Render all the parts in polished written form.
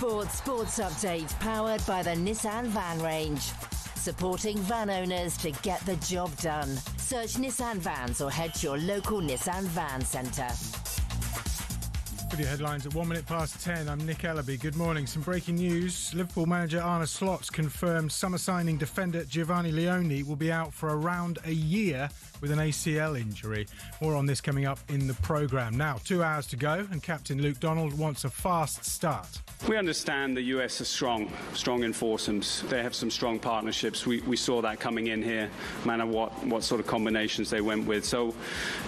talkSPORT Sports Update, powered by the Nissan Van Range. Supporting van owners to get the job done. Search Nissan Vans or head to your local Nissan Van Centre. With your headlines at 1 minute past 10, I'm Nick Ellaby. Good morning. Some breaking news. Liverpool manager Arne Slot's confirmed summer signing defender Giovanni Leone will be out for around a year with an ACL injury. More on this coming up in the programme. Now, 2 hours to go, and Captain Luke Donald wants a fast start. We understand the US are strong in foursomes. They have some strong partnerships. We saw that coming in here, no matter what sort of combinations they went with. So,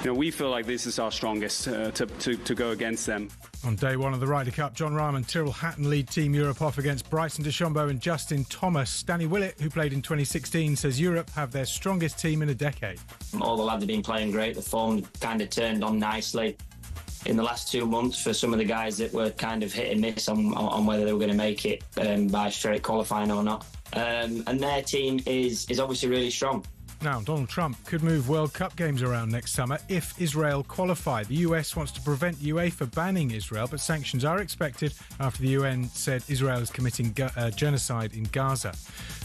we feel like this is our strongest to go against them. On day one of the Ryder Cup, John Rahm and Tyrrell Hatton lead Team Europe off against Bryson DeChambeau and Justin Thomas. Danny Willett, who played in 2016, says Europe have their strongest team in a decade. All the lads have been playing great. The form kind of turned on nicely in the last 2 months for some of the guys that were kind of hit and miss on whether they were going to make it by straight qualifying or not. And their team is obviously really strong. Now, Donald Trump could move World Cup games around next summer if Israel qualify. The US wants to prevent UEFA banning Israel, but sanctions are expected after the UN said Israel is committing genocide in Gaza.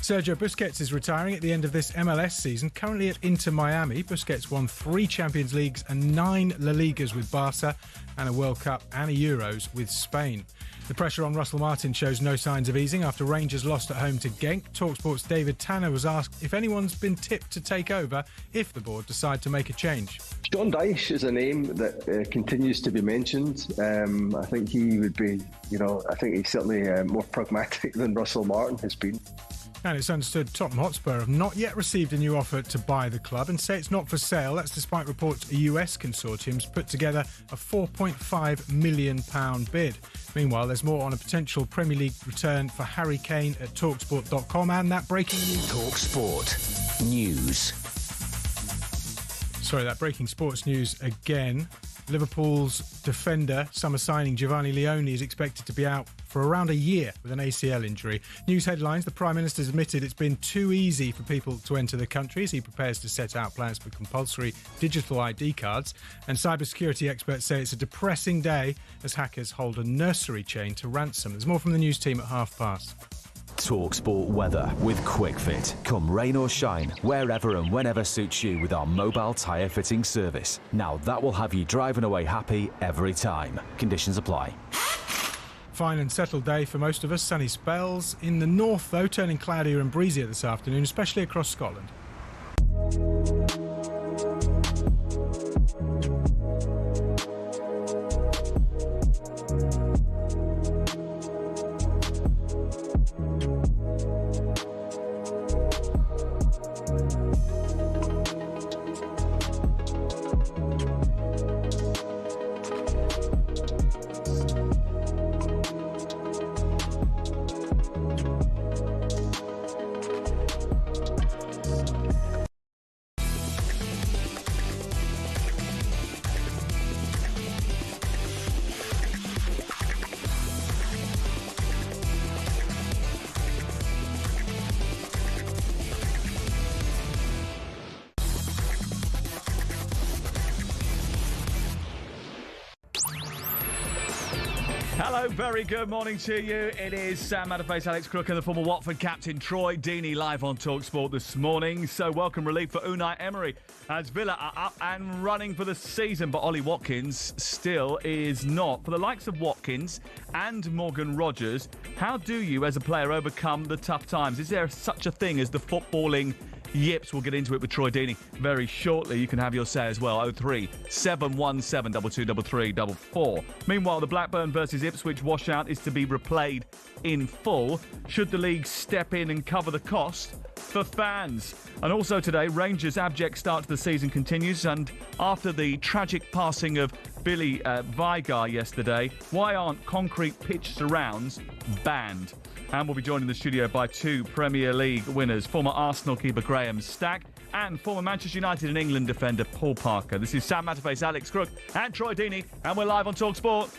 Sergio Busquets is retiring at the end of this MLS season, currently at Inter Miami. Busquets won 3 Champions Leagues and 9 La Ligas with Barca, and a World Cup and a Euros with Spain. The pressure on Russell Martin shows no signs of easing after Rangers lost at home to Genk. talkSPORT's David Tanner was asked if anyone's been tipped to take over if the board decide to make a change. Sean Dyche is a name that continues to be mentioned. I think he would be, I think he's certainly more pragmatic than Russell Martin has been. And it's understood Tottenham Hotspur have not yet received a new offer to buy the club and say it's not for sale. That's despite reports a US consortium's put together a £4.5 million bid. Meanwhile, there's more on a potential Premier League return for Harry Kane at talksport.com and that breaking news. talkSPORT News. Sorry, that breaking sports news again. Liverpool's defender, summer signing Giovanni Leone, is expected to be out for around a year with an ACL injury. News headlines: the Prime Minister's admitted it's been too easy for people to enter the country as he prepares to set out plans for compulsory digital ID cards. And cybersecurity experts say it's a depressing day as hackers hold a nursery chain to ransom. There's more from the news team at 5:30. talkSPORT weather with QuickFit. Come rain or shine, wherever and whenever suits you with our mobile tyre fitting service. Now that will have you driving away happy every time. Conditions apply. Fine and settled day for most of us. Sunny spells in the north, though, turning cloudier and breezier this afternoon, especially across Scotland. Hello, very good morning to you. It is Sam Matterface, Alex Crook and the former Watford captain Troy Deeney live on talkSPORT this morning. So welcome relief for Unai Emery as Villa are up and running for the season, but Ollie Watkins still is not. For the likes of Watkins and Morgan Rogers, how do you as a player overcome the tough times? Is there such a thing as the footballing yips? We'll get into it with Troy Deeney very shortly. You can have your say as well. 03 717 2233 44. Meanwhile, the Blackburn versus Ipswich washout is to be replayed in full. Should the league step in and cover the cost for fans? And also today, Rangers' abject start to the season continues, and after the tragic passing of Billy Vigar yesterday, why aren't concrete pitch surrounds banned? And we'll be joined in the studio by 2 Premier League winners, former Arsenal keeper Graeme Stack and former Manchester United and England defender Paul Parker. This is Sam Matterface, Alex Crook and Troy Deeney, and we're live on talkSPORT.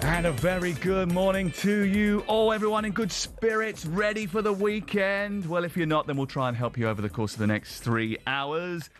And a very good morning to you all, everyone in good spirits, ready for the weekend. Well, if you're not, then we'll try and help you over the course of the next 3 hours.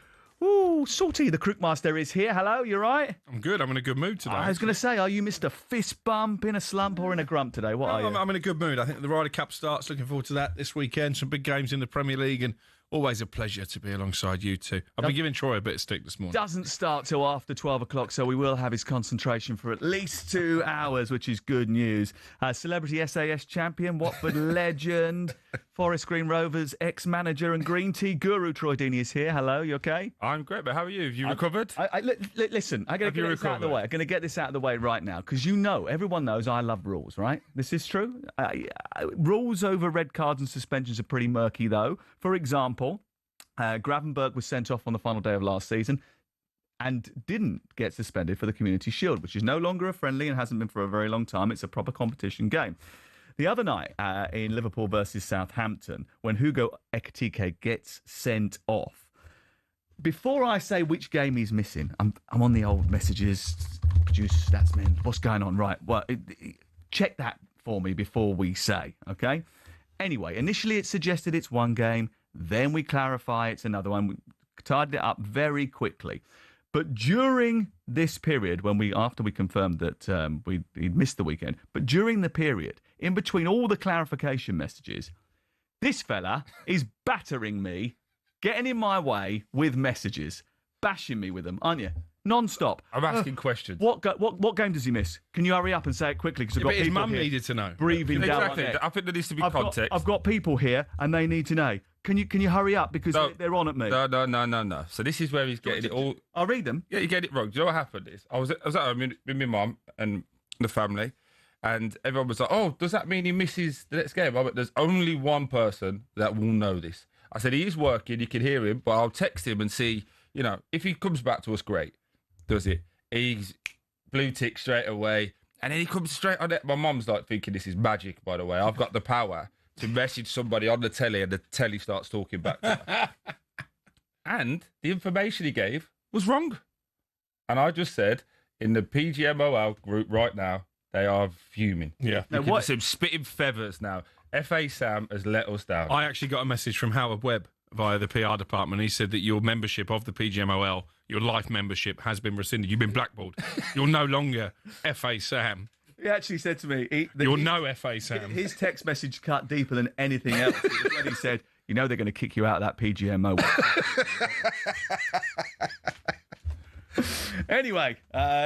Ooh, Salty, the Crookmaster is here. Hello, you right? I'm good. I'm in a good mood today. I was going to say, are you Mr. Fist Bump, in a slump or in a grump today? What are you? I'm in a good mood. I think the Ryder Cup starts. Looking forward to that this weekend. Some big games in the Premier League, and always a pleasure to be alongside you two. I've been giving Troy a bit of stick this morning. Doesn't start till after 12 o'clock, so we will have his concentration for at least 2 hours, which is good news. Celebrity SAS champion, Watford legend, Forest Green Rovers ex-manager and green tea guru Troy Deeney is here. Hello, you okay? I'm great, but how are you? Have you recovered? Listen, I'm going to get this out of the way. I'm going to get this out of the way right now, because everyone knows I love rules, right? This is true. Rules over red cards and suspensions are pretty murky, though. For example, Gravenberch was sent off on the final day of last season and didn't get suspended for the Community Shield, which is no longer a friendly and hasn't been for a very long time. It's a proper competition game. The other night in Liverpool versus Southampton, when Hugo Ekitike gets sent off, before I say which game he's missing, I'm on the old messages, producer, statsman, what's going on? Right, well, check that for me before we say, okay? Anyway, initially it suggested it's one game, then we clarify it's another one. We tidied it up very quickly. But during this period, after we confirmed that he'd missed the weekend, but during the period, in between all the clarification messages, this fella is battering me, getting in my way with messages, bashing me with them, aren't you? Non-stop. I'm asking questions. What game does he miss? Can you hurry up and say it quickly? Because his mum needed to know. Breathing down. Exactly. I think there needs to be context. I've got people here, and they need to know. Can you hurry up because they're on at me? No. So this is where he's getting it all. I'll read them. Yeah, you get it wrong. Do you know what happened? I was at home with my mum and the family, and everyone was like, "Oh, does that mean he misses the next game?" I went, "There's only one person that will know this." I said, "He is working. You can hear him, but I'll text him and see. If he comes back to us, great. Does it? He's blue tick straight away, and then he comes straight on it." My mum's like thinking this is magic. By the way, I've got the power to message somebody on the telly, and the telly starts talking back to her. And the information he gave was wrong. And I just said, in the PGMOL group right now, they are fuming. Yeah. You can see him spitting feathers now. FA Sam has let us down. I actually got a message from Howard Webb via the PR department. He said that your membership of the PGMOL, your life membership, has been rescinded. You've been blackballed. You're no longer FA Sam. He actually said to me... You're no FA Sam. His text message cut deeper than anything else. It was when he said, they're going to kick you out of that PGMO. Anyway,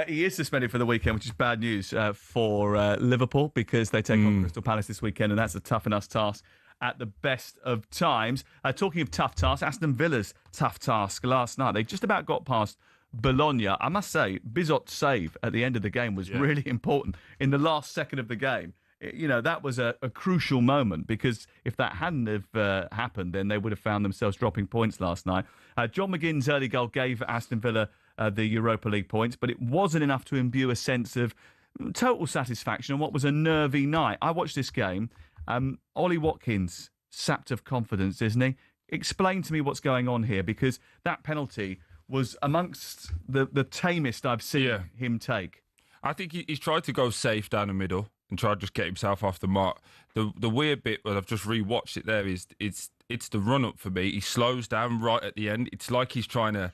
he is suspended for the weekend, which is bad news for Liverpool, because they take on Crystal Palace this weekend, and that's a tough enough task at the best of times. Talking of tough tasks, Aston Villa's tough task last night. They just about got past Bologna. I must say, Bizot's save at the end of the game was really important. In the last second of the game, that was a crucial moment, because if that hadn't have happened, then they would have found themselves dropping points last night. John McGinn's early goal gave Aston Villa the Europa League points, but it wasn't enough to imbue a sense of total satisfaction on what was a nervy night. I watched this game. Ollie Watkins, sapped of confidence, isn't he? Explain to me what's going on here, because that penalty was amongst the tamest I've seen him take. I think he's tried to go safe down the middle and try to just get himself off the mark. The weird bit, well, I've just rewatched it there, is it's the run-up for me. He slows down right at the end. It's like he's trying to...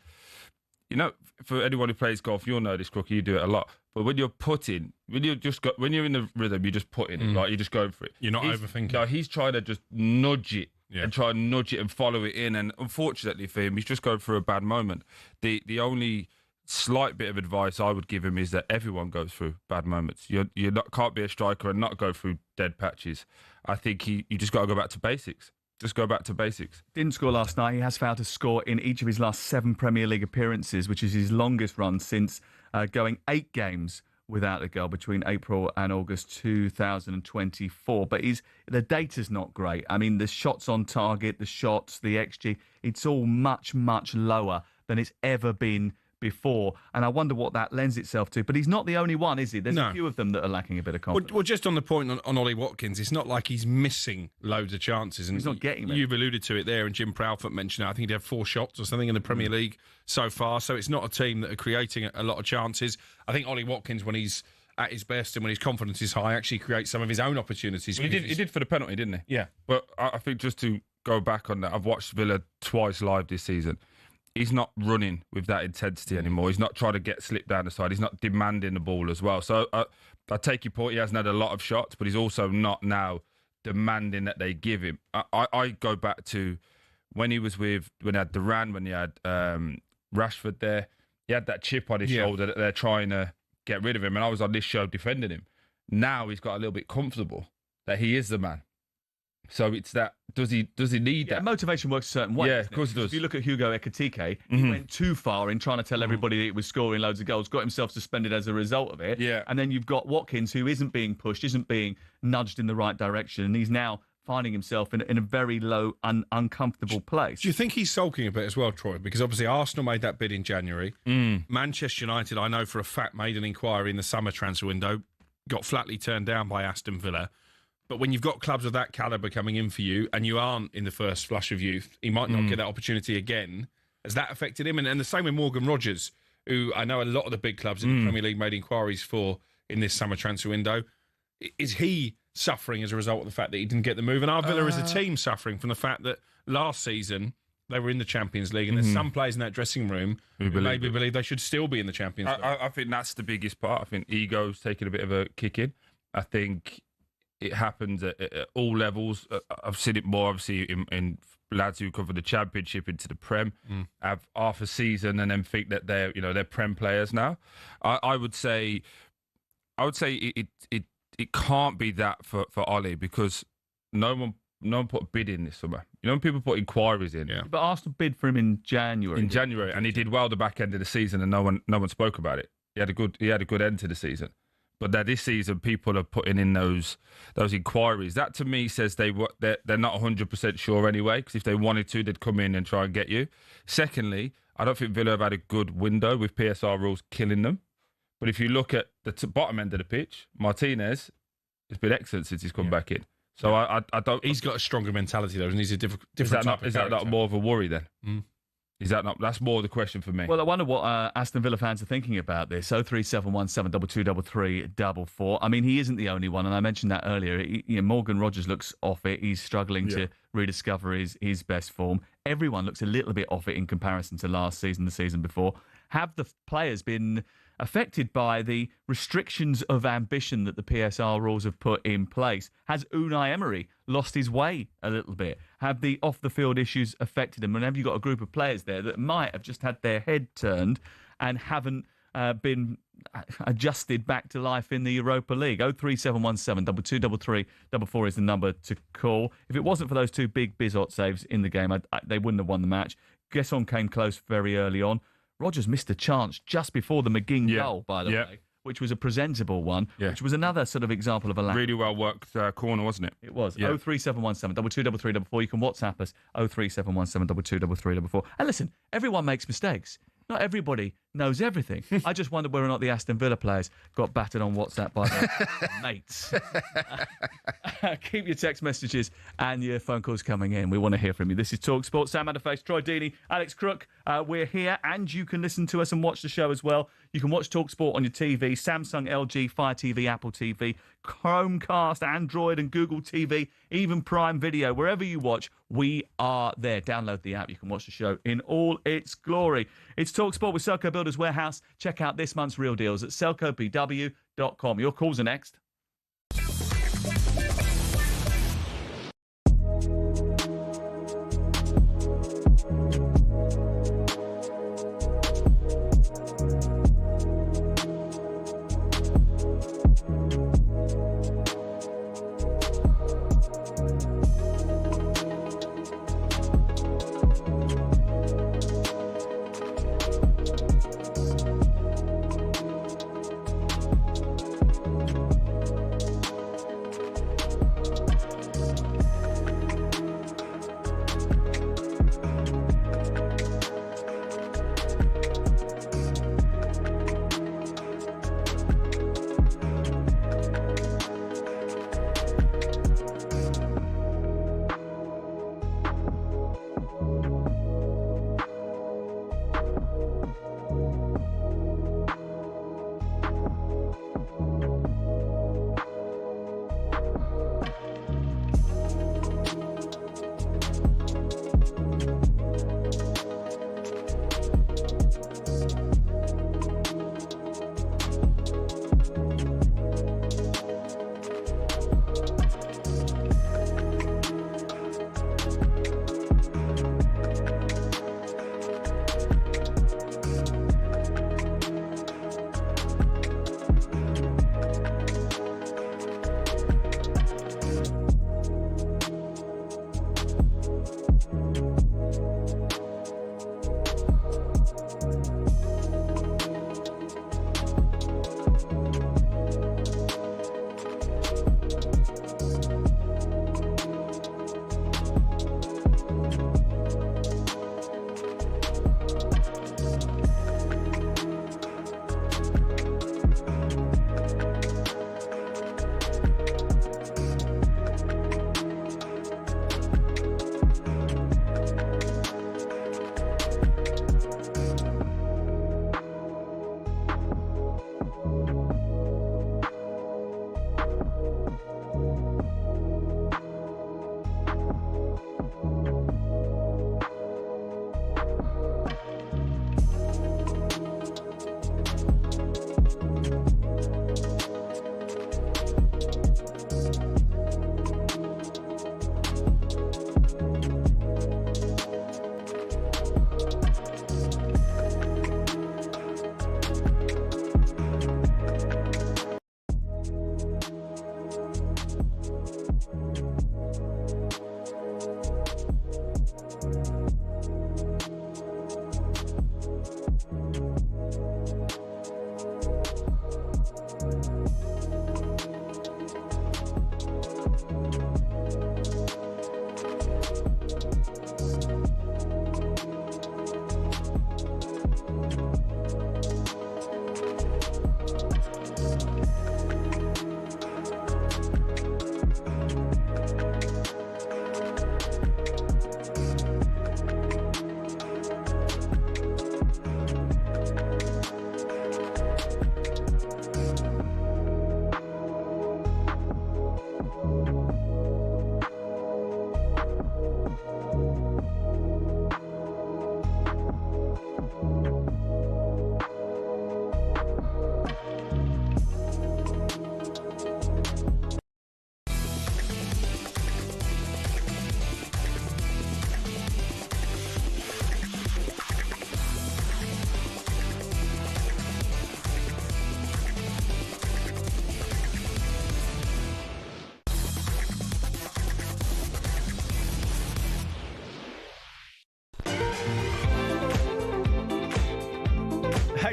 for anyone who plays golf, you'll know this, Crookie, you do it a lot. But when you're putting, when you're in the rhythm, you're just putting it, like you're just going for it. You're not overthinking. No, he's trying to just nudge it and try and nudge it and follow it in. And unfortunately for him, he's just going through a bad moment. The only slight bit of advice I would give him is that everyone goes through bad moments. You can't be a striker and not go through dead patches. I think you just got to go back to basics. Just go back to basics. Didn't score last night. He has failed to score in each of his last 7 Premier League appearances, which is his longest run since going 8 games without a goal between April and August 2024. But the data's not great. I mean, the shots on target, the shots, the XG, it's all much, much lower than it's ever been before, and I wonder what that lends itself to. But he's not the only one, is he? There's a few of them that are lacking a bit of confidence. Well, just on the point on Ollie Watkins, it's not like he's missing loads of chances. And he's not getting them. You've alluded to it there, and Jim Proudfoot mentioned it. I think he'd had 4 shots or something in the Premier League so far, so it's not a team that are creating a lot of chances. I think Ollie Watkins, when he's at his best and when his confidence is high, actually creates some of his own opportunities. He did for the penalty, didn't he? Yeah. But I think just to go back on that, I've watched Villa twice live this season. he's not running with that intensity anymore. He's not trying to get slipped down the side. He's not demanding the ball as well. So I take your point. He hasn't had a lot of shots, but he's also not now demanding that they give him. I go back to when he had Duran, when he had Rashford there. He had that chip on his shoulder that they're trying to get rid of him. And I was on this show defending him. Now he's got a little bit comfortable that he is the man. So it's that, does he need that? Motivation works a certain way. Yeah, of course it does. If you look at Hugo Ekitike, he went too far in trying to tell everybody that he was scoring loads of goals, got himself suspended as a result of it. Yeah. And then you've got Watkins, who isn't being pushed, isn't being nudged in the right direction, and he's now finding himself in a very low, uncomfortable place. Do you think he's sulking a bit as well, Troy? Because obviously Arsenal made that bid in January. Manchester United, I know for a fact, made an inquiry in the summer transfer window, got flatly turned down by Aston Villa. But when you've got clubs of that calibre coming in for you and you aren't in the first flush of youth, he might not get that opportunity again. Has that affected him? And the same with Morgan Rogers, who I know a lot of the big clubs in the Premier League made inquiries for in this summer transfer window. Is he suffering as a result of the fact that he didn't get the move? And are Villa as a team suffering from the fact that last season they were in the Champions League and there's some players in that dressing room who maybe believe they should still be in the Champions League? I think that's the biggest part. I think ego's taking a bit of a kick in. I think it happens at all levels. I've seen it more, obviously, in lads who cover the Championship into the Prem, have half a season and then think that they're Prem players now. I would say it can't be that for Ollie, because no one put a bid in this summer. When people put inquiries in. Yeah. But Arsenal bid for him in January. And he did well the back end of the season, and no one spoke about it. He had a good end to the season. But that this season, people are putting in those inquiries. That to me says they're not 100% sure anyway, because if they wanted to, they'd come in and try and get you. Secondly, I don't think Villa have had a good window with PSR rules killing them. But if you look at the bottom end of the pitch, Martinez has been excellent since he's come back in. So I don't. He's got a stronger mentality though, and he's a different. Is that character. not more of a worry then? Is that not? That's more the question for me. Well, I wonder what Aston Villa fans are thinking about this. 03717 223344. I mean, he isn't the only one, and I mentioned that earlier. Morgan Rogers looks off it. He's struggling to rediscover his best form. Everyone looks a little bit off it in comparison to last season, the season before. Have the players been affected by the restrictions of ambition that the PSR rules have put in place? Has Unai Emery lost his way a little bit? Have the off-the-field issues affected him? And have you got a group of players there that might have just had their head turned and haven't been adjusted back to life in the Europa League? 03717 223344 is the number to call. If it wasn't for those two big Bizot saves in the game, they wouldn't have won the match. Gesson came close very early on. Rogers missed a chance just before the McGinn goal, by the way, which was a presentable one, which was another sort of example of a lack. Really well worked corner, wasn't it? It was. 03717 223344. You can WhatsApp us 03717 223344. And listen, everyone makes mistakes. Not everybody knows everything. I just wonder whether or not the Aston Villa players got battered on WhatsApp by their mates. Keep your text messages and your phone calls coming in. We want to hear from you. This is talkSPORT. Sam Matterface, Troy Deeney, Alex Crook. We're here, and you can listen to us and watch the show as well. You can watch talkSPORT on your TV, Samsung, LG, Fire TV, Apple TV, Chromecast, Android and Google TV, even Prime Video. Wherever you watch, we are there. Download the app. You can watch the show in all its glory. It's talkSPORT with Selco Builders Warehouse. Check out this month's real deals at selcobw.com. Your calls are next.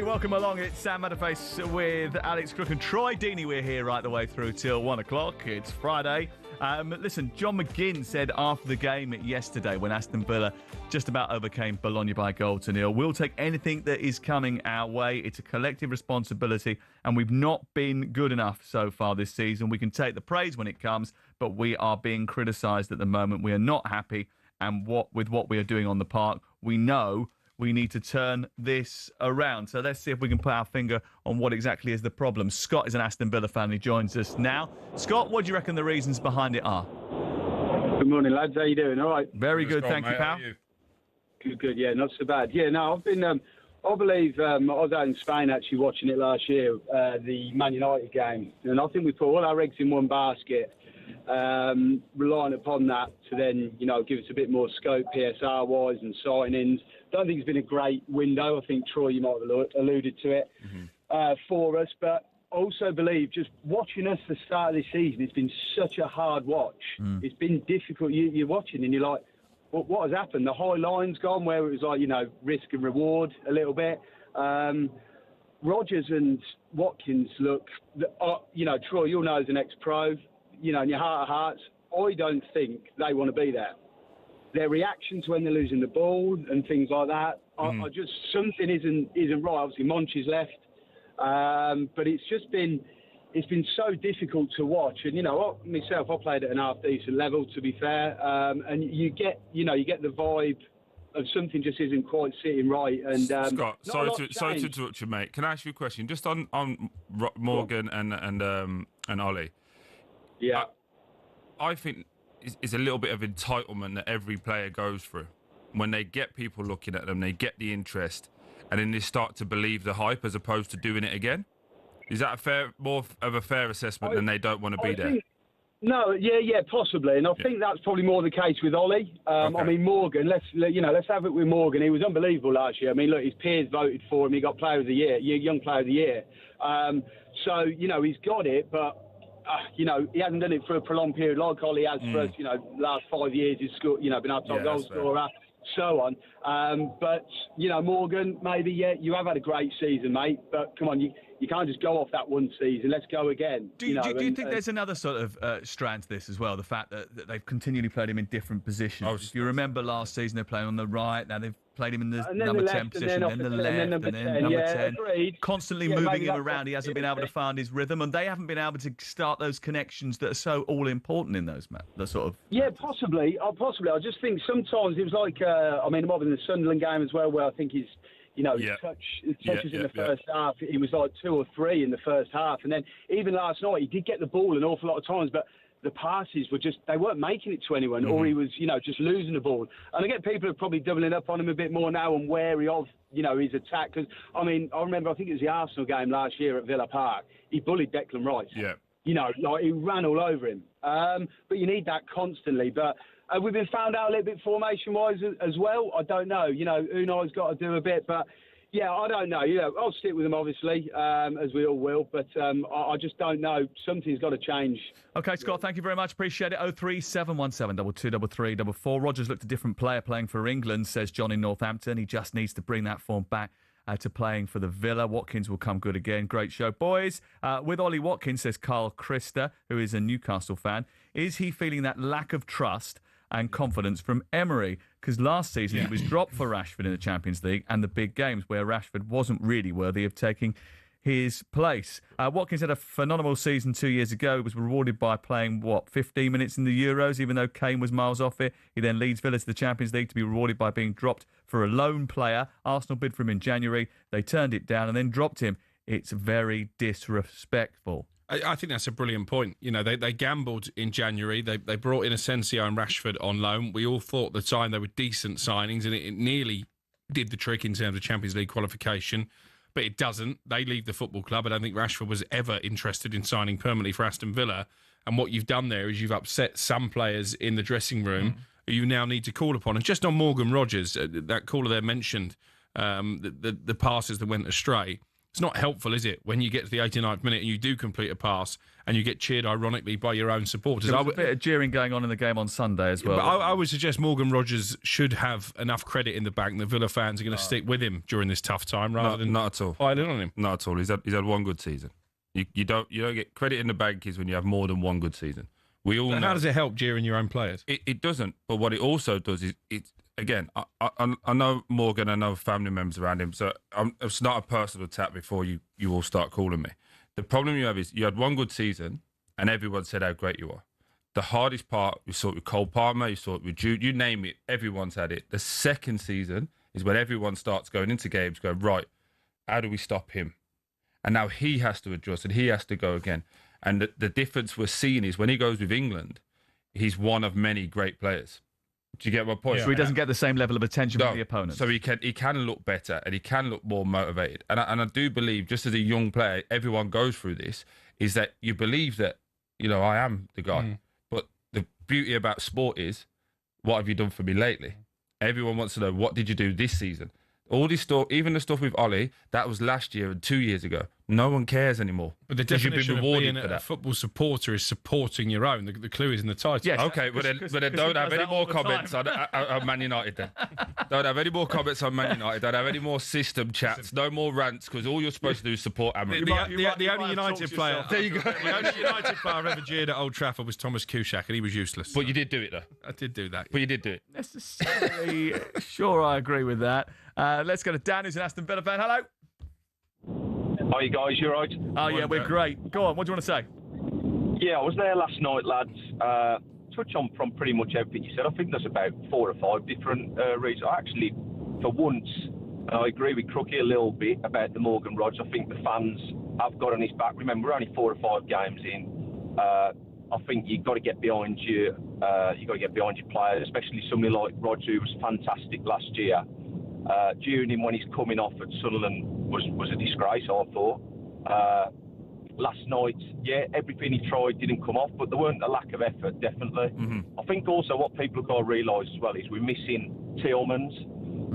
welcome along. It's Sam Matterface with Alex Crook and Troy Deeney. We're here right the way through till 1 o'clock. It's Friday. Listen, John McGinn said after the game yesterday when Aston Villa just about overcame Bologna by 1-0, we'll take anything that is coming our way. It's a collective responsibility and we've not been good enough so far this season. We can take the praise when it comes, but we are being criticised at the moment. We are not happy and with what we are doing on the park. We know we need to turn this around. So let's see if we can put our finger on what exactly is the problem. Scott is an Aston Villa fan. He joins us now. Scott, what do you reckon the reasons behind it are? Good morning, lads. How you doing? All right? Very good, thank you, pal. Good, yeah, not so bad. Yeah, no, I've been, I believe, I was out in Spain actually watching it last year, the Man United game. And I think we put all our eggs in one basket, relying upon that to then, give us a bit more scope PSR-wise and signings. Don't think it's been a great window. I think, Troy, you might have alluded to it for us. But I also believe just watching us the start of this season, it's been such a hard watch. It's been difficult. You're watching and you're like, well, what has happened? The high line's gone where it was like, risk and reward a little bit. Rodgers and Watkins look, Troy, you'll know as an ex-pro, in your heart of hearts, I don't think they want to be there. Their reactions when they're losing the ball and things like that, I just something isn't right. Obviously, Monch is left, but it's been so difficult to watch. And myself, I played at an half decent level, to be fair, and you get the vibe of something just isn't quite sitting right. And Scott, sorry to interrupt you, mate. Can I ask you a question just on Morgan and Ollie? Yeah, I think it's a little bit of entitlement that every player goes through. When they get people looking at them, they get the interest, and then they start to believe the hype as opposed to doing it again. Is that more of a fair assessment than they don't want to be there? No, yeah, possibly, and I think that's probably more the case with Ollie. Okay. I mean, Morgan. Let's have it with Morgan. He was unbelievable last year. I mean, look, his peers voted for him. He got Player of the Year, Young Player of the Year. So he's got it, but. He hasn't done it for a prolonged period like Ollie has for us, last 5 years. He's scored, been our top goal scorer, so on. But, Morgan, maybe, you have had a great season, mate. But come on, you can't just go off that one season. Let's go again. Do you think there's another sort of strand to this as well? The fact that they've continually played him in different positions. If you remember last season, they're playing on the right. Now they've played him in the number 10 position, then the left, and then number 10. Agreed. Constantly moving him around. He hasn't been able to find his rhythm, and they haven't been able to start those connections that are so all important in those possibly. I just think sometimes it was like, it might have been the Sunderland game as well, where I think he's. Touches in the first half. He was like 2 or 3 in the first half. And then even last night, he did get the ball an awful lot of times, but the passes they weren't making it to anyone, or he was, just losing the ball. And I get people are probably doubling up on him a bit more now and wary of, his attack. Because, I remember, I think it was the Arsenal game last year at Villa Park. He bullied Declan Rice. Yeah. He ran all over him. But you need that constantly. But we've been found out a little bit formation-wise as well. I don't know. Unai's got to do a bit. But, yeah, I don't know. I'll stick with him, obviously, as we all will. But I just don't know. Something's got to change. OK, Scott, thank you very much. Appreciate it. 03717 223344. Rogers looked a different player playing for England, says John in Northampton. He just needs to bring that form back to playing for the Villa. Watkins will come good again. Great show, boys. With Ollie Watkins, says Carl Christa, who is a Newcastle fan, is he feeling that lack of trust and confidence from Emery? Because last season he was dropped for Rashford in the Champions League and the big games where Rashford wasn't really worthy of taking his place. Watkins had a phenomenal season 2 years ago. He was rewarded by playing, 15 minutes in the Euros, even though Kane was miles off it. He then leads Villa to the Champions League to be rewarded by being dropped for a lone player. Arsenal bid for him in January. They turned it down and then dropped him. It's very disrespectful. I think that's a brilliant point. They gambled in January. They brought in Asensio and Rashford on loan. We all thought at the time they were decent signings, and it nearly did the trick in terms of Champions League qualification. But it doesn't. They leave the football club. I don't think Rashford was ever interested in signing permanently for Aston Villa. And what you've done there is you've upset some players in the dressing room who you now need to call upon. And just on Morgan Rodgers, that caller there mentioned the passes that went astray. It's not helpful, is it, when you get to the 89th minute and you do complete a pass and you get cheered ironically by your own supporters. There was a bit of jeering going on in the game on Sunday as well. But I would suggest Morgan Rogers should have enough credit in the bank that Villa fans are going to stick with him during this tough time rather than not at all piling on him. Not at all. He's had one good season. You don't get credit in the bank is when you have more than one good season. We all know. How does it help jeering your own players? It doesn't. But what it also does is again, I know Morgan, I know family members around him, so it's not a personal attack before you all start calling me. The problem you have is you had one good season and everyone said how great you are. The hardest part, you saw it with Cole Palmer, you saw it with Jude, you name it, everyone's had it. The second season is when everyone starts going into games, going, right, how do we stop him? And now he has to adjust and he has to go again. And the difference we're seeing is when he goes with England, he's one of many great players. Do you get my point? So he doesn't get the same level of attention from the opponent. So he can look better and he can look more motivated. And I do believe, just as a young player, everyone goes through this, is that you believe that, I am the guy. But the beauty about sport is, what have you done for me lately? Everyone wants to know, what did you do this season? All this stuff, even the stuff with Ollie, that was last year and 2 years ago. No one cares anymore. But the definition of being a football supporter is supporting your own. The clue is in the title. Yes. Okay, but then don't have any more comments on Man United then. Don't have any more comments on Man United. Don't have any more system chats. No more rants, because all you're supposed to do is support Amrit. The only United player... There you go. The only United player I've ever jeered at Old Trafford was Thomas Kuszczak, and he was useless. But you did do it, though. I did do that. But you did do it. Necessarily. Sure, I agree with that. Let's go to Dan, who's an Aston Villa fan. Hello. Hi, you guys. You right? Oh, yeah, we're great. Go on. What do you want to say? Yeah, I was there last night, lads. Touch on from pretty much everything you said. I think there's about 4 or 5 different reasons. I actually, for once, I agree with Crookie a little bit about the Morgan Rogers. I think the fans have got on his back. Remember, we're only 4 or 5 games in. I think you've got to get behind your players, especially somebody like Rogers, who was fantastic last year. During him when he's coming off at Sunderland was a disgrace, I thought. Last night, yeah, everything he tried didn't come off, but there weren't a lack of effort, definitely. I think also what people have got to realise as well is we're missing Tillmans,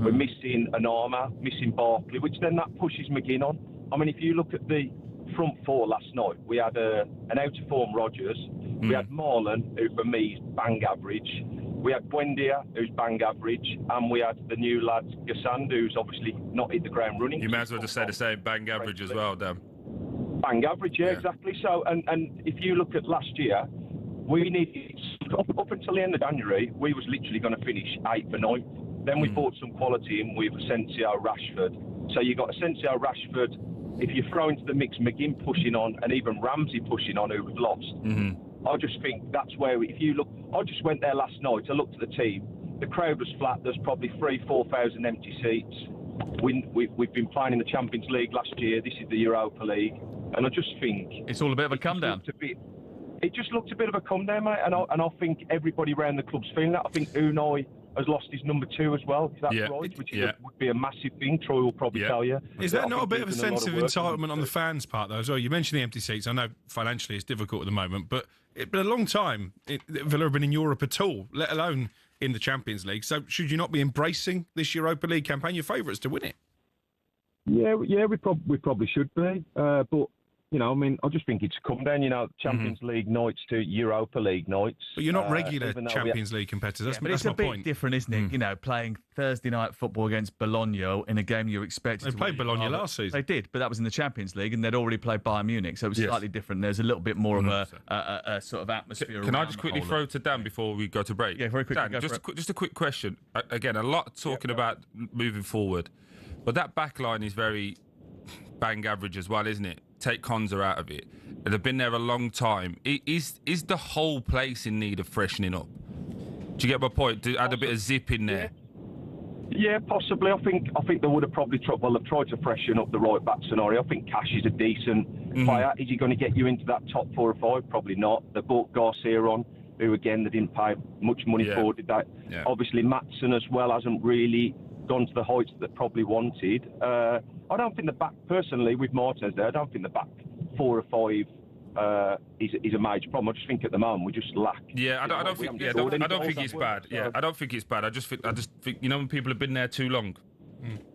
we're missing Anama, missing Barkley, which then that pushes McGinn on. I mean, if you look at the front 4 last night, we had an out-of-form Rogers, we had Marlon, who for me is bang average, we had Buendia, who's bang average, and we had the new lad, Gassand, who's obviously not hit the ground running. You may as well just say the same, bang average as well, Dan. Bang average, yeah, exactly. So, and if you look at last year, we needed, up until the end of January, we was literally going to finish 8th or 9th. Then we bought some quality in with Asensio, Rashford. So you got Asensio, Rashford. If you throw into the mix McGinn pushing on, and even Ramsey pushing on, who was lost, I just think that's where, if you look, I just went there last night, I looked at the team, the crowd was flat, there's probably 3,000-4,000 empty seats. We've been playing in the Champions League last year, this is the Europa League, and I just think... It's all a bit of a come-down. It just looked a bit of a come-down, mate, and I think everybody around the club's feeling that. I think Unai has lost his number 2 as well, if that's right, which would be a massive thing. Troy will probably tell you. Is that not a bit of a sense of entitlement on the fans' part, though, as well? You mentioned the empty seats. I know financially it's difficult at the moment, but it's been a long time Villa have been in Europe at all, let alone in the Champions League. So should you not be embracing this Europa League campaign? Your favourites to win it. Yeah, we probably should be, but... I mean, I just think it's come down, Champions League nights to Europa League nights. But you're not regular Champions League competitors. But it's a bit different, isn't it? Playing Thursday night football against Bologna in a game you're expected to They played Bologna last season. They did, but that was in the Champions League, and they'd already played Bayern Munich, so it was slightly different. There's a little bit more of a sort of atmosphere. Can I just quickly throw to Dan before we go to break? Yeah, very quickly. Dan, just a quick question. Again, a lot talking about moving forward, but that back line is very bang average as well, isn't it? Take Konza out of it. They've been there a long time. Is the whole place in need of freshening up? Do you get my point? To add a bit of zip in there. Yeah, possibly. I think they would have probably tried. Well, they've tried to freshen up the right back scenario. I think Cash is a decent player. Is he going to get you into that top 4 or 5? Probably not. They bought Garcia on, who again they didn't pay much money for. Did that? Yeah. Obviously, Maatsen as well hasn't really gone to the heights that probably wanted. I don't think the back, personally, with Martinez there, I don't think the back 4 or 5 is a major problem. I just think at the moment we just lack. Yeah, I don't think it's bad. Yeah, I don't think it's bad. I just think when people have been there too long,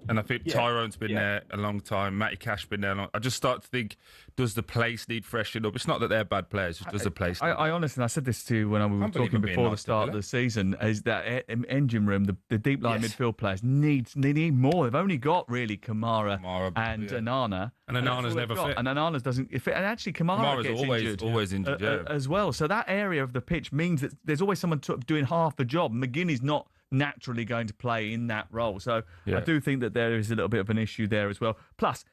And I think Tyrone's been there a long time. Matty Cash been there a long. I just start to think, does the place need freshened up? It's not that they're bad players, just does the place. I honestly, I said this to you when we were talking before the start of the season, is that engine room, the deep line midfield players need more. They've only got really Kamara and Onana. And Onana's never fit. And Onana's doesn't fit. And actually, Kamara gets always injured as well. So that area of the pitch means that there's always someone doing half the job. McGinney's not naturally going to play in that role. So I do think that there is a little bit of an issue there as well. Plus,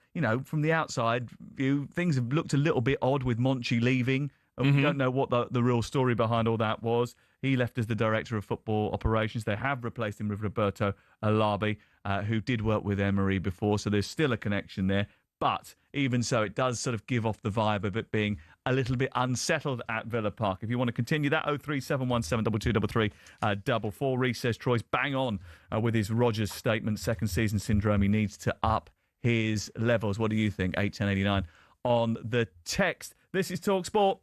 from the outside view, things have looked a little bit odd with Monchi leaving. We don't know what the real story behind all that was. He left as the director of football operations. They have replaced him with Roberto Alabi, who did work with Emery before. So there's still a connection there. But even so, it does sort of give off the vibe of it being a little bit unsettled at Villa Park. If you want to continue that, 03717223344. Reece says Troy's bang on with his Rodgers statement, second season syndrome. He needs to up his levels. What do you think? 81089 on the text. This is talkSPORT.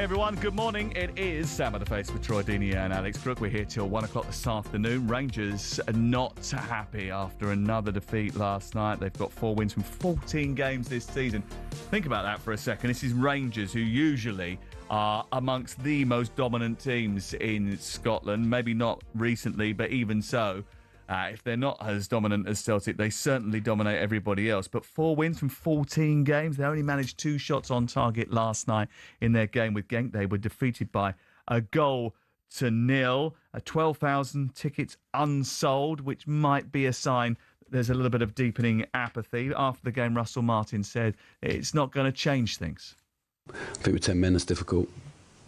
Hey everyone, good morning. It is Sam Matterface with Troy Deeney and Alex Crook. We're here till 1 o'clock this afternoon. Rangers are not happy after another defeat last night. They've got 4 wins from 14 games this season. Think about that for a second. This is Rangers, who usually are amongst the most dominant teams in Scotland. Maybe not recently, but even so, if they're not as dominant as Celtic, they certainly dominate everybody else. But 4 wins from 14 games. They only managed 2 shots on target last night in their game with Genk. They were defeated by a goal to nil. 12,000 tickets unsold, which might be a sign that there's a little bit of deepening apathy. After the game, Russell Martin said it's not going to change things. I think with 10 men, it's difficult.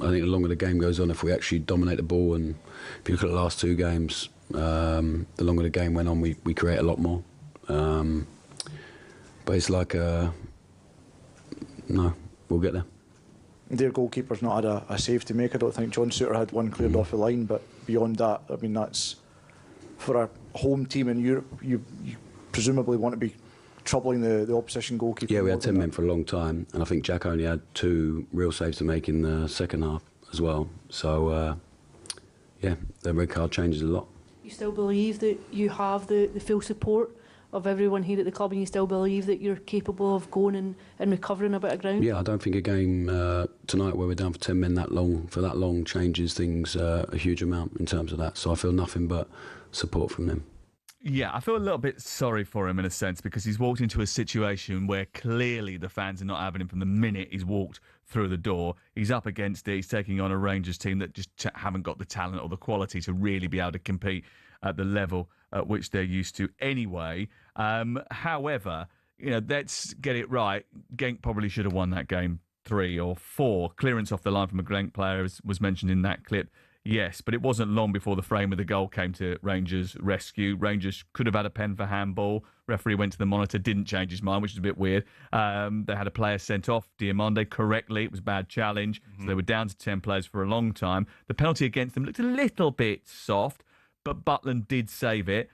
I think the longer the game goes on, if we actually dominate the ball, and if you look at the last 2 games, the longer the game went on, we create a lot more. But it's like, no, we'll get there. Their goalkeeper's not had a save to make. I don't think John Suter had one cleared off the line, but beyond that, I mean, that's for a home team in Europe. You presumably want to be troubling the opposition goalkeeper. Yeah, we had 10 men for a long time, and I think Jack only had 2 real saves to make in the second half as well. So, yeah, the red card changes a lot. You still believe that you have the full support of everyone here at the club, and you still believe that you're capable of going and recovering a bit of ground? Yeah, I don't think a game tonight where we're down for 10 men for that long changes things a huge amount in terms of that. So I feel nothing but support from them. Yeah, I feel a little bit sorry for him in a sense, because he's walked into a situation where clearly the fans are not having him from the minute he's walked through the door. He's up against it. He's taking on a Rangers team that just haven't got the talent or the quality to really be able to compete at the level at which they're used to anyway. However, let's get it right. Genk probably should have won that game 3 or 4. Clearance off the line from a Genk player was mentioned in that clip. Yes, but it wasn't long before the frame of the goal came to Rangers' rescue. Rangers could have had a pen for handball. Referee went to the monitor, didn't change his mind, which is a bit weird. They had a player sent off, Diamande, correctly. It was a bad challenge. So they were down to 10 players for a long time. The penalty against them looked a little bit soft, but Butland did save it.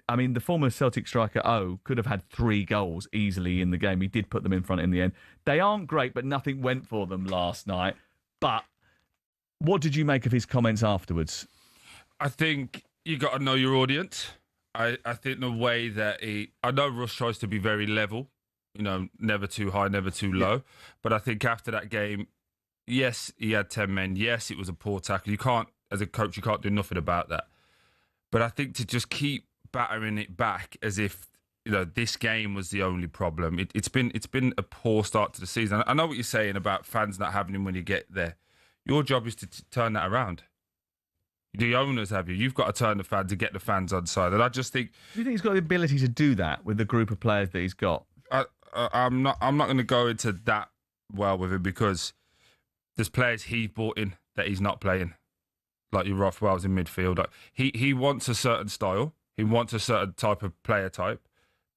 I mean, the former Celtic striker, could have had 3 goals easily in the game. He did put them in front in the end. They aren't great, but nothing went for them last night. But what did you make of his comments afterwards? I think you got to know your audience. I think the way that I know Russ tries to be very level, never too high, never too low. Yeah. But I think after that game, yes, he had 10 men. Yes, it was a poor tackle. You can't, as a coach, you can't do nothing about that. But I think to just keep battering it back as if this game was the only problem. It's been a poor start to the season. I know what you're saying about fans not having him when you get there. Your job is to turn that around. The owners have you. You've got to turn the fans to get the fans on side. And I just think... Do you think he's got the ability to do that with the group of players that he's got? I'm not going to go into that well with him, because there's players he brought in that he's not playing. Like your Rothwells in midfield. Like he wants a certain style. He wants a certain type of player type.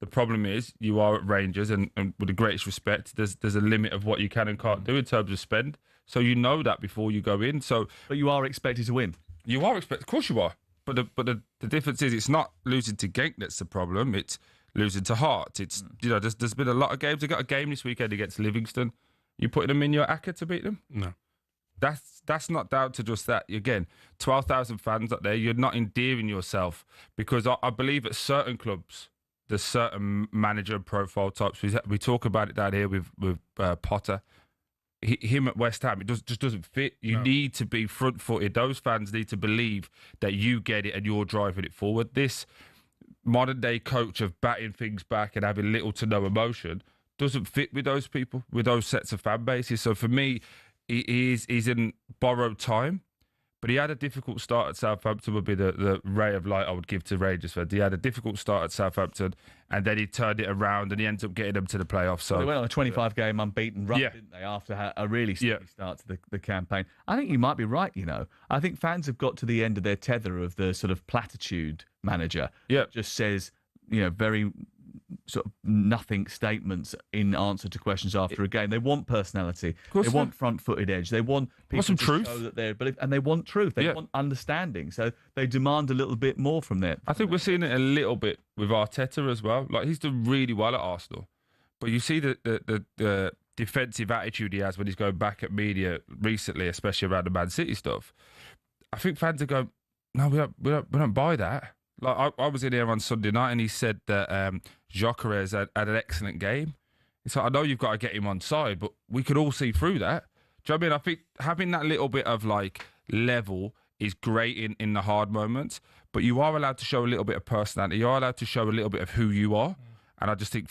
The problem is you are at Rangers, and with the greatest respect, there's a limit of what you can and can't do in terms of spend. So you know that before you go in. But you are expected to win. You are expected. Of course you are. But the difference is it's not losing to Genk that's the problem. It's losing to Hearts. It's there's been a lot of games. They got a game this weekend against Livingston. You putting them in your acca to beat them? No. That's not down to just that. Again, 12,000 fans up there. You're not endearing yourself, because I believe at certain clubs there's certain manager profile types. We talk about it down here with Potter. Him at West Ham, it just doesn't fit. You need to be front-footed. Those fans need to believe that you get it and you're driving it forward. This modern-day coach of batting things back and having little to no emotion doesn't fit with those people, with those sets of fan bases. So for me, he's in borrowed time, but he had a difficult start at Southampton, would be the ray of light I would give to Rangers. He had a difficult start at Southampton, and then he turned it around and he ends up getting them to the playoffs. So they went on a 25-game unbeaten run, didn't they, after a really steady start to the campaign. I think you might be right, I think fans have got to the end of their tether of the sort of platitude manager. Yeah. Just says, very sort of nothing statements in answer to questions after a game. They want personality. They want front-footed edge. They want people some to truth. show that they're, and they want truth. They want understanding. So they demand a little bit more from them. I think we're seeing it a little bit with Arteta as well. Like, he's done really well at Arsenal, but you see the defensive attitude he has when he's going back at media recently, especially around the Man City stuff, I think fans are going, no, we don't buy that. Like I was in here on Sunday night and he said that Gyökeres had an excellent game. It's like, I know you've got to get him on side, but we could all see through that. Do you know what I mean? I think having that little bit of like level is great in the hard moments, but you are allowed to show a little bit of personality. You are allowed to show a little bit of who you are. And I just think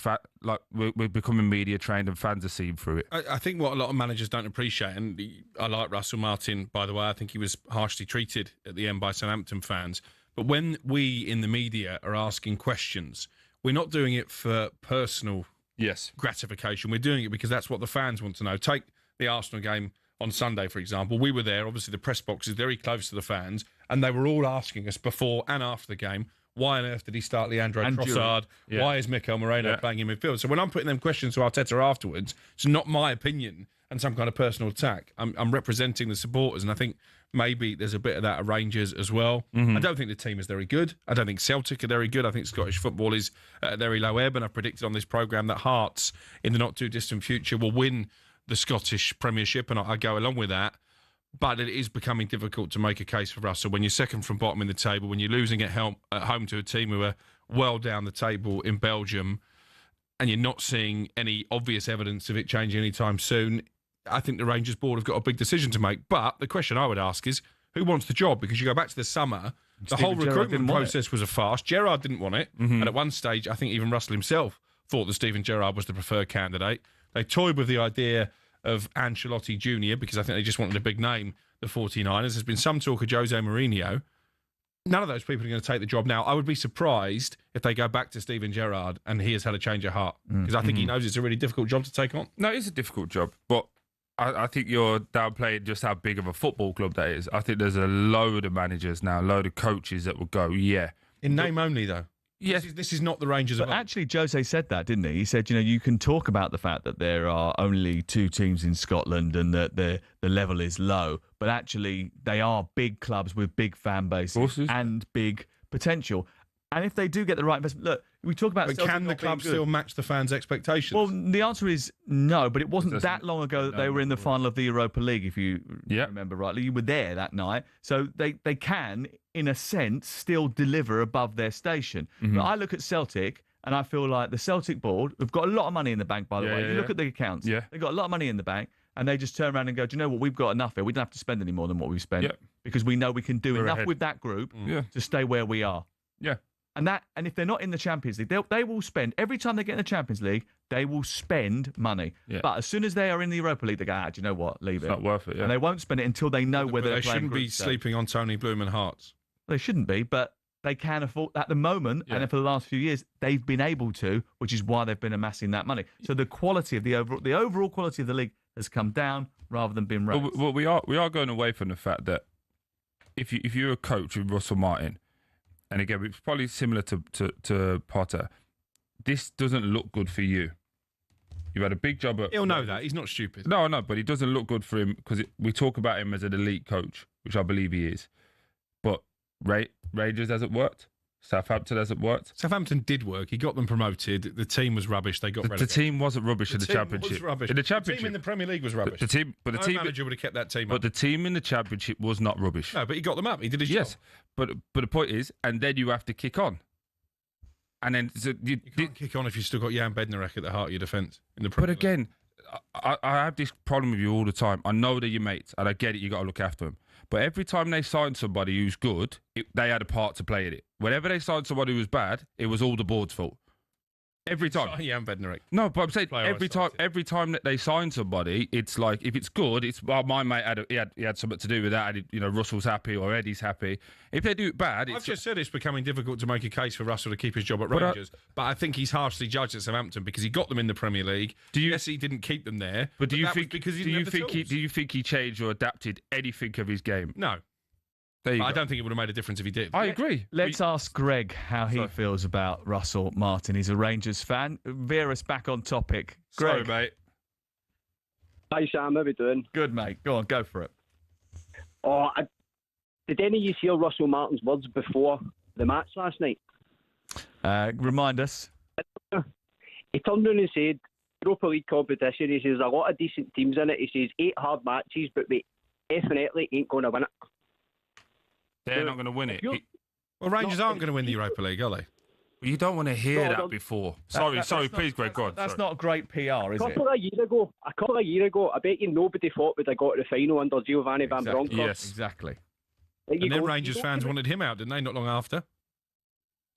we're becoming media trained and fans are seeing through it. I think what a lot of managers don't appreciate, and I like Russell Martin, by the way, I think he was harshly treated at the end by Southampton fans. But when we in the media are asking questions, we're not doing it for personal gratification. We're doing it because that's what the fans want to know. Take the Arsenal game on Sunday, for example. We were there. Obviously, the press box is very close to the fans, and they were all asking us before and after the game, why on earth did he start Leandro Trossard? Why is Mikel Moreno playing in midfield? So when I'm putting them questions to Arteta afterwards, it's not my opinion and some kind of personal attack. I'm representing the supporters, and I think maybe there's a bit of that at Rangers as well. I don't think the team is very good. I don't think Celtic are very good. I think Scottish football is at a very low ebb, and I've predicted on this programme that Hearts, in the not-too-distant future, will win the Scottish Premiership, and I go along with that. But it is becoming difficult to make a case for Russell when you're second from bottom in the table, when you're losing at home to a team who are well down the table in Belgium, and you're not seeing any obvious evidence of it changing anytime soon. I think the Rangers board have got a big decision to make. But the question I would ask is, who wants the job? Because you go back to the summer, the whole recruitment process was a farce. Gerrard didn't want it. And at one stage, I think even Russell himself thought that Steven Gerrard was the preferred candidate. They toyed with the idea of Ancelotti Jr. because I think they just wanted a big name, the 49ers. There's been some talk of Jose Mourinho. None of those people are going to take the job now. I would be surprised if they go back to Steven Gerrard and he has had a change of heart, because I think he knows it's a really difficult job to take on. No, it is a difficult job, but I think you're downplaying just how big of a football club that is. I think there's a load of managers now, a load of coaches that will go, In name only, though. Yes, this is not the Rangers. But actually, Jose said that, didn't he? He said, you can talk about the fact that there are only 2 teams in Scotland and that the level is low, but actually they are big clubs with big fan bases and big potential. And if they do get the right investment, look, we talk about. But can the club still match the fans' expectations? Well, the answer is no. But it wasn't that long ago that they were in the final of the Europa League, if you remember rightly. You were there that night, so they can, in a sense, still deliver above their station. But I look at Celtic and I feel like the Celtic board have got a lot of money in the bank. By the way, you look at the accounts. They've got a lot of money in the bank, and they just turn around and go, "Do you know what? We've got enough here. We don't have to spend any more than what we've spent because we know we can do enough with that group to stay where we are." And if they're not in the Champions League, they will spend, every time they get in the Champions League, they will spend money. But as soon as they are in the Europa League, they go, do you know what? Leave it. It's not worth it. And they won't spend it until they know whether they shouldn't be sleeping on Tony Bloom and Hearts. They shouldn't be, but they can afford at the moment, and for the last few years, they've been able to, which is why they've been amassing that money. So the quality of the overall quality of the league has come down rather than being raised. Well, we are going away from the fact that if you're a coach with Russell Martin. And again, it's probably similar to Potter. This doesn't look good for you. You've had a big job at... He'll know that. He's not stupid. No, but it doesn't look good for him because we talk about him as an elite coach, which I believe he is. But Rangers hasn't worked. Southampton hasn't worked. Southampton did work. He got them promoted. The team was rubbish. They got relegated. The team wasn't rubbish in the Championship. Was rubbish. In the Championship. The team in the Premier League was rubbish. The team manager would have kept that team up. But the team in the Championship was not rubbish. No, but he got them up. He did his job. But the point is, and then you have to kick on. And then you can't kick on if you've still got Jan Bednarek at the heart of your defence in the Premier League. But again, I have this problem with you all the time. I know they're your mates, and I get it. You got to look after them. But every time they sign somebody who's good, they had a part to play in it. Whenever they signed somebody who was bad, it was all the board's fault. Every time. Jan Bednarek. No, but I'm saying every time that they sign somebody, it's like if it's good, it's my mate had something to do with that. And Russell's happy or Eddie's happy. If they do it bad, I've just said it's becoming difficult to make a case for Russell to keep his job at Rangers. But I think he's harshly judged at Southampton because he got them in the Premier League. Yes, he didn't keep them there. But do you think he changed or adapted anything of his game? No. I don't think it would have made a difference if he did. I agree. Let's ask Greg how he feels about Russell Martin. He's a Rangers fan. Veer us back on topic. Greg. Sorry, mate. Hi, Sam. How are we doing? Good, mate. Go on, go for it. Did any of you hear Russell Martin's words before the match last night? Remind us. He turned around and said, Europa League competition. He says a lot of decent teams in it. He says 8 hard matches, but we definitely ain't going to win it. They're not going to win it. Well, Rangers aren't going to win the Europa League, are they? Well, you don't want to hear that before. Sorry, please, Greg, go on. That's not great PR, is it? A couple of years ago, I bet you nobody thought we'd have got to the final under Giovanni Van Bronckhorst. Yes, exactly. And then Rangers fans wanted him out, didn't they, not long after?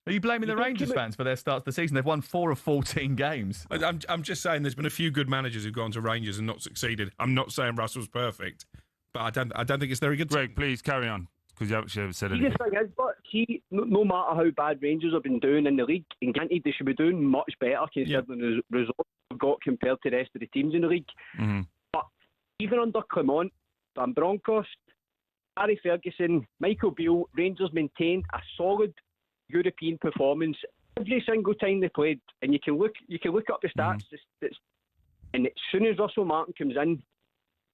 Are you blaming the Rangers fans for their starts of the season? They've won 4 of 14 games. I'm just saying there's been a few good managers who've gone to Rangers and not succeeded. I'm not saying Russell's perfect, but I don't think it's very good. Greg, please carry on, because you actually haven't said anything. The thing is, but see, no matter how bad Rangers have been doing in the league, and granted they should be doing much better considering the results they've got compared to the rest of the teams in the league. Mm-hmm. But even under Clement, Van Bronckhorst, Harry Ferguson, Michael Beale, Rangers maintained a solid European performance every single time they played, and you can look up the stats. And as soon as Russell Martin comes in,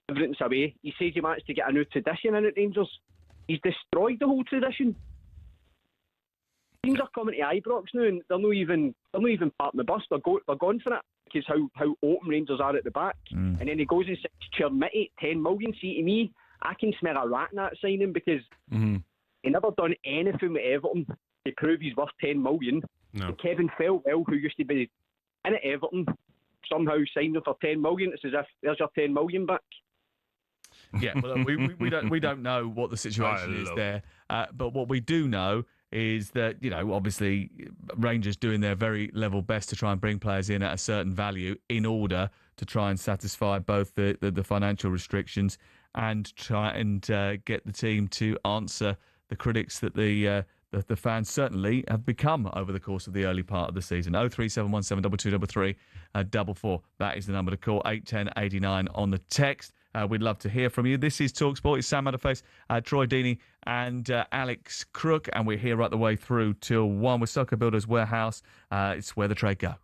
everything's away. He says he managed to get a new tradition in at Rangers. He's destroyed the whole tradition. Teams are coming to Ibrox now, and they're not even parting the bus. They're going for it because how open Rangers are at the back. And then he goes and says, Chermiti, 10 million. See, to me, I can smell a rat in that signing because he never done anything with Everton to prove he's worth 10 million. No. And Kevin Felwell, who used to be in at Everton, somehow signed him for 10 million. It's as if there's your 10 million back. Yeah, well, we don't know what the situation is there, but what we do know is that, you know, obviously Rangers doing their very level best to try and bring players in at a certain value in order to try and satisfy both the financial restrictions and try and get the team to answer the critics that the fans certainly have become over the course of the early part of the season. 03717 2233 44. That is the number to call. 81089 on the text. We'd love to hear from you. This is talkSPORT. It's Sam Matterface, Troy Deeney and Alex Crook. And we're here right the way through till 1 with Soccer Builders Warehouse. It's where the trade go.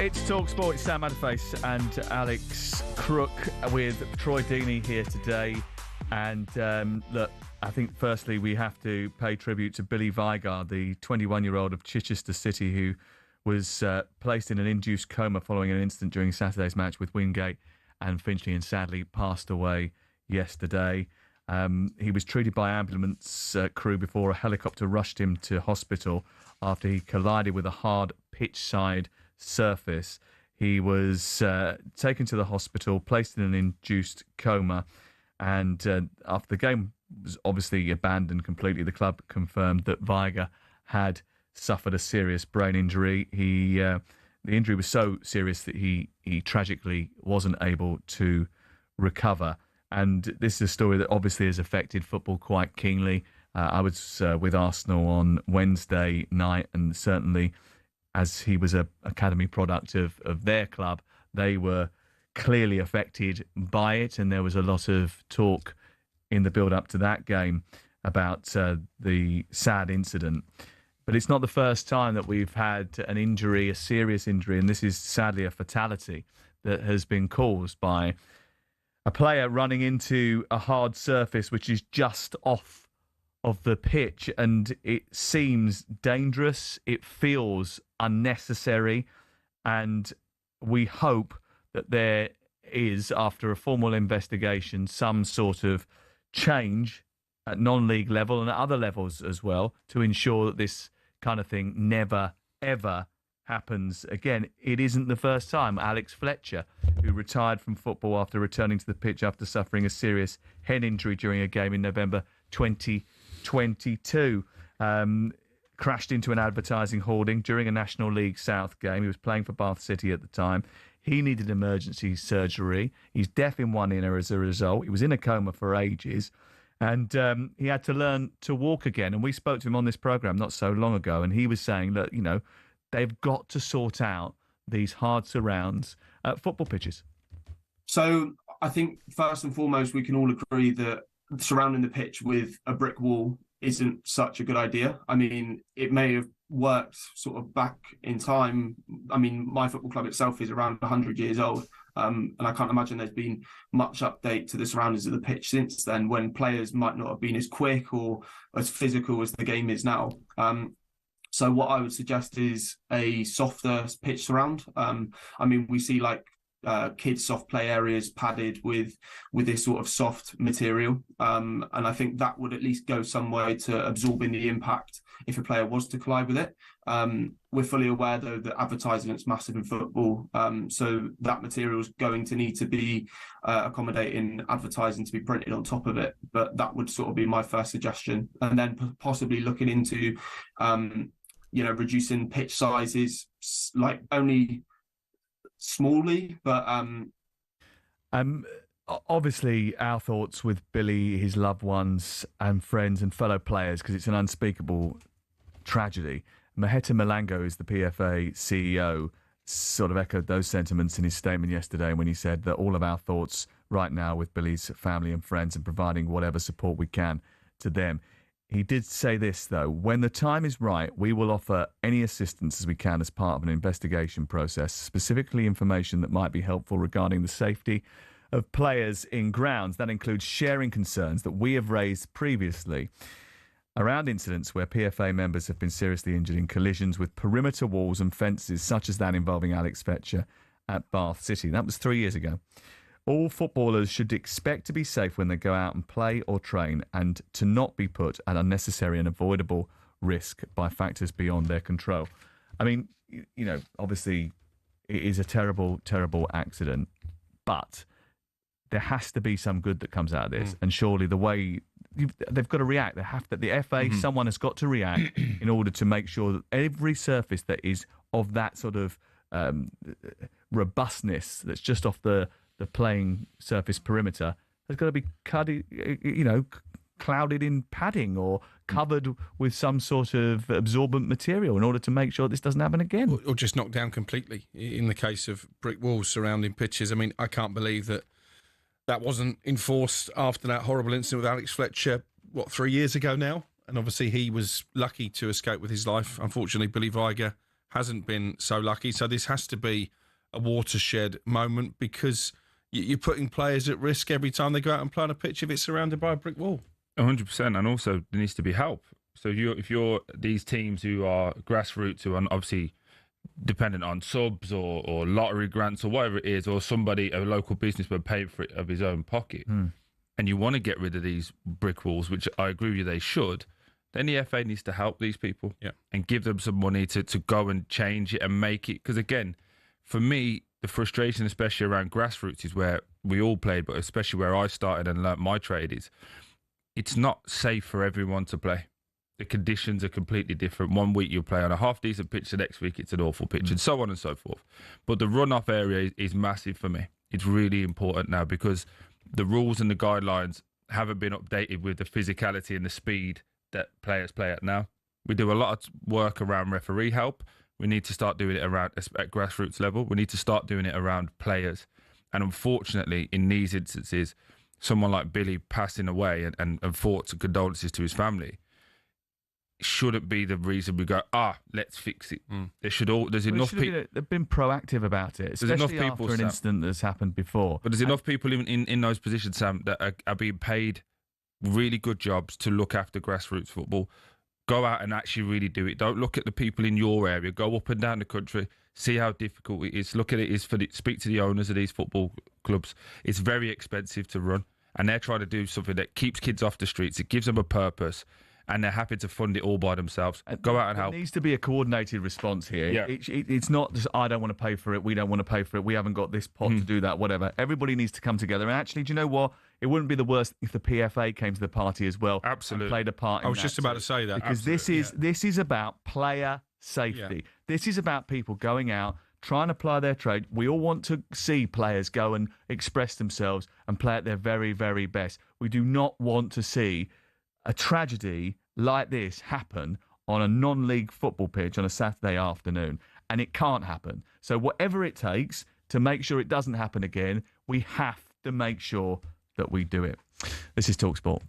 It's talkSPORT, it's Sam Matterface and Alex Crook with Troy Deeney here today. And look, I think firstly we have to pay tribute to Billy Vigar, the 21-year-old of Chichester City, who was placed in an induced coma following an incident during Saturday's match with Wingate and Finchley, and sadly passed away yesterday. He was treated by ambulance crew before a helicopter rushed him to hospital after he collided with a hard pitch-side surface. He was taken to the hospital, placed in an induced coma, and after the game was obviously abandoned completely, the club confirmed that Vigar had suffered a serious brain injury. The injury was so serious that he tragically wasn't able to recover. And this is a story that obviously has affected football quite keenly. I was with Arsenal on Wednesday night, and certainly as he was an academy product of their club, they were clearly affected by it. And there was a lot of talk in the build-up to that game about the sad incident. But it's not the first time that we've had an injury, a serious injury, and this is sadly a fatality that has been caused by a player running into a hard surface which is just off of the pitch, and it seems dangerous, it feels unnecessary, and we hope that there is, after a formal investigation, some sort of change at non-league level and at other levels as well to ensure that this kind of thing never, ever happens again. It isn't the first time. Alex Fletcher, who retired from football after returning to the pitch after suffering a serious head injury during a game in November 2022, crashed into an advertising hoarding during a National League South game. He was playing for Bath City at the time. He needed emergency surgery. He's deaf in one ear as a result. He was in a coma for ages. And he had to learn to walk again. And we spoke to him on this programme not so long ago, and he was saying that, you know, they've got to sort out these hard surrounds at football pitches. So I think first and foremost, we can all agree that surrounding the pitch with a brick wall isn't such a good idea. I mean, it may have worked sort of back in time. I mean, my football club itself is around 100 years old. And I can't imagine there's been much update to the surroundings of the pitch since then, when players might not have been as quick or as physical as the game is now. So what I would suggest is a softer pitch surround. I mean, we see like kids' soft play areas padded with this sort of soft material. And I think that would at least go some way to absorbing the impact if a player was to collide with it. We're fully aware, though, that advertisement's massive in football. So that material is going to need to be accommodating advertising to be printed on top of it. But that would sort of be my first suggestion. And then possibly looking into, reducing pitch sizes, like only smallly, but obviously our thoughts with Billy, his loved ones and friends and fellow players, because it's an unspeakable tragedy. Maheta Malango, who's the PFA CEO, sort of echoed those sentiments in his statement yesterday when he said that all of our thoughts right now with Billy's family and friends and providing whatever support we can to them. He did say this, though: when the time is right, we will offer any assistance as we can as part of an investigation process, specifically information that might be helpful regarding the safety of players in grounds. That includes sharing concerns that we have raised previously around incidents where PFA members have been seriously injured in collisions with perimeter walls and fences, such as that involving Alex Fletcher at Bath City. That was 3 years ago. All footballers should expect to be safe when they go out and play or train, and to not be put at unnecessary and avoidable risk by factors beyond their control. I mean, obviously it is a terrible, terrible accident, but there has to be some good that comes out of this. And surely the way they've got to react, the FA, someone has got to react in order to make sure that every surface that is of that sort of robustness, that's just off the playing surface perimeter, has got to be clouded in padding or covered with some sort of absorbent material in order to make sure this doesn't happen again. Or just knocked down completely in the case of brick walls surrounding pitches. I mean, I can't believe that wasn't enforced after that horrible incident with Alex Fletcher, 3 years ago now? And obviously he was lucky to escape with his life. Unfortunately, Billy Vigar hasn't been so lucky. So this has to be a watershed moment, because you're putting players at risk every time they go out and play on a pitch if it's surrounded by a brick wall. 100%, and also there needs to be help. So if you're these teams who are grassroots, who are obviously dependent on subs or lottery grants or whatever it is, or somebody, a local businessman paying for it of his own pocket, and you want to get rid of these brick walls, which I agree with you, they should, then the FA needs to help these people and give them some money to go and change it and make it. Because again, for me, the frustration, especially around grassroots, is where we all played, but especially where I started and learnt my trade, is it's not safe for everyone to play. The conditions are completely different. One week you'll play on a half-decent pitch, the next week it's an awful pitch, and so on and so forth. But the run-off area is massive for me. It's really important now, because the rules and the guidelines haven't been updated with the physicality and the speed that players play at now. We do a lot of work around referee help. We need to start doing it around at grassroots level. We need to start doing it around players. And unfortunately, in these instances, someone like Billy passing away and thoughts and condolences to his family shouldn't be the reason we go, let's fix it. There's enough people. They've been proactive about it, especially after an incident that's happened before. But there's enough people in those positions, Sam, that are being paid really good jobs to look after grassroots football. Go out and actually really do it. Don't look at the people in your area. Go up and down the country, see how difficult it is. Look at it. Speak to the owners of these football clubs. It's very expensive to run, and they're trying to do something that keeps kids off the streets. It gives them a purpose, and they're happy to fund it all by themselves. Go out and help. There needs to be a coordinated response here. Yeah. It's not just, I don't want to pay for it, we don't want to pay for it, we haven't got this pot to do that, whatever. Everybody needs to come together. And actually, do you know what? It wouldn't be the worst if the PFA came to the party as well. Absolutely. And played a part in I was just about to say that. Because this is about player safety. Yeah. This is about people going out, trying to apply their trade. We all want to see players go and express themselves and play at their very, very best. We do not want to see a tragedy like this happen on a non-league football pitch on a Saturday afternoon. And it can't happen. So whatever it takes to make sure it doesn't happen again, we have to make sure that we do it. This is talkSPORT.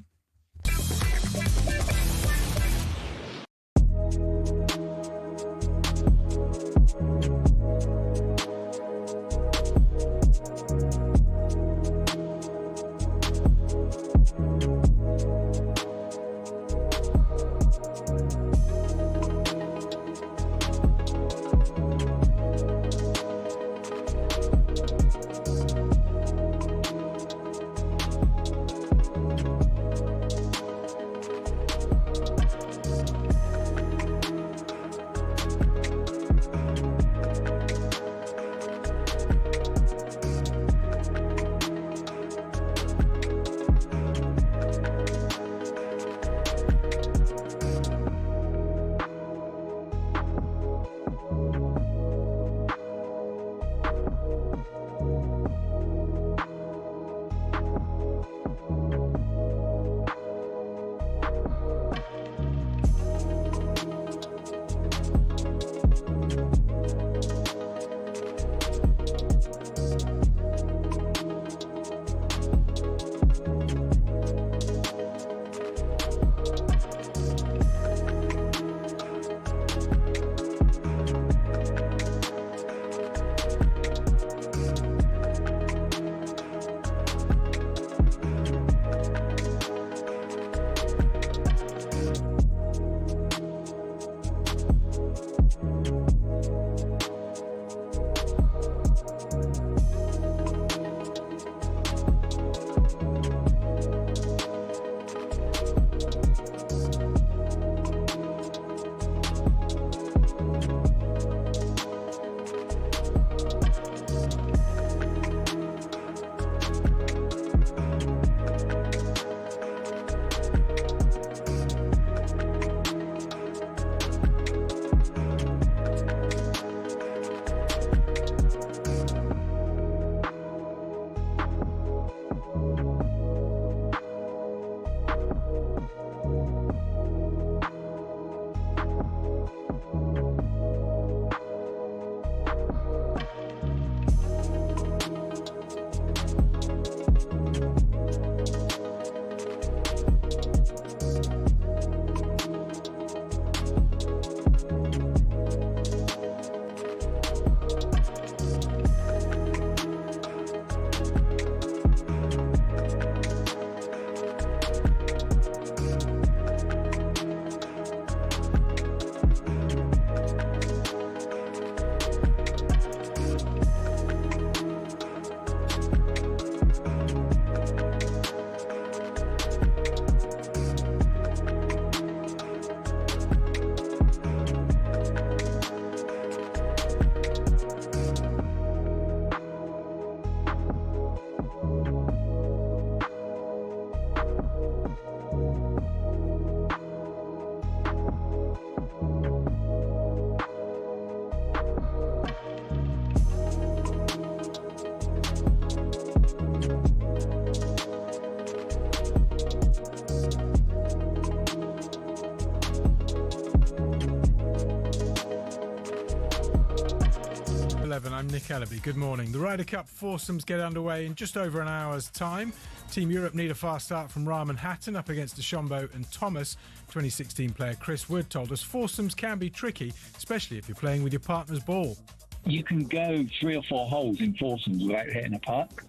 Nick Ellaby. Good morning. The Ryder Cup foursomes get underway in just over an hour's time. Team Europe need a fast start from Rahman Hatton up against DeChambeau and Thomas. 2016 player Chris Wood told us foursomes can be tricky, especially if you're playing with your partner's ball. You can go 3 or 4 holes in foursomes without hitting a puck,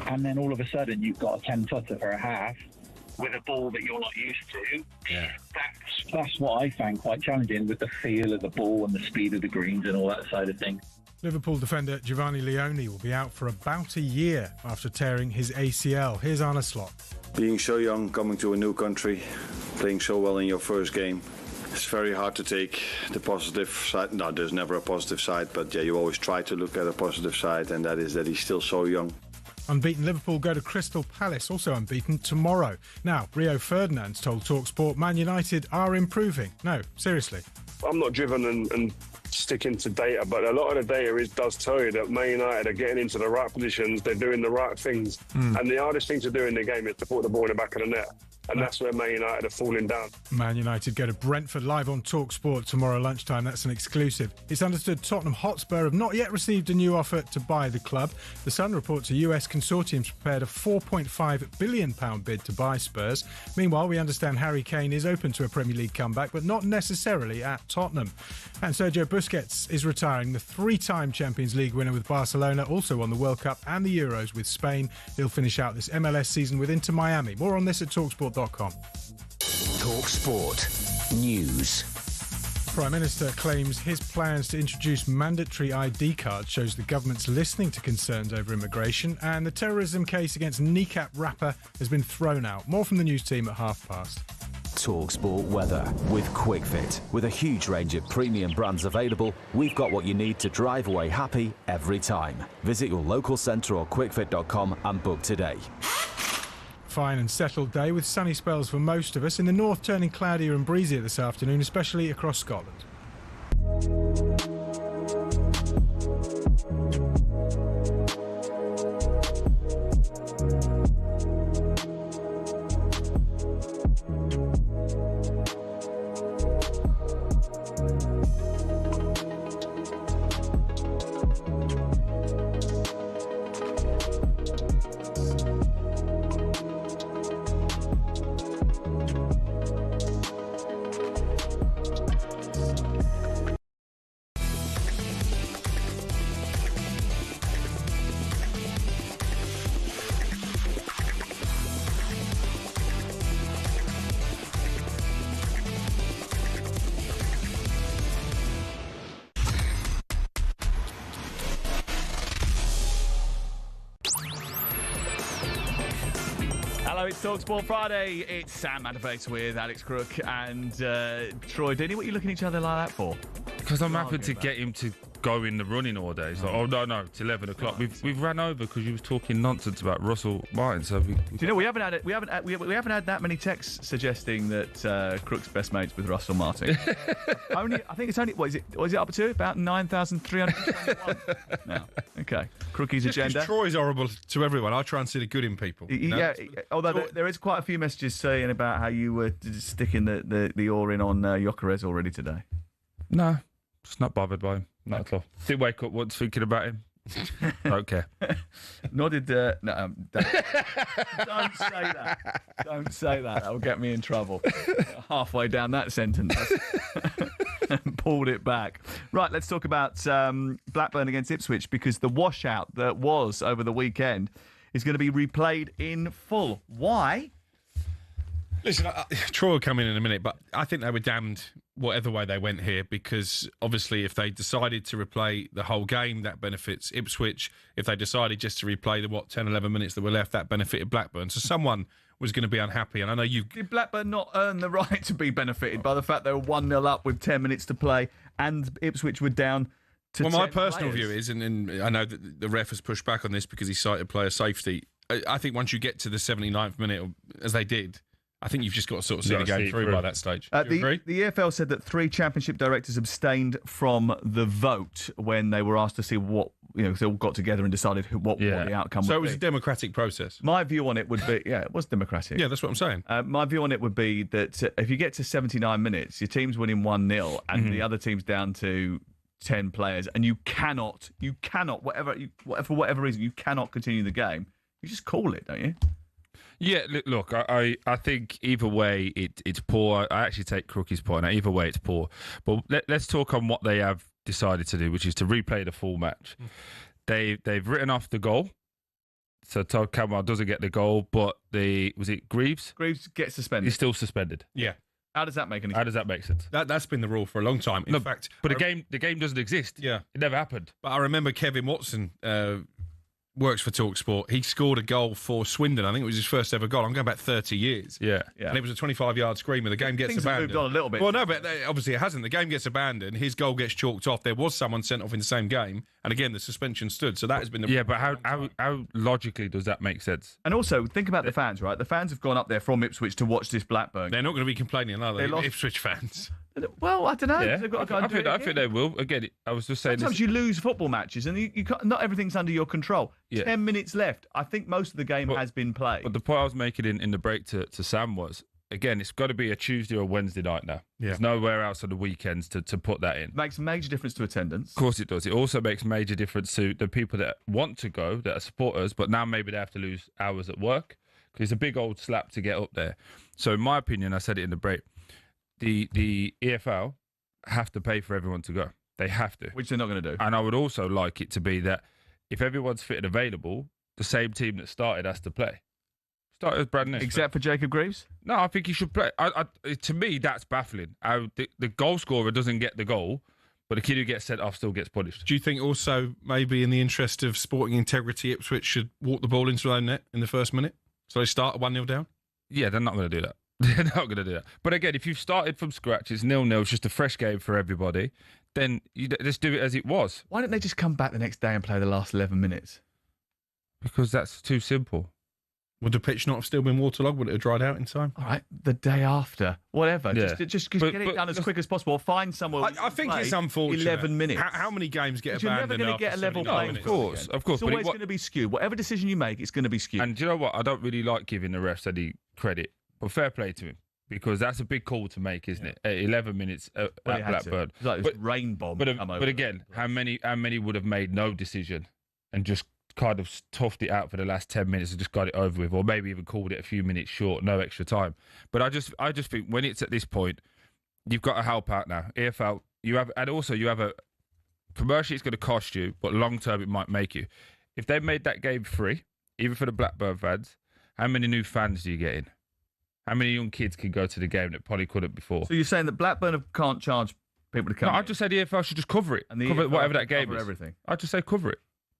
and then all of a sudden you've got a 10-footer for a half with a ball that you're not used to. Yeah. That's what I found quite challenging, with the feel of the ball and the speed of the greens and all that side of things. Liverpool defender Giovanni Leone will be out for about a year after tearing his ACL. Here's Arne Slot. Being so young, coming to a new country, playing so well in your first game, it's very hard to take the positive side. No, there's never a positive side, but yeah, you always try to look at a positive side, and that is that he's still so young. Unbeaten Liverpool go to Crystal Palace, also unbeaten, tomorrow. Now, Rio Ferdinand's told talkSPORT Man United are improving. No, seriously. I'm not driven and sticking to data, but a lot of the data does tell you that Man United are getting into the right positions, they're doing the right things, and the hardest thing to do in the game is to put the ball in the back of the net. And that's where Man United are falling down. Man United go to Brentford live on talkSPORT tomorrow lunchtime. That's an exclusive. It's understood Tottenham Hotspur have not yet received a new offer to buy the club. The Sun reports a US consortium's prepared a £4.5 billion bid to buy Spurs. Meanwhile, we understand Harry Kane is open to a Premier League comeback, but not necessarily at Tottenham. And Sergio Busquets is retiring. The 3-time Champions League winner with Barcelona also won the World Cup and the Euros with Spain. He'll finish out this MLS season with Inter Miami. More on this at talkSPORT.com. talkSPORT News. Prime Minister claims his plans to introduce mandatory ID cards shows the government's listening to concerns over immigration, and the terrorism case against kneecap rapper has been thrown out. More from the news team at past. talkSPORT weather with QuickFit. With a huge range of premium brands available, we've got what you need to drive away happy every time. Visit your local centre or quickfit.com and book today. Fine and settled day with sunny spells for most of us. In the north, turning cloudier and breezier this afternoon, especially across Scotland. It's talkSPORT Friday. It's Sam Matterface with Alex Crook and Troy Deeney. What are you looking at each other like that for? Because I'm happy to get him to go in the running all day. So, oh no, it's 11 o'clock. We've ran over because you was talking nonsense about Russell Martin. So do you know we haven't had that many texts suggesting that Crook's best mates with Russell Martin. I think it's only what is it up to about 9,321 now. Okay, Crookie's agenda. Troy's horrible to everyone. I try and see the good in people. Yeah, although there is quite a few messages saying about how you were sticking the oar in on Gyökeres already today. No, just not bothered by him. Not at all. Did wake up once thinking about him. Don't care. Nor did no. Don't say that. Don't say that. That will get me in trouble. Halfway down that sentence, pulled it back. Right, let's talk about Blackburn against Ipswich, because the washout that was over the weekend is going to be replayed in full. Why? Listen, Troy will come in a minute, but I think they were damned whatever way they went here, because obviously if they decided to replay the whole game, that benefits Ipswich. If they decided just to replay the 10, 11 minutes that were left, that benefited Blackburn. So someone was going to be unhappy, and I know Did Blackburn not earn the right to be benefited by the fact they were 1-0 up with 10 minutes to play and Ipswich were down to 10 my personal players? view is, and I know that the ref has pushed back on this because he cited player safety, I think once you get to the 79th minute, as they did, I think you've just got to sort of see the game through by that stage. Do you agree? The EFL said that 3 championship directors abstained from the vote when they were asked to see what, they all got together and decided what the outcome would be. So it was a democratic process. My view on it would be, it was democratic. Yeah, that's what I'm saying. My view on it would be that if you get to 79 minutes, your team's winning 1-0 and the other team's down to 10 players and you cannot, for whatever reason, you cannot continue the game, you just call it, don't you? Yeah, look, I think either way it's poor. I actually take Crook's point. Either way it's poor. But let's talk on what they have decided to do, which is to replay the full match. They've written off the goal. So Todd Cantwell doesn't get the goal, but was it Greaves? Greaves gets suspended. He's still suspended. Yeah. How does that make any sense? How does that make sense? That's been the rule for a long time. In fact, but the game doesn't exist. Yeah, it never happened. But I remember Kevin Watson works for talkSPORT. He scored a goal for Swindon. I think it was his first ever goal. I'm going back 30 years. Yeah. And it was a 25-yard screamer. The game gets Things abandoned. have moved on a little bit. Well, no, but obviously it hasn't. The game gets abandoned. His goal gets chalked off. There was someone sent off in the same game, and again the suspension stood. So that has been the but how logically does that make sense? And also think about the fans, right? The fans have gone up there from Ipswich to watch this Blackburn. They're not going to be complaining, are they? They lost- Ipswich fans. Well, I don't know. Yeah. They've got to go and do it I again. think they will. Again, I was just saying. Sometimes you lose football matches, and you can't, not everything's under your control. Yeah. 10 minutes left. I think most of the game has been played. But the point I was making in the break to Sam was, again, it's got to be a Tuesday or Wednesday night now. Yeah. There's nowhere else on the weekends to put that in. Makes a major difference to attendance. Of course it does. It also makes major difference to the people that want to go, that are supporters, but now maybe they have to lose hours at work because it's a big old slap to get up there. So in my opinion, I said it in the break, the EFL have to pay for everyone to go. They have to. Which they're not going to do. And I would also like it to be that if everyone's fit and available, the same team that started has to play. Started as brand new. Except for Jacob Greaves? No, I think he should play. To me, that's baffling. How the goal scorer doesn't get the goal, but the kid who gets sent off still gets punished. Do you think also maybe in the interest of sporting integrity, Ipswich should walk the ball into their own net in the first minute? So they start 1-0 down? Yeah, they're not going to do that. They're not going to do that. But again, if you've started from scratch, it's 0-0, it's just a fresh game for everybody, then you just do it as it was. Why don't they just come back the next day and play the last 11 minutes? Because that's too simple. Would the pitch not have still been waterlogged? Would it have dried out in time? All right, the day after. Whatever. Yeah. Just get it done as quick as possible. Find somewhere. I think it's unfortunate. 11 minutes. How many games get You're abandoned? never going to get a level playing field. Of course. It's always going to be skewed. Whatever decision you make, it's going to be skewed. And do you know what? I don't really like giving the refs any credit, but fair play to him. Because that's a big call to make, isn't it? At 11 minutes at Blackburn. It's like this rain bomb. But again, how many would have made no decision and just kind of toughed it out for the last 10 minutes and just got it over with, or maybe even called it a few minutes short, no extra time. But I just think when it's at this point, you've got to help out now. EFL, you have a commercially it's going to cost you, but long term it might make you. If they made that game free, even for the Blackburn fans, how many new fans do you get in? How many young kids can go to the game that probably couldn't before? So you're saying that Blackburn can't charge people to come? No, I just said the EFL should just cover it. And the cover EFL whatever that should game cover is. everything. I just say cover it.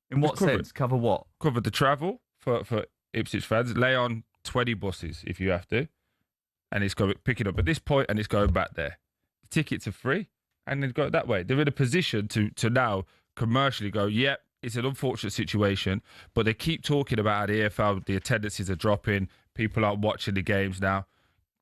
In what sense? Cover what? Cover the travel for Ipswich fans. Lay on 20 buses if you have to, and it's going pick it up at this point, and it's going back there. The tickets are free, and then go that way. They're in a position to now commercially go, yep, it's an unfortunate situation, but they keep talking about how the EFL, the attendances are dropping, people aren't watching the games now.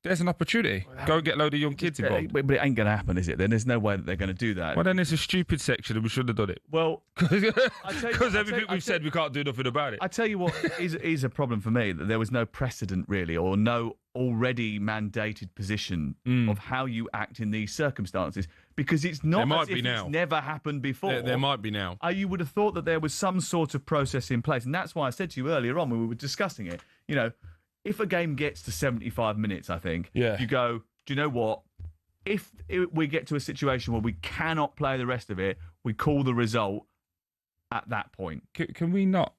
There's an opportunity. Go and get a load of young kids involved. But it ain't going to happen, is it? Then there's no way that they're going to do that. Well, then it's a stupid section and we shouldn't have done it. Well, because everything we've said, we can't do nothing about it. I tell you what is a problem for me, that there was no precedent really, or no already mandated position of how you act in these circumstances, because it's not as if it's never happened before. There might be now. You would have thought that there was some sort of process in place, and that's why I said to you earlier on when we were discussing it, you know, if a game gets to 75 minutes, I think, you go, do you know what? If we get to a situation where we cannot play the rest of it, we call the result at that point. Can we not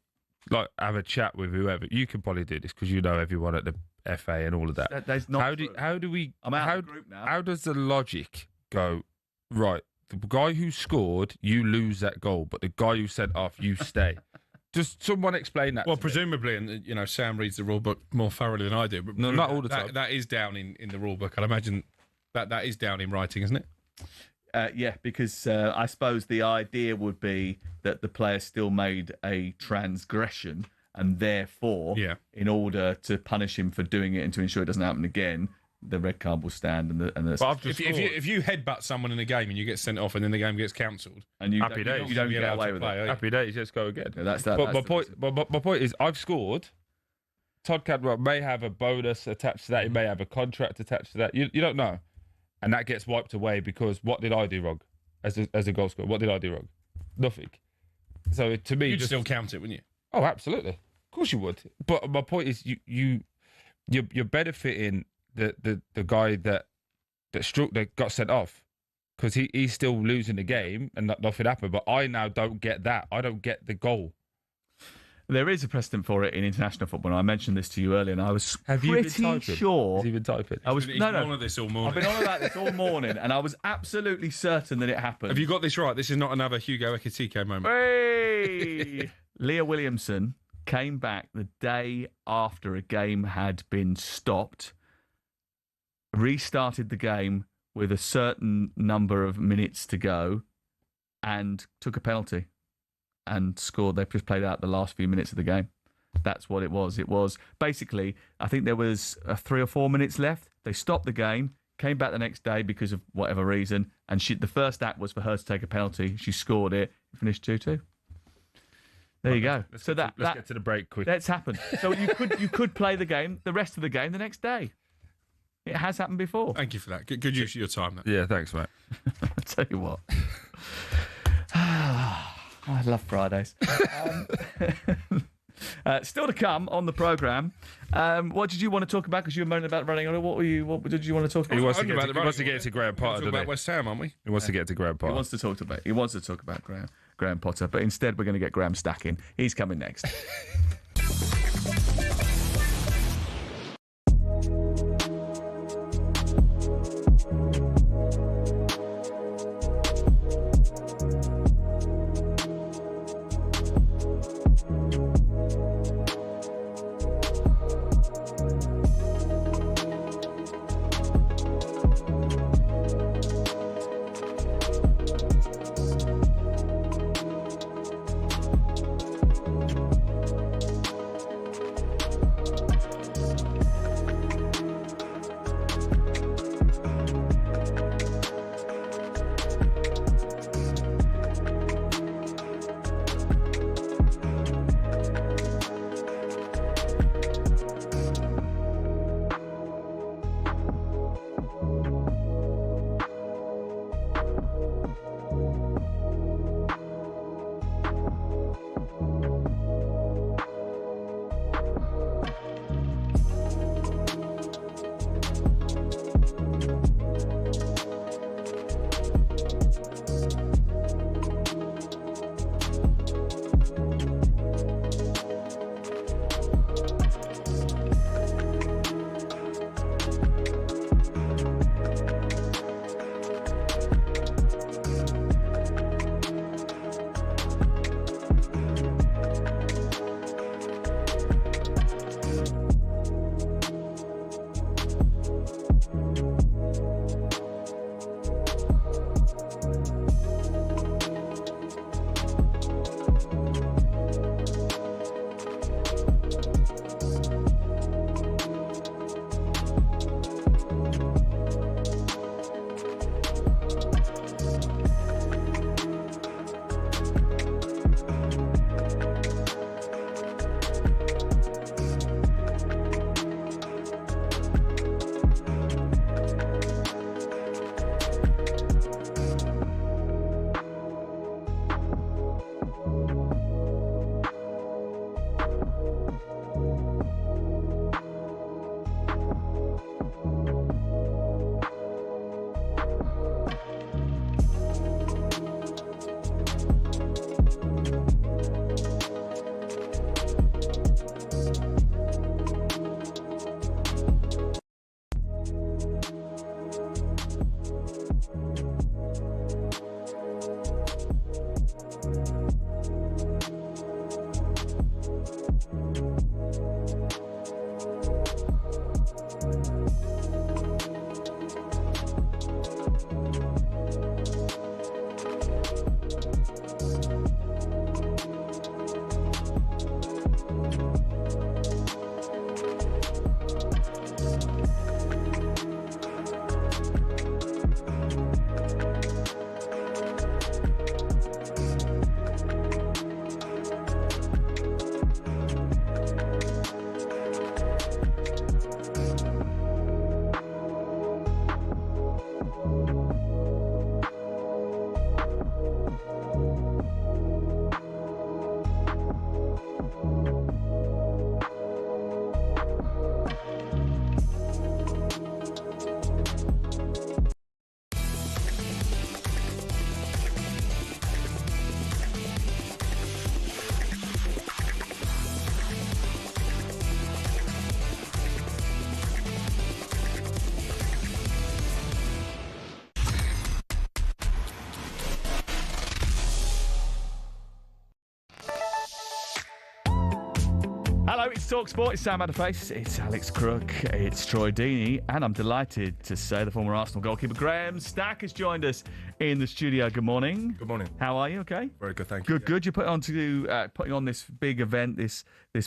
have a chat with whoever? You can probably do this because you know everyone at the FA and all of that. That's not how do we? I'm out of the group now. How does the logic go? Right, the guy who scored, you lose that goal, but the guy who sent off, you stay. Just someone explain that. Well, presumably, and Sam reads the rule book more thoroughly than I do. But no, not all the time. That is down in the rule book. I'd imagine that is down in writing, isn't it? Yeah, because I suppose the idea would be that the player still made a transgression, and therefore, in order to punish him for doing it and to ensure it doesn't happen again, the red card will stand. If you headbutt someone in a game and you get sent off, and then the game gets cancelled, and you happy days, you don't get away with it. Happy days, just go again. Yeah, that's that. But my point is, I've scored. Todd Cantwell may have a bonus attached to that. He may have a contract attached to that. You don't know, and that gets wiped away because what did I do wrong? as a goal scorer. What did I do wrong? Nothing. So to me, You'd still count it, wouldn't you? Oh, absolutely. Of course you would. But my point is, you're benefiting the guy that got sent off, because he's still losing the game and nothing happened. But I now don't get that. I don't get the goal. There is a precedent for it in international football. And I mentioned this to you earlier, and I was Have you pretty been typing? sure. Has he been typing? He's been on about this all morning. I've been on about this all morning, and I was absolutely certain that it happened. Have you got this right? This is not another Hugo Ekitike moment. Hey! Leah Williamson came back the day after a game had been stopped, restarted the game with a certain number of minutes to go, and took a penalty and scored. They just played out the last few minutes of the game. That's what it was. It was basically, I think there was 3 or 4 minutes left. They stopped the game, came back the next day because of whatever reason, and the first act was for her to take a penalty. She scored it, finished 2-2. There you go. Let's get to the break quick. That's happened. So you could play the game, the rest of the game, the next day. It has happened before. Thank you for that. Good use of your time. Though. Yeah, thanks, mate. I'll tell you what. I love Fridays. Still to come on the programme. What did you want to talk about? Because you were moaning about running on. What did you want to talk about? He wants to get to Graham Potter. Talk about West Ham, aren't we? He wants to get to Graham Potter. He wants to talk about Graham Potter, but instead we're going to get Graeme Stack in. He's coming next. to talkSPORT. It's Sam Matterface, it's Alex Crook, it's Troy Deeney, and I'm delighted to say the former Arsenal goalkeeper Graeme Stack has joined us in the studio. Good morning. Good morning. How are you? Okay. Very good, thank you. Good. You're putting on this big event, this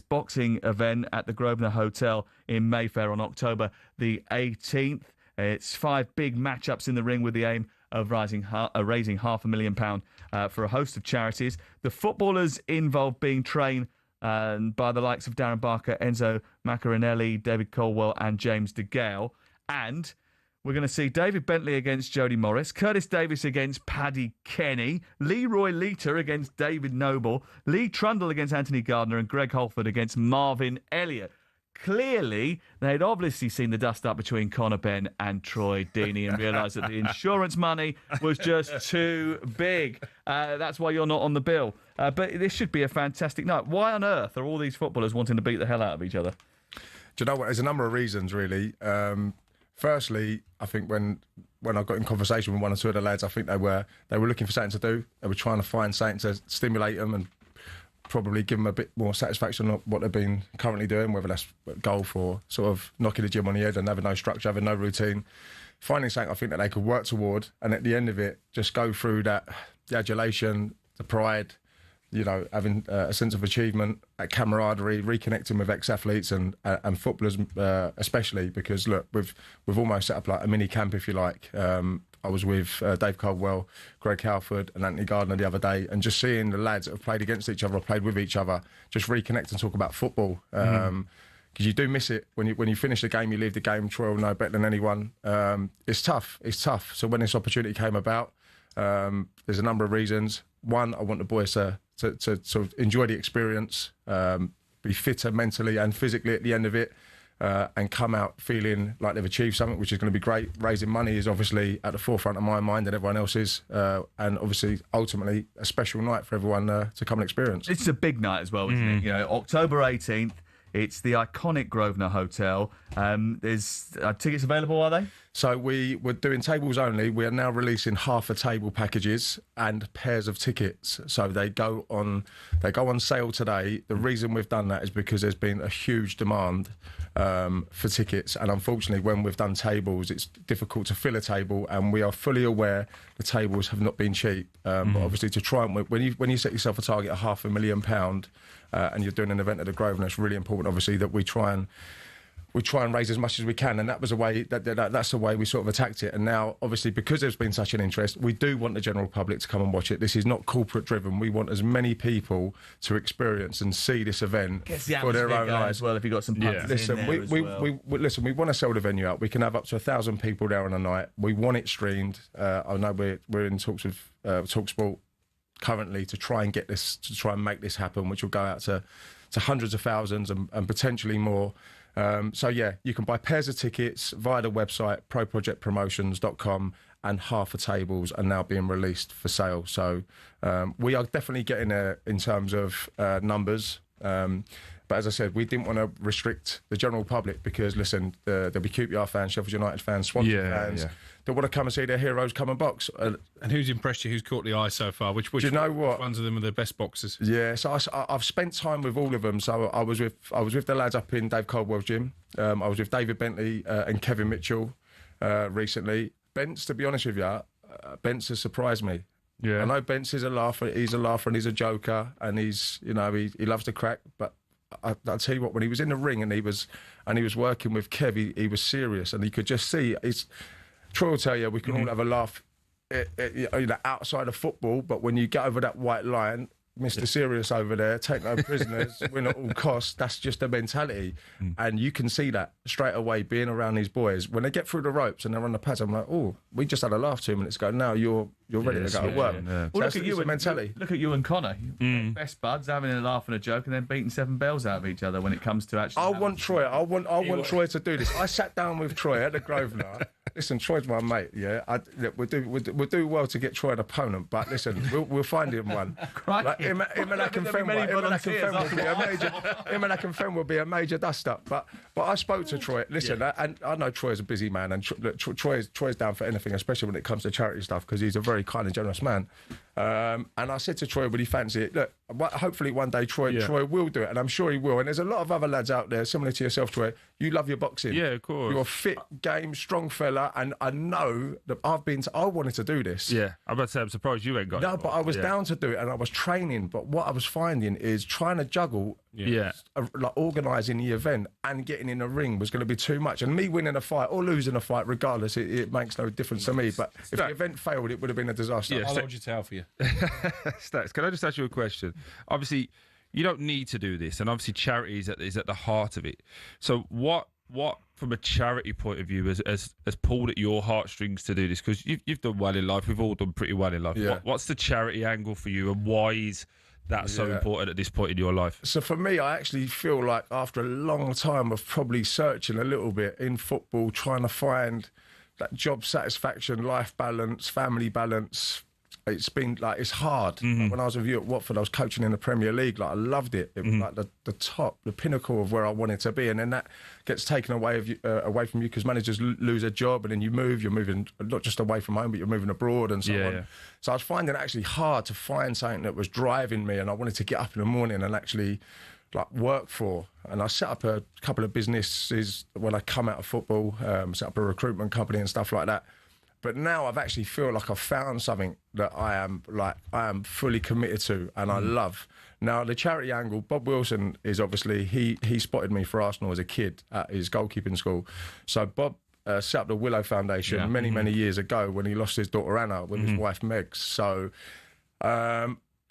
boxing event at the Grosvenor Hotel in Mayfair on October the 18th. It's 5 big matchups in the ring with the aim of raising £500,000 for a host of charities. The footballers involved being trained by the likes of Darren Barker, Enzo Macarinelli, David Colwell and James De Gale. And we're going to see David Bentley against Jody Morris, Curtis Davis against Paddy Kenny, Leroy Leiter against David Noble, Lee Trundle against Anthony Gardner and Greg Holford against Marvin Elliott. Clearly, they'd obviously seen the dust up between Conor Benn and Troy Deeney and realised that the insurance money was just too big. That's why you're not on the bill. But this should be a fantastic night. Why on earth are all these footballers wanting to beat the hell out of each other? Do you know what? There's a number of reasons, really. Firstly, I think when I got in conversation with one or two of the lads, I think they were looking for something to do. They were trying to find something to stimulate them and probably give them a bit more satisfaction on what they've been currently doing, whether that's golf or sort of knocking the gym on the head and having no structure, having no routine. Finding something I think that they could work toward, and at the end of it, just go through the adulation, the pride, having a sense of achievement, camaraderie, reconnecting with ex-athletes and footballers especially, because look, we've almost set up like a mini camp, if you like. I was with Dave Caldwell, Greg Halford and Anthony Gardner the other day, and just seeing the lads that have played against each other or played with each other just reconnect and talk about football. Because you do miss it. When you finish the game, you leave the game, Troy will know better than anyone. It's tough. So when this opportunity came about, there's a number of reasons. One, I want the boys to sort of enjoy the experience, be fitter mentally and physically at the end of it, and come out feeling like they've achieved something, which is going to be great. Raising money is obviously at the forefront of my mind and everyone else's, and obviously ultimately a special night for everyone to come and experience. It's a big night as well, isn't it? October 18th. It's the iconic Grosvenor Hotel. There's tickets available, are they? So we're doing tables only. We are now releasing half a table packages and pairs of tickets. So they go on sale today. The reason we've done that is because there's been a huge demand for tickets, and unfortunately, when we've done tables, it's difficult to fill a table. And we are fully aware the tables have not been cheap. But obviously, to try and when you set yourself a target of £500,000. And you're doing an event at the Grosvenor, it's really important, obviously, that we try and raise as much as we can, and that was a way that's the way we sort of attacked it. And now, obviously, because there's been such an interest, we do want the general public to come and watch it. This is not corporate driven. We want as many people to experience and see this event for their own eyes. As well, if you got some punters in there as well. Listen, we want to sell the venue out. We can have up to 1,000 people there on a night. We want it streamed. I know we're in talks with talkSPORT currently to try and make this happen, which will go out to hundreds of thousands and potentially more. So yeah, you can buy pairs of tickets via the website proprojectpromotions.com, and half the tables are now being released for sale. So we are definitely getting there in terms of numbers. But as I said, we didn't want to restrict the general public because, listen, there'll be QPR fans, Sheffield United fans, Swansea fans that want to come and see their heroes come and box. And who's impressed you? Who's caught the eye so far? Which do you know what? Which ones of them are the best boxers? Yeah, so I've spent time with all of them. So I was with the lads up in Dave Caldwell's gym. I was with David Bentley and Kevin Mitchell recently. Bence, to be honest with you, Bence has surprised me. Yeah, I know Bence is a laugher. He's a laugher and he's a joker, and he's he loves to crack, but I'll tell you what, when he was in the ring and he was working with Kev, he was serious, and he could just see. Troy will tell you, we can all have a laugh outside of football, but when you get over that white line, Mr. Serious over there, take no prisoners, win at all costs, that's just a mentality. And you can see that straight away being around these boys. When they get through the ropes and they're on the pads, I'm like, oh, we just had a laugh 2 minutes ago. Now you're ready to go to work. Yeah. So Well, look at you and mentality. Look at you and Connor. Best buds, having a laugh and a joke, and then beating 7 bells out of each other when it comes to actually. I want Troy to do this. I sat down with Troy at the Grosvenor. Listen, Troy's my mate. Yeah, we'll do well to get Troy an opponent, but listen, we'll find him one. Like, him and Akinfenwa will be a major dust up. But I spoke to Troy. Listen, and I know Troy's a busy man, and Troy's down for anything, especially when it comes to charity stuff, because he's a very kind and generous man. And I said to Troy, would he fancy it? Look, hopefully one day Troy will do it, and I'm sure he will. And there's a lot of other lads out there, similar to yourself, Troy. You love your boxing. Yeah, of course. You're a fit, game, strong fella, and I know that I wanted to do this. Yeah, I'm about to say, I'm surprised you ain't got it. No, but I was down to do it, and I was training. But what I was finding is trying to juggle, like organising the event and getting in the ring was going to be too much. And me winning a fight or losing a fight, regardless, it makes no difference to me. But if the event failed, it would have been a disaster. Yeah, I'll hold your tail for you. Stacks, can I just ask you a question? Obviously, you don't need to do this, and obviously charity is at the heart of it. So what from a charity point of view has pulled at your heartstrings to do this? Because you've done well in life. We've all done pretty well in life. Yeah. What's the charity angle for you, and why is that so important at this point in your life? So for me, I actually feel like after a long time of probably searching a little bit in football, trying to find that job satisfaction, life balance, family balance, it's been like, it's hard. Like when I was with you at Watford, I was coaching in the Premier League. Like I loved it. It was like the top, the pinnacle of where I wanted to be. And then that gets taken away from you because managers lose a job, and then you're moving not just away from home, but you're moving abroad and so on. Yeah. So I was finding it actually hard to find something that was driving me, and I wanted to get up in the morning and actually like work for. And I set up a couple of businesses when I come out of football, set up a recruitment company and stuff like that. But now I've actually feel like I've found something that I am fully committed to and I love. Now, the charity angle, Bob Wilson is obviously, he spotted me for Arsenal as a kid at his goalkeeping school. So Bob set up the Willow Foundation many years ago when he lost his daughter Anna with his wife Meg. So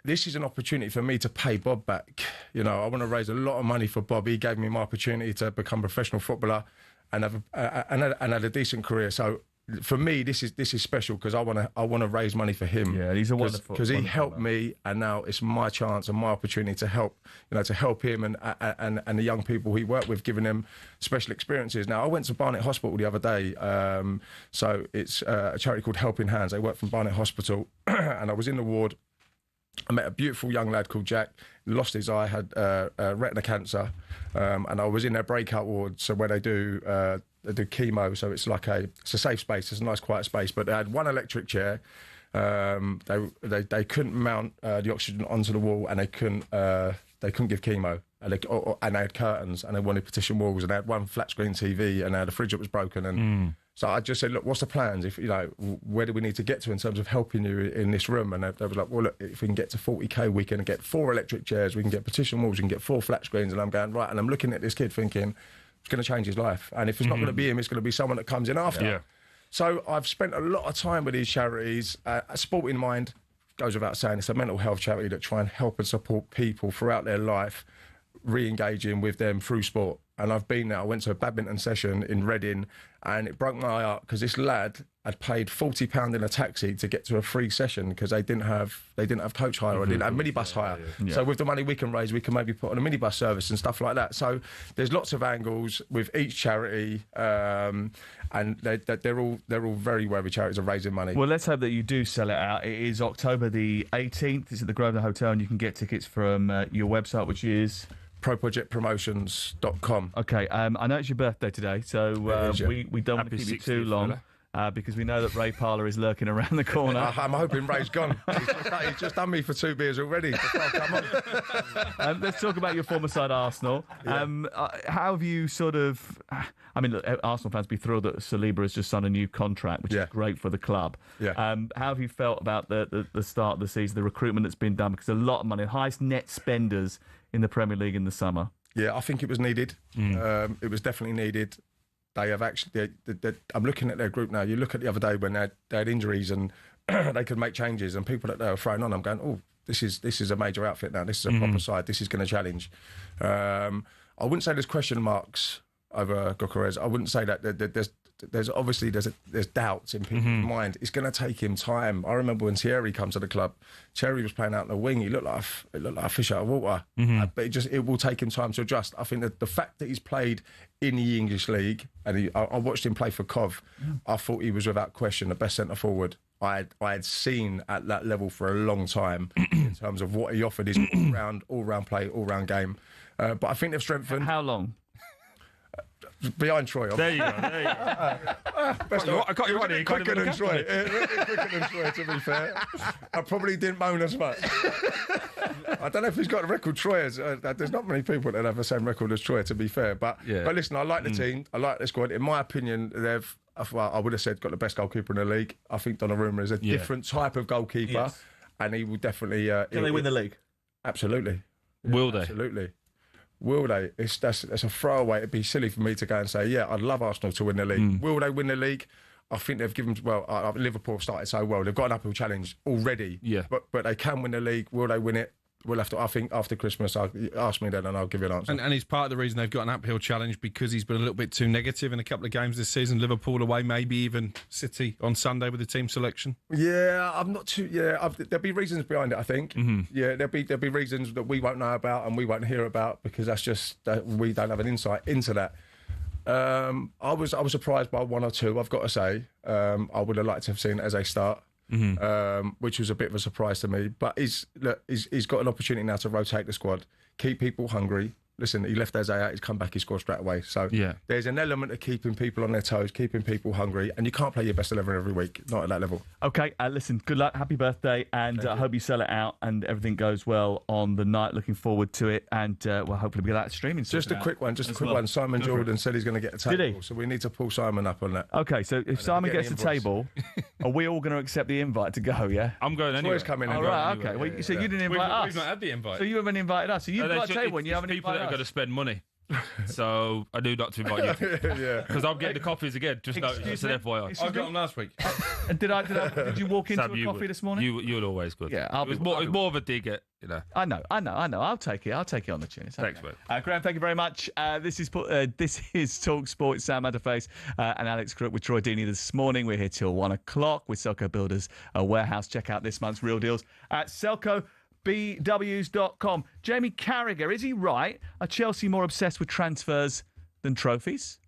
this is an opportunity for me to pay Bob back. You know, I want to raise a lot of money for Bob. He gave me my opportunity to become a professional footballer and have a decent career. So for me, this is special because I want to raise money for him. Yeah, he's a wonderful because he helped me, and now it's my chance and my opportunity to help him and the young people he worked with, giving them special experiences. Now I went to Barnet Hospital the other day, so it's a charity called Helping Hands. They work from Barnet Hospital, and I was in the ward. I met a beautiful young lad called Jack, lost his eye, had retina cancer, and I was in their breakout ward, so where they do chemo, so it's a safe space, it's a nice quiet space, but they had one electric chair. They couldn't mount the oxygen onto the wall, and they couldn't give chemo, and they had curtains, and they wanted partition walls, and they had one flat screen TV, and they had a fridge that was broken, and so I just said, look, what's the plans? If where do we need to get to in terms of helping you in this room? And they was like, well, look, if we can get to 40k, we can get 4 electric chairs, we can get partition walls, we can get 4 flat screens. And I'm going, right, and I'm looking at this kid thinking, it's going to change his life. And if it's not going to be him, it's going to be someone that comes in after. Yeah. So I've spent a lot of time with these charities. Sport in Mind goes without saying, it's a mental health charity that try and help and support people throughout their life, re-engaging with them through sport. And I've been there. I went to a badminton session in Reading, and it broke my heart because this lad had paid £40 in a taxi to get to a free session because they didn't have coach hire or didn't have minibus hire. Yeah. So with the money we can raise, we can maybe put on a minibus service and stuff like that. So there's lots of angles with each charity, and they're all very worthy charities of raising money. Well, let's hope that you do sell it out. It is October the 18th. It's at the Grosvenor Hotel, and you can get tickets from your website, which is proprojectpromotions.com. Okay, I know it's your birthday today, so we don't want to keep you too long because we know that Ray Parlour is lurking around the corner. I'm hoping Ray's gone. He's just done me for 2 beers already. Come on. Let's talk about your former side, Arsenal. Yeah. How have you sort of... I mean, look, Arsenal fans be thrilled that Saliba has just signed a new contract, which is great for the club. Yeah. How have you felt about the start of the season, the recruitment that's been done? Because a lot of money, the highest net spenders in the Premier League in the summer. Yeah, I think it was needed. It was definitely needed. They have actually... I'm looking at their group now. You look at the other day when they had injuries and they could make changes, and people that they were throwing on, I'm going, oh, this is a major outfit now. This is a proper side. This is going to challenge. I wouldn't say there's question marks over Gyökeres. I wouldn't say that there's obviously there's doubts in people's mind. It's going to take him time. I remember when Thierry comes to the club, Thierry was playing out in the wing. He looked like a fish out of water. But it will take him time to adjust. I think that the fact that he's played in the English league, and I watched him play for Cov, I thought he was without question the best centre forward I had seen at that level for a long time in terms of what he offered, his all round play, all round game. But I think they've strengthened. How long? behind Troy. There you go. I got you right here. Quicker than Troy. Quicker than Troy, to be fair. I probably didn't moan as much. I don't know if he's got a record. Troy has. There's not many people that have the same record as Troy, to be fair. But listen, I like the team. I like the squad. In my opinion, I would have said got the best goalkeeper in the league. I think Donnarumma is a different type of goalkeeper, and he will definitely. Can they win the league? Absolutely. Will they? Absolutely. Will they? That's a throwaway. It'd be silly for me to go and say, yeah, I'd love Arsenal to win the league. Will they win the league? I think they've given, Liverpool have started so well. They've got an uphill challenge already. Yeah. But they can win the league. Will they win it? We'll have to, I think, after Christmas, ask me then and I'll give you an answer. And he's part of the reason they've got an uphill challenge because he's been a little bit too negative in a couple of games this season. Liverpool away, maybe even City on Sunday with the team selection. Yeah, I'm not too. Yeah, there'll be reasons behind it. I think. Yeah, there'll be reasons that we won't know about and we won't hear about because that's just we don't have an insight into that. I was surprised by one or two. I've got to say, I would have liked to have seen it as a start. Which was a bit of a surprise to me. But he's got an opportunity now to rotate the squad, keep people hungry. Listen, he left Eze out, he's come back, he scored straight away. So there's an element of keeping people on their toes, keeping people hungry, and you can't play your best 11 every week, not at that level. Okay, listen, good luck, happy birthday, and I hope you sell it out and everything goes well on the night. Looking forward to it, and well, hopefully we get that streaming. Just a quick one. Simon Jordan said he's going to get a table. Did he? So we need to pull Simon up on that. Okay, so if Simon gets a table, are we all going to accept the invite to go, yeah? I'm going anyway. Troy's coming All right, okay. Well, so you didn't invite us. We've not had the invite. So you haven't invited us. So you've got a table and you haven't people invited that us. are going to spend money. So I do not to invite you. Yeah. Because I'll get the coffees again. Just an FYI. I got them last week. Did you walk into a coffee this morning? You're always good. Yeah, it was more of a dig at, you know. I know. I'll take it on the chin. Thanks, mate. Graeme, thank you very much. This is talkSPORT. Sam Matterface and Alex Crook with Troy Deeney this morning. We're here till 1 o'clock with Selco Builders Warehouse. Check out this month's real deals at selcobws.com. Jamie Carragher, is he right? Are Chelsea more obsessed with transfers than trophies?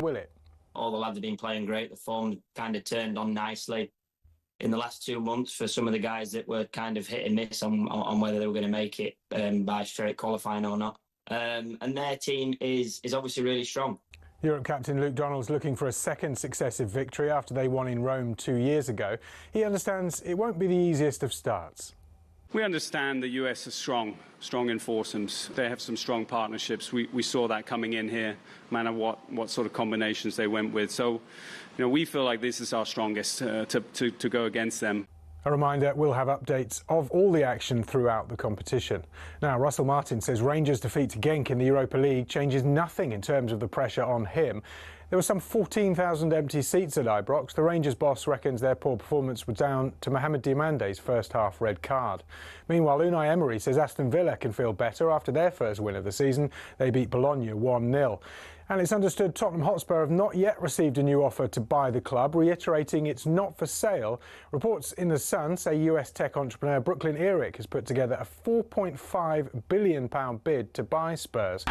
will it? All the lads have been playing great. The form kind of turned on nicely in the last 2 months for some of the guys that were kind of hit and miss on whether they were going to make it by straight qualifying or not. And their team is obviously really strong. Europe captain Luke Donald's looking for a second successive victory after they won in Rome 2 years ago. He understands it won't be the easiest of starts. We understand the US is strong in foursomes. They have some strong partnerships. We saw that coming in here, no matter what sort of combinations they went with. So, we feel like this is our strongest to go against them. A reminder, we'll have updates of all the action throughout the competition. Now, Russell Martin says Rangers' defeat to Genk in the Europa League changes nothing in terms of the pressure on him. There were some 14,000 empty seats at Ibrox. The Rangers boss reckons their poor performance was down to Mohamed Diamande's first-half red card. Meanwhile, Unai Emery says Aston Villa can feel better after their first win of the season. They beat Bologna 1-0. And it's understood Tottenham Hotspur have not yet received a new offer to buy the club, reiterating it's not for sale. Reports in The Sun say US tech entrepreneur Brooklyn Eric has put together a £4.5 billion bid to buy Spurs.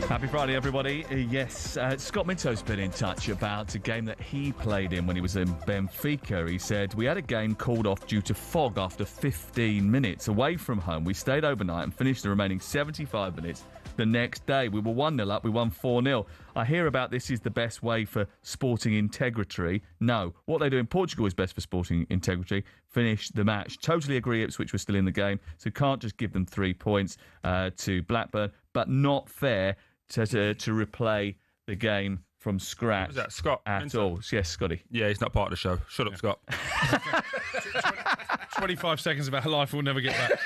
Happy Friday, everybody. Yes, Scott Minto's been in touch about a game that he played in when he was in Benfica. He said, we had a game called off due to fog after 15 minutes. Away from home, we stayed overnight and finished the remaining 75 minutes the next day. We were 1-0 up, we won 4-0. I hear about this is the best way for sporting integrity. No, what they do in Portugal is best for sporting integrity. Finish the match. Totally agree Ipswich were still in the game, so can't just give them 3 points to Blackburn, but not fair to replay the game from scratch. Was that Scott? At all. Yes, Scotty. Yeah, he's not part of the show. Shut up, Scott. 25 seconds of our life we'll never get back.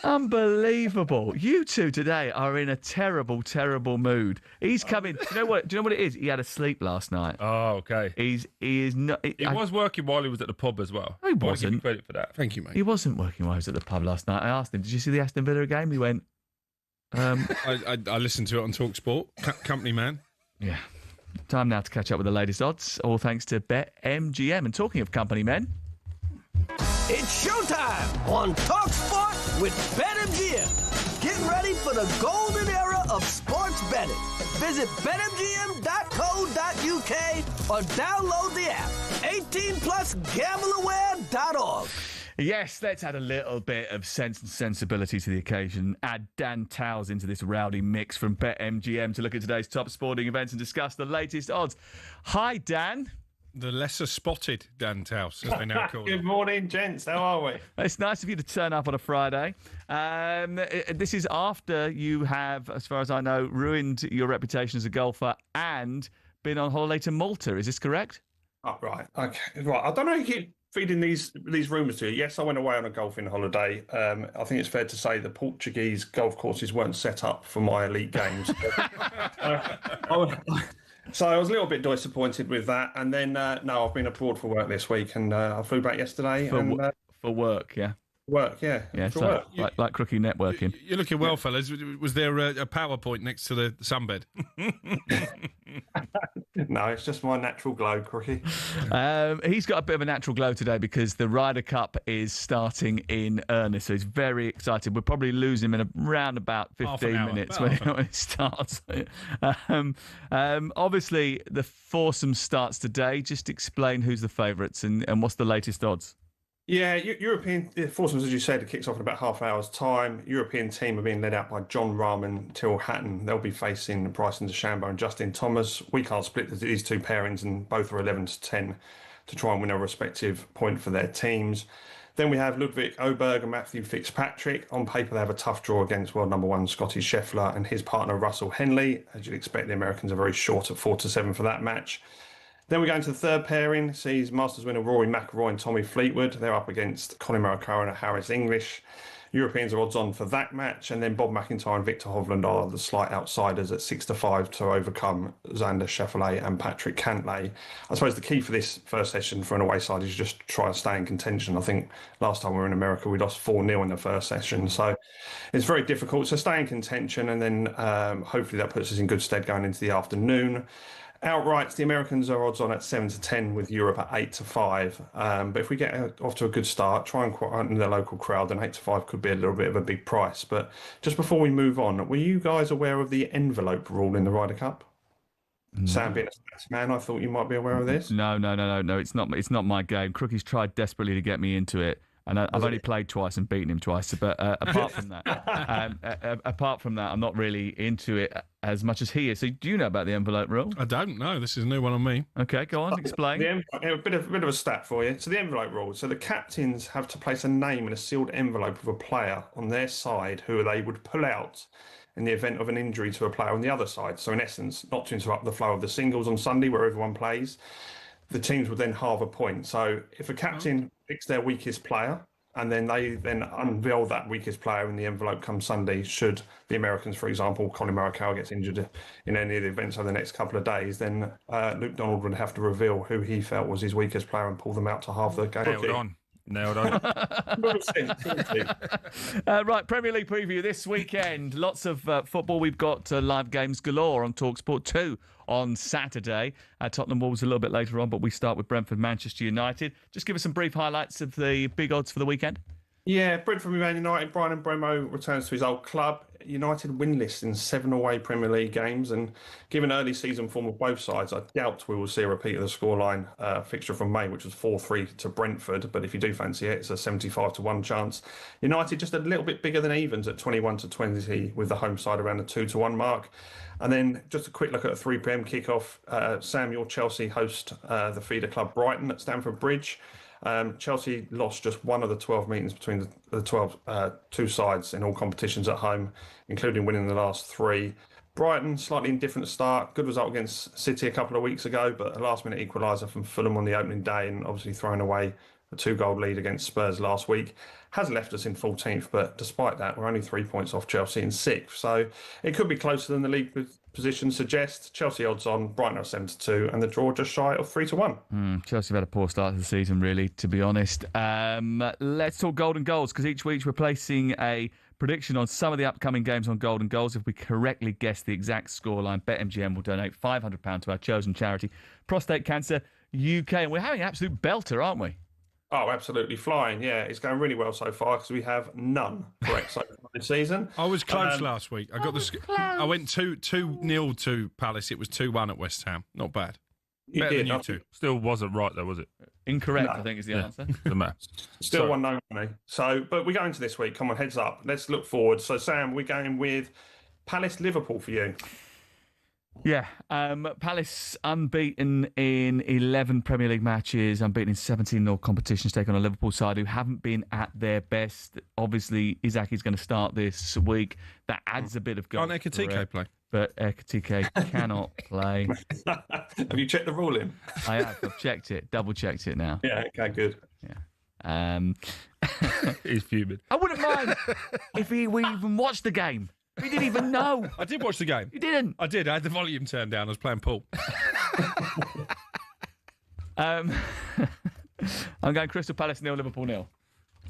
Unbelievable. You two today are in a terrible, terrible mood. He's coming. Do you know what it is? He had a sleep last night. Oh, okay. He is not. He was working while he was at the pub as well. No, he wasn't. I give him credit for that. Thank you, mate. He wasn't working while he was at the pub last night. I asked him, did you see the Aston Villa game? He went, I listened to it on talkSPORT. Company man. Yeah. Time now to catch up with the latest odds, all thanks to BetMGM. And talking of company men, it's showtime on talkSPORT with BetMGM. Get ready for the golden era of sports betting. Visit betmgm.co.uk or download the app. 18+gambleaware.org. yes, let's add a little bit of sense and sensibility to the occasion. Add Dan Towles into this rowdy mix from BetMGM to look at today's top sporting events and discuss the latest odds. Hi, Dan. The lesser spotted Dan Towles, as they now call Good morning, gents. How are we? It's nice of you to turn up on a Friday. This is after you have, as far as I know, ruined your reputation as a golfer and been on holiday to Malta. Is this correct? Oh, right. Okay. Right. I don't know how you keep feeding these rumours to you. Yes, I went away on a golfing holiday. I think it's fair to say the Portuguese golf courses weren't set up for my elite games. So I was a little bit disappointed with that. And then, no, I've been abroad for work this week, and I flew back yesterday. For work, yeah. Work, yeah. Yeah, for so work. like Crookie networking. You're looking well, fellas. Was there a PowerPoint next to the sunbed? No, it's just my natural glow, Crookie. He's got a bit of a natural glow today because the Ryder Cup is starting in earnest, so he's very excited. We'll probably lose him in around about 15 minutes when it starts. Obviously, the foursome starts today. Just explain who's the favourites and what's the latest odds. Yeah, European foursomes, as you said, it kicks off in about half an hour's time. European team are being led out by John Rahman, Till Hatton. They'll be facing Bryson DeChambeau and Justin Thomas. We can't split these two pairings, and both are 11 to 10 to try and win a respective point for their teams. Then we have Ludwig Oberg and Matthew Fitzpatrick. On paper, they have a tough draw against world number one Scotty Scheffler and his partner Russell Henley. As you'd expect, the Americans are very short at 4 to 7 for that match. Then we go into the third pairing, sees Masters winner Rory McIlroy and Tommy Fleetwood. They're up against Colin Morikawa and Harris English. Europeans are odds on for that match, and then Bob McIntyre and Victor Hovland are the slight outsiders at 6 to 5 to overcome Xander Schauffele and Patrick Cantlay. I suppose the key for this first session for an away side is just try and stay in contention. I think last time we were in America, we lost 4-0 in the first session, so it's very difficult. So stay in contention, and then hopefully that puts us in good stead going into the afternoon. Outright, the Americans are odds on at 7 to 10 with Europe at 8 to 5. But if we get off to a good start, try and quieten the local crowd, then 8 to 5 could be a little bit of a big price. But just before we move on, were you guys aware of the envelope rule in the Ryder Cup? No. Sam, being a stats man, I thought you might be aware of this. No. It's not my game. Crookie's tried desperately to get me into it. And I've only played twice and beaten him twice. But apart from that, I'm not really into it as much as he is. So do you know about the envelope rule? I don't know. This is a new one on me. Okay, go on, explain. A bit of a stat for you. So the envelope rule. So the captains have to place a name in a sealed envelope of a player on their side who they would pull out in the event of an injury to a player on the other side. So in essence, not to interrupt the flow of the singles on Sunday where everyone plays, the teams would then halve a point. So if a captain picks their weakest player and then they unveil that weakest player in the envelope come Sunday, should the Americans, for example, Colin Morikawa gets injured in any of the events over the next couple of days, then Luke Donald would have to reveal who he felt was his weakest player and pull them out to halve the game. Nailed on. Right, Premier League preview this weekend. Lots of football. We've got live games galore on talkSPORT 2 on Saturday. Tottenham Wolves a little bit later on, but we start with Brentford Manchester United. Just give us some brief highlights of the big odds for the weekend. Yeah, Brentford Man United. Brian Bremo returns to his old club. United winless in 7 away Premier League games, and given early season form of both sides, I doubt we will see a repeat of the scoreline fixture from May, which was 4-3 to Brentford. But if you do fancy it, it's a 75 to 1 chance. United just a little bit bigger than evens at 21 to 20, with the home side around the 2 to 1 mark. And then just a quick look at a 3 p.m. kickoff. Sam, your Chelsea host the feeder club Brighton at Stamford Bridge. Chelsea lost just one of the 12 meetings between the two sides in all competitions at home, including winning the last 3. Brighton, slightly indifferent start. Good result against City a couple of weeks ago, but a last-minute equaliser from Fulham on the opening day, and obviously throwing away a 2-goal lead against Spurs last week. Has left us in 14th, but despite that, we're only 3 points off Chelsea in 6th. So it could be closer than the league position suggests. Chelsea odds on, Brighton are 7 to 2, and the draw just shy of 3 to 1. Chelsea have had a poor start to the season, really, to be honest. Let's talk golden goals, because each week we're placing a prediction on some of the upcoming games on golden goals. If we correctly guess the exact scoreline, BetMGM will donate £500 to our chosen charity, Prostate Cancer UK. And we're having an absolute belter, aren't we? Oh, absolutely flying. Yeah, it's going really well so far because we have none correct so far this season. I was close last week. I went 2-0 to Palace. It was 2-1 at West Ham. Not bad. Better than you two. Still wasn't right though, was it? Incorrect, no. I think is the answer. Doesn't matter. Still 1-0 for me. So, but we go into this week. Come on, heads up. Let's look forward. So, Sam, we're going with Palace Liverpool for you. Yeah, Palace unbeaten in 11 Premier League matches, unbeaten in 17 all competitions, taking on a Liverpool side who haven't been at their best. Obviously, Izaki's going to start this week. That adds a bit of goal. Can't Ekitike play? But Ekitike cannot play. Have you checked the ruling? I have. I've checked it. Double-checked it now. Yeah, okay, good. Yeah. He's fuming. I wouldn't mind if we even watched the game. We didn't even know. I did watch the game. You didn't? I did. I had the volume turned down. I was playing pool. I'm going Crystal Palace 0, Liverpool 0.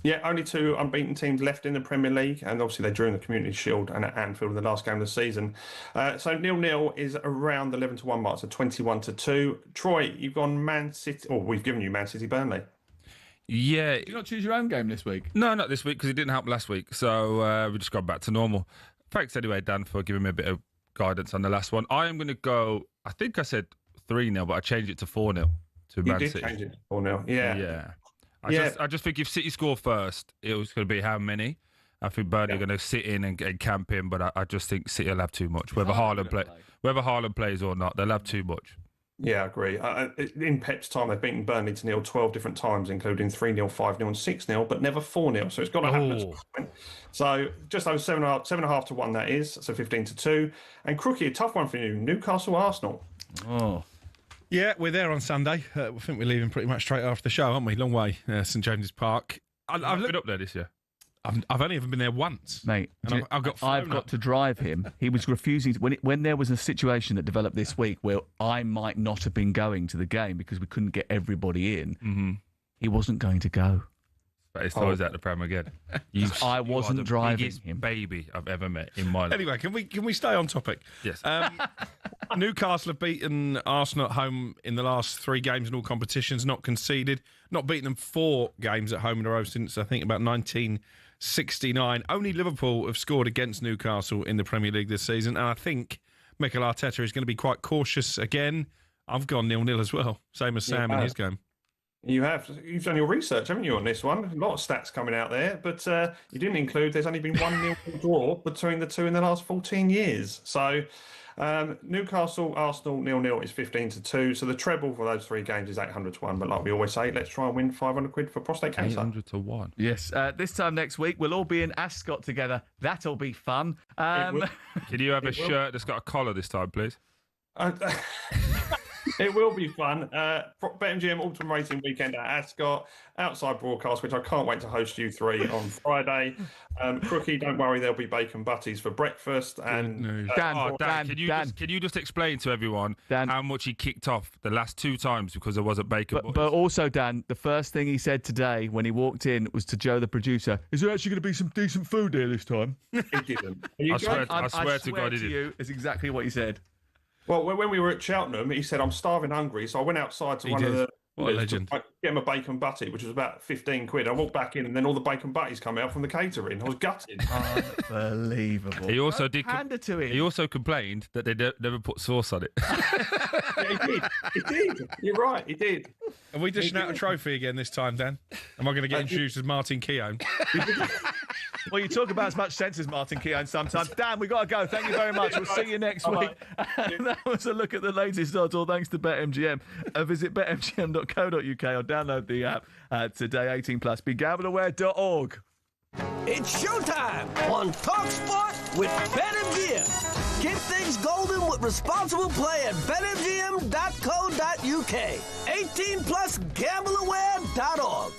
Yeah, only 2 unbeaten teams left in the Premier League, and obviously they drew in the Community Shield and at Anfield in the last game of the season. So 0-0 is around the 11 to 1 mark, so 21 to 2. Troy, you've gone Man City. Oh, we've given you Man City Burnley. Yeah. Did you not choose your own game this week? No, not this week because it didn't happen last week. So we just got back to normal. Thanks anyway, Dan, for giving me a bit of guidance on the last one. I am going to go, I think I said 3-0, but I changed it to 4-0 to Man City. You did change it to 4-0, yeah. Yeah. I just think if City score first, it was going to be how many? I think Burnley are going to sit in and camp in, but I just think City will have too much. Whether Haaland plays or not, they'll have too much. Yeah, I agree. In Pep's time, they've beaten Burnley to nil 12 different times, including 3-0, 5-0 and 6-0, but never 4-0. So it's got to happen at some point. So just over 7.5 to 1 that is, so 15-2. And Crookie, a tough one for you, Newcastle Arsenal. Oh. Yeah, we're there on Sunday. I think we're leaving pretty much straight after the show, aren't we? Long way, St James's Park. I've been up there this year. I've only ever been there once, mate. And I've got to drive him. He was refusing to, when there was a situation that developed this week where I might not have been going to the game because we couldn't get everybody in. He wasn't going to go. But it's always at the Prem again. I wasn't driving biggest him. Baby I've ever met in my life. Anyway, can we stay on topic? Yes. Newcastle have beaten Arsenal at home in the last 3 games in all competitions, not conceded, not beaten them 4 games at home in a row since I think about 1969. Only Liverpool have scored against Newcastle in the Premier League this season, and I think Mikel Arteta is going to be quite cautious again. I've gone 0-0 as well, same as Sam in his game. You've done your research, haven't you, on this one? A lot of stats coming out there, but you didn't include there's only been 1-0 draw between the two in the last 14 years. So Newcastle, Arsenal, 0-0 is 15-2. So the treble for those 3 games is 800 to 1. But like we always say, let's try and win 500 quid for prostate cancer. 800 to 1. Yes. This time next week, we'll all be in Ascot together. That'll be fun. Can you have a shirt that's got a collar this time, please? It will be fun. BetMGM Autumn Racing Weekend at Ascot, outside broadcast, which I can't wait to host you 3 on Friday. Crookie, don't worry, there'll be bacon butties for breakfast. And Dan, can you just explain to everyone how much he kicked off the last 2 times because there wasn't bacon butties? But also, Dan, the first thing he said today when he walked in was to Joe, the producer, is there actually going to be some decent food here this time? He didn't. I swear to God he did. It's exactly what he said. Well, when we were at Cheltenham, he said, I'm starving hungry. So I went outside to What a legend. Get him a bacon butty, which was about 15 quid. I walked back in and then all the bacon butties come out from the catering. I was gutted. Unbelievable. He also hand it to him. He also complained that they never put sauce on it. Yeah, he did. You're right, he did. Are we dishing out a trophy again this time, Dan? Am I going to get introduced as Martin Keown? Well, you talk about as much sense as Martin Keown sometimes. Dan, we've got to go. Thank you very much. We'll see you next week. And that was a look at the latest odds, all thanks to BetMGM. Visit betmgm.co.uk or download the app today. 18 plus. BeGambleAware.org. It's showtime on talkSPORT with BetMGM. Keep things golden with responsible play at betmgm.co.uk. 18 plus. GambleAware.org.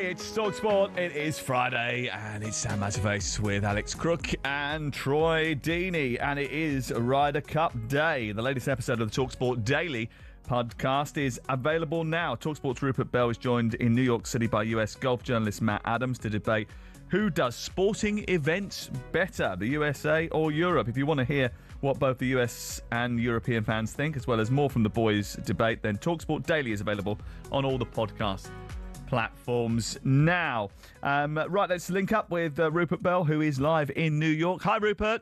Hey, it's talkSPORT. It is Friday, and it's Sam Matterface with Alex Crook and Troy Deeney, and it is Ryder Cup Day. The latest episode of the talkSPORT Daily podcast is available now. talkSPORT's Rupert Bell is joined in New York City by US golf journalist Matt Adams to debate who does sporting events better, the USA or Europe. If you want to hear what both the US and European fans think, as well as more from the boys' debate, then talkSPORT Daily is available on all the podcast platforms now. Right, let's link up with Rupert Bell, who is live in New York. Hi, Rupert.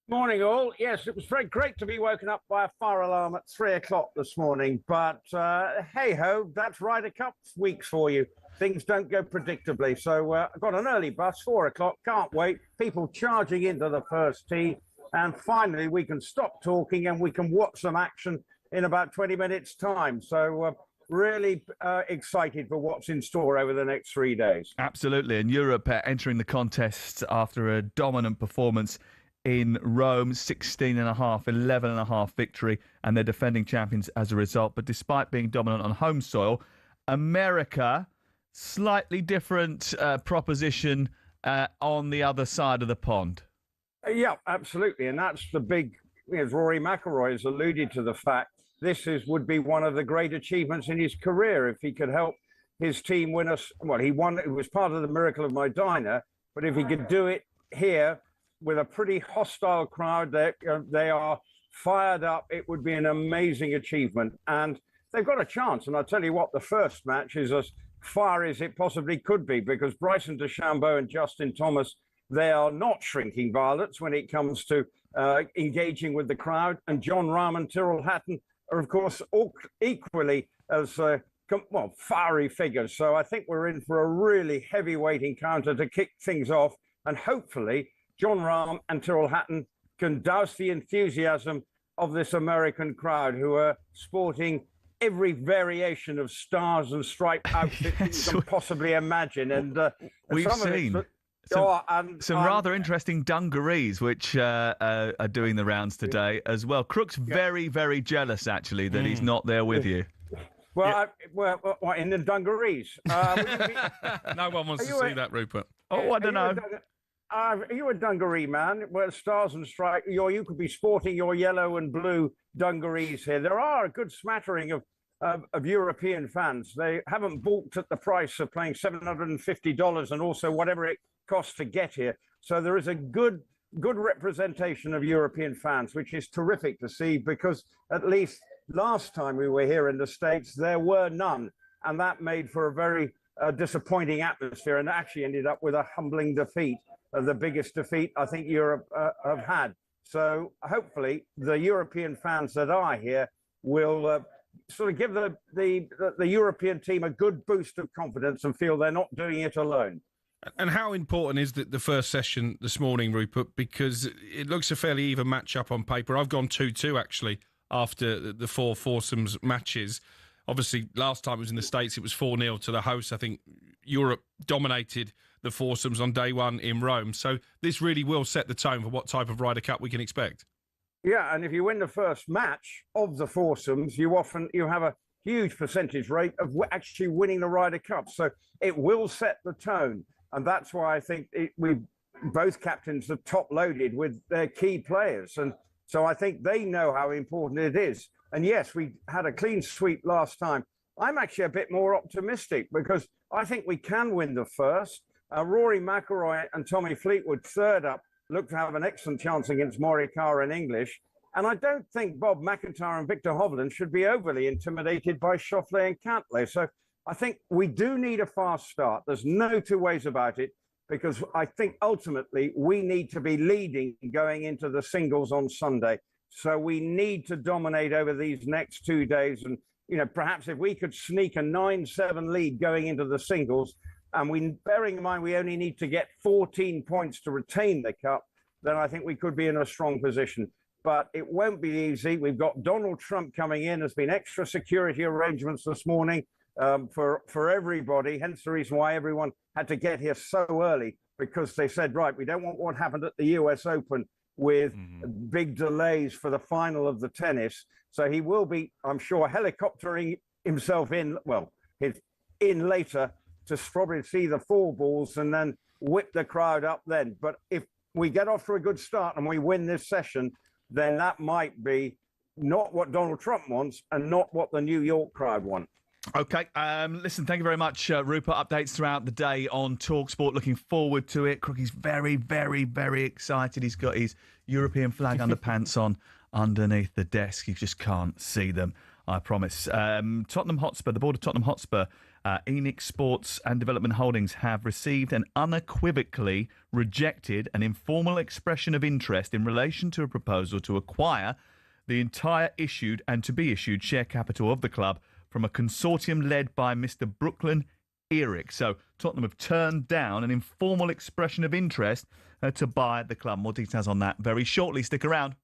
Morning, all. Yes, it was very great to be woken up by a fire alarm at 3 o'clock this morning. But hey-ho, that's Ryder Cup weeks for you. Things don't go predictably. So I got an early bus, 4 o'clock. Can't wait. People charging into the first tee. And finally, we can stop talking and we can watch some action in about 20 minutes' time. So really excited for what's in store over the next 3 days. Absolutely. And Europe entering the contest after a dominant performance in Rome, 16.5, 11.5 victory, and they're defending champions as a result. But despite being dominant on home soil, America, slightly different proposition on the other side of the pond. Yeah, absolutely. And that's the big, as Rory McIlroy has alluded to the fact, would be one of the great achievements in his career if he could help his team win us. Well, he won. It was part of the miracle of Medina, but if he could do it here with a pretty hostile crowd, they are fired up. It would be an amazing achievement, and they've got a chance. And I'll tell you what, the first match is as far as it possibly could be, because Bryson DeChambeau and Justin Thomas, they are not shrinking violets when it comes to engaging with the crowd, and John Rahm and Tyrrell Hatton are, of course, equally as fiery figures. So I think we're in for a really heavyweight encounter to kick things off, and hopefully John Rahm and Tyrrell Hatton can douse the enthusiasm of this American crowd, who are sporting every variation of stars and striped outfits you can possibly imagine. And we've seen some rather interesting dungarees, which are doing the rounds today as well. Crook's very, very jealous, actually, that he's not there with you. Well, what, in the dungarees? No one wants to see that, Rupert. Oh, I don't know. Are you a dungaree man? Well, stars and stripes. You could be sporting your yellow and blue dungarees here. There are a good smattering of European fans. They haven't balked at the price of paying $750 and also whatever it costs to get here. So there is a good representation of European fans, which is terrific to see, because at least last time we were here in the States, there were none. And that made for a very disappointing atmosphere, and actually ended up with a humbling defeat, the biggest defeat I think Europe have had. So hopefully the European fans that are here will sort of give the European team a good boost of confidence and feel they're not doing it alone. And how important is the first session this morning, Rupert? Because it looks a fairly even match-up on paper. I've gone 2-2, actually, after the four foursomes matches. Obviously, last time it was in the States, it was 4-0 to the hosts. I think Europe dominated the foursomes on day one in Rome. So this really will set the tone for what type of Ryder Cup we can expect. Yeah, and if you win the first match of the foursomes, you have a huge percentage rate of actually winning the Ryder Cup. So it will set the tone. And that's why I think both captains are top-loaded with their key players. And so I think they know how important it is. And yes, we had a clean sweep last time. I'm actually a bit more optimistic, because I think we can win the first. Rory McIlroy and Tommy Fleetwood, third up, look to have an excellent chance against Morikawa and English. And I don't think Bob McIntyre and Victor Hovland should be overly intimidated by Schauffele and Cantlay. So I think we do need a fast start. There's no two ways about it, because I think ultimately we need to be leading going into the singles on Sunday. So we need to dominate over these next 2 days. And, perhaps if we could sneak a 9-7 lead going into the singles, and bearing in mind we only need to get 14 points to retain the cup, then I think we could be in a strong position. But it won't be easy. We've got Donald Trump coming in. There's been extra security arrangements this morning for everybody, hence the reason why everyone had to get here so early, because they said, right, we don't want what happened at the US Open with big delays for the final of the tennis. So he will be, I'm sure, helicoptering himself in later to probably see the 4 balls and then whip the crowd up then. But if we get off to a good start and we win this session, then that might be not what Donald Trump wants and not what the New York crowd want. Okay, listen, thank you very much, Rupert. Updates throughout the day on talkSPORT. Looking forward to it. Crookie's very, very, very excited. He's got his European flag underpants on underneath the desk. You just can't see them, I promise. Tottenham Hotspur, the board of Tottenham Hotspur, Enix Sports and Development Holdings have received and unequivocally rejected an informal expression of interest in relation to a proposal to acquire the entire issued and to be issued share capital of the club from a consortium led by Mr. Brooklyn Eric. So Tottenham have turned down an informal expression of interest to buy the club. More details on that very shortly. Stick around.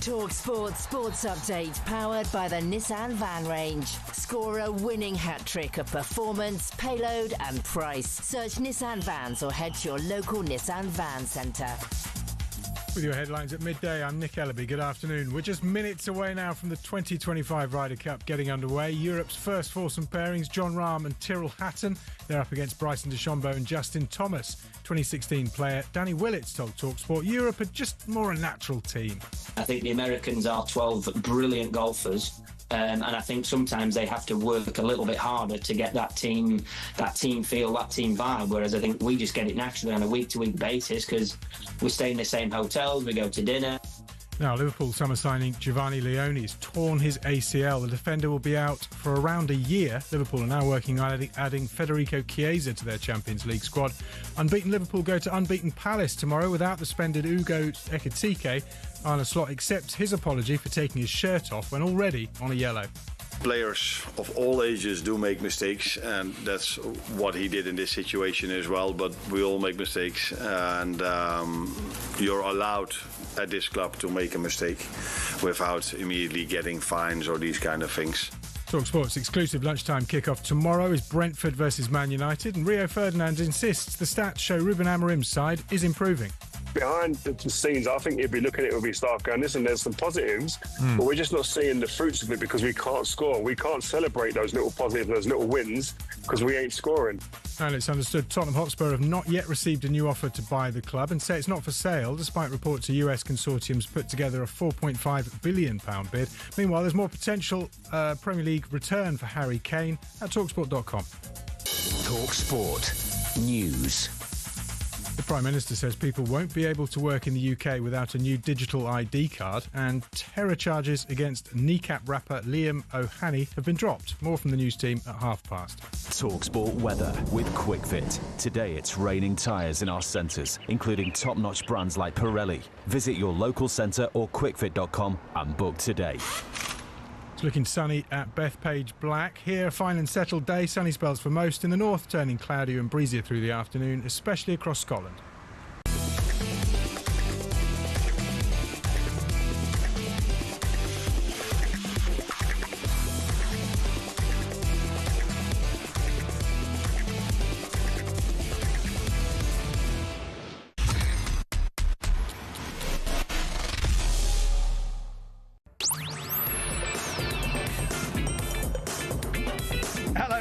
talkSPORT Sports Update, powered by the Nissan Van Range. Score a winning hat-trick of performance, payload and price. Search Nissan Vans or head to your local Nissan Van Centre. With your headlines at midday, I'm Nick Ellaby. Good afternoon. We're just minutes away now from the 2025 Ryder Cup getting underway. Europe's first foursome pairings, Jon Rahm and Tyrrell Hatton. They're up against Bryson DeChambeau and Justin Thomas. 2016 player Danny Willits told talkSPORT Europe are just more a natural team. I think the Americans are 12 brilliant golfers. And I think sometimes they have to work a little bit harder to get that team feel, that team vibe. Whereas I think we just get it naturally on a week-to-week basis because we stay in the same hotels, we go to dinner. Now, Liverpool summer signing Giovanni Leone has torn his ACL. The defender will be out for around a year. Liverpool are now working on adding Federico Chiesa to their Champions League squad. Unbeaten Liverpool go to unbeaten Palace tomorrow without the suspended Ugo Ekitike. Arne Slot accepts his apology for taking his shirt off when already on a yellow. Players of all ages do make mistakes, and that's what he did in this situation as well. But we all make mistakes, and you're allowed at this club to make a mistake without immediately getting fines or these kind of things. talkSPORT's exclusive lunchtime kickoff tomorrow is Brentford versus Man United, and Rio Ferdinand insists the stats show Ruben Amorim's side is improving. Behind the scenes, I think he'd be looking at it with his staff going, listen, there's some positives, but we're just not seeing the fruits of it because we can't score. We can't celebrate those little positives, those little wins, because we ain't scoring. And it's understood Tottenham Hotspur have not yet received a new offer to buy the club and say it's not for sale, despite reports a US consortium's put together a £4.5 billion bid. Meanwhile, there's more potential Premier League return for Harry Kane at talksport.com. talkSPORT News. The Prime Minister says people won't be able to work in the UK without a new digital ID card, and terror charges against kneecap rapper Liam O'Haney have been dropped. More from the news team at past. talkSPORT weather with QuickFit. Today it's raining tyres in our centres, including top-notch brands like Pirelli. Visit your local centre or quickfit.com and book today. It's looking sunny at Bethpage Black. Here, a fine and settled day. Sunny spells for most. In the north, turning cloudier and breezier through the afternoon, especially across Scotland.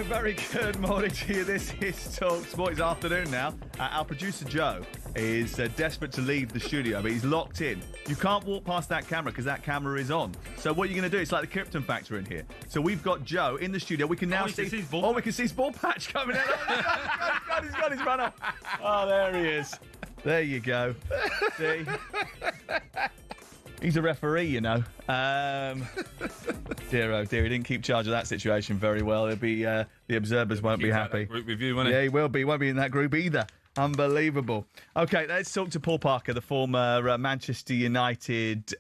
Very good morning to you. This is talkSPORT. It's afternoon now. Our producer Joe is desperate to leave the studio, but he's locked in. You can't walk past that camera because that camera is on. So what are you going to do? It's like the Krypton factor in here. So we've got Joe in the studio. We can now see his ball. Oh, we can see his ball patch coming out. He's got his runner. Oh, there he is. There you go. See? He's a referee, you know. Dear, oh dear, he didn't keep charge of that situation very well. It'll be the observers won't be happy. Group review, won't he? Yeah, he will be. He won't be in that group either. Unbelievable. Okay, let's talk to Paul Parker, the former Manchester United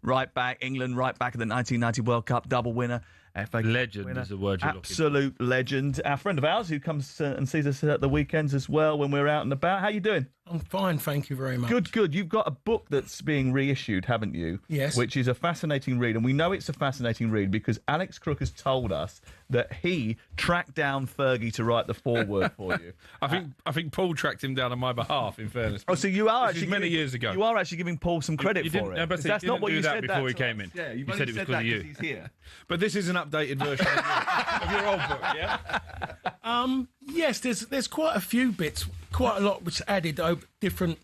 right back, England right back at the 1990 World Cup, double winner. FA legend winner. is the word you're Absolute legend. Our friend of ours who comes and sees us at the weekends as well when we're out and about. How you doing? I'm fine, thank you very much. Good. You've got a book that's being reissued, haven't you? Yes. Which is a fascinating read, and we know it's a fascinating read because Alex Crook has told us that he tracked down Fergie to write the foreword for you. I think Paul tracked him down on my behalf, in fairness. Oh, so you are actually many years ago. You are actually giving Paul some credit for it. But that's not what you said before he came in. Yeah, you said it was because of you. He's here. But this is an updated version of your old book, yeah? Yes, there's quite a few bits, quite a lot which added over different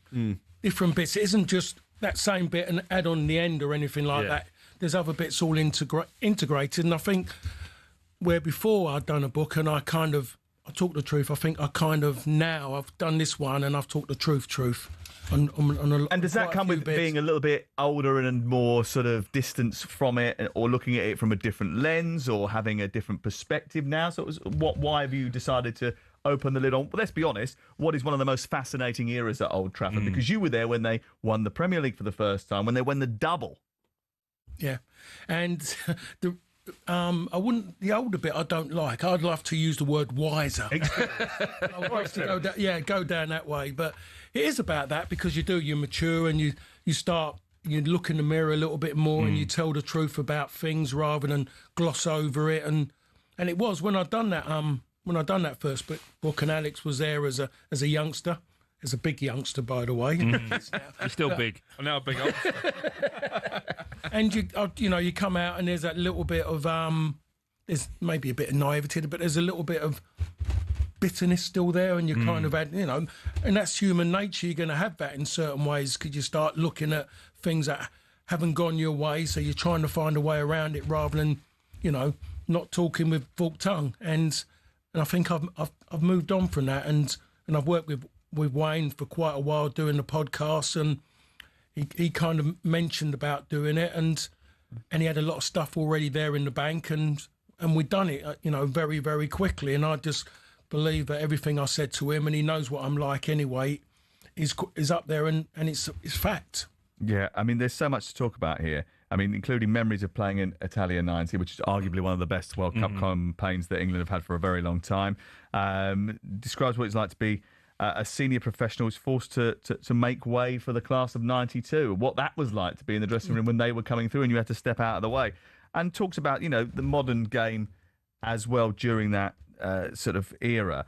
bits. It isn't just that same bit and add on the end or anything like that. There's other bits all integrated, and I think where before I'd done a book and I talked the truth, I think now I've done this one and I've talked the truth. And does that come with being a little bit older and more sort of distance from it, or looking at it from a different lens, or having a different perspective now? So why have you decided to open the lid on, well, let's be honest, what is one of the most fascinating eras at Old Trafford? Because you were there when they won the Premier League for the first time, when they won the double. Yeah, and the older bit I don't like. I'd love to use the word wiser. I'd love to go down that way. But it is about that because you mature and you look in the mirror a little bit more and you tell the truth about things rather than gloss over it. And it was when I'd done that first book, and Alex was there as a youngster. As a big youngster, by the way. You're still big. I'm now a big youngster. And you come out and there's that little bit of there's maybe a bit of naivety, but there's a little bit of bitterness still there, and you kind of had, and that's human nature. You're going to have that in certain ways because you start looking at things that haven't gone your way, so you're trying to find a way around it rather than, not talking with forked tongue. And I think I've moved on from that, and I've worked with Wayne for quite a while doing the podcast, and he kind of mentioned about doing it, and he had a lot of stuff already there in the bank, and we'd done it, very, very quickly. And I just believe that everything I said to him, and he knows what I'm like anyway, is up there, and it's fact. Yeah, I mean, there's so much to talk about here. I mean, including memories of playing in Italia 90, which is arguably one of the best World Cup campaigns that England have had for a very long time. Describes what it's like to be a senior professional who's forced to make way for the class of 92, what that was like to be in the dressing room when they were coming through and you had to step out of the way. And talks about, the modern game as well during that sort of era.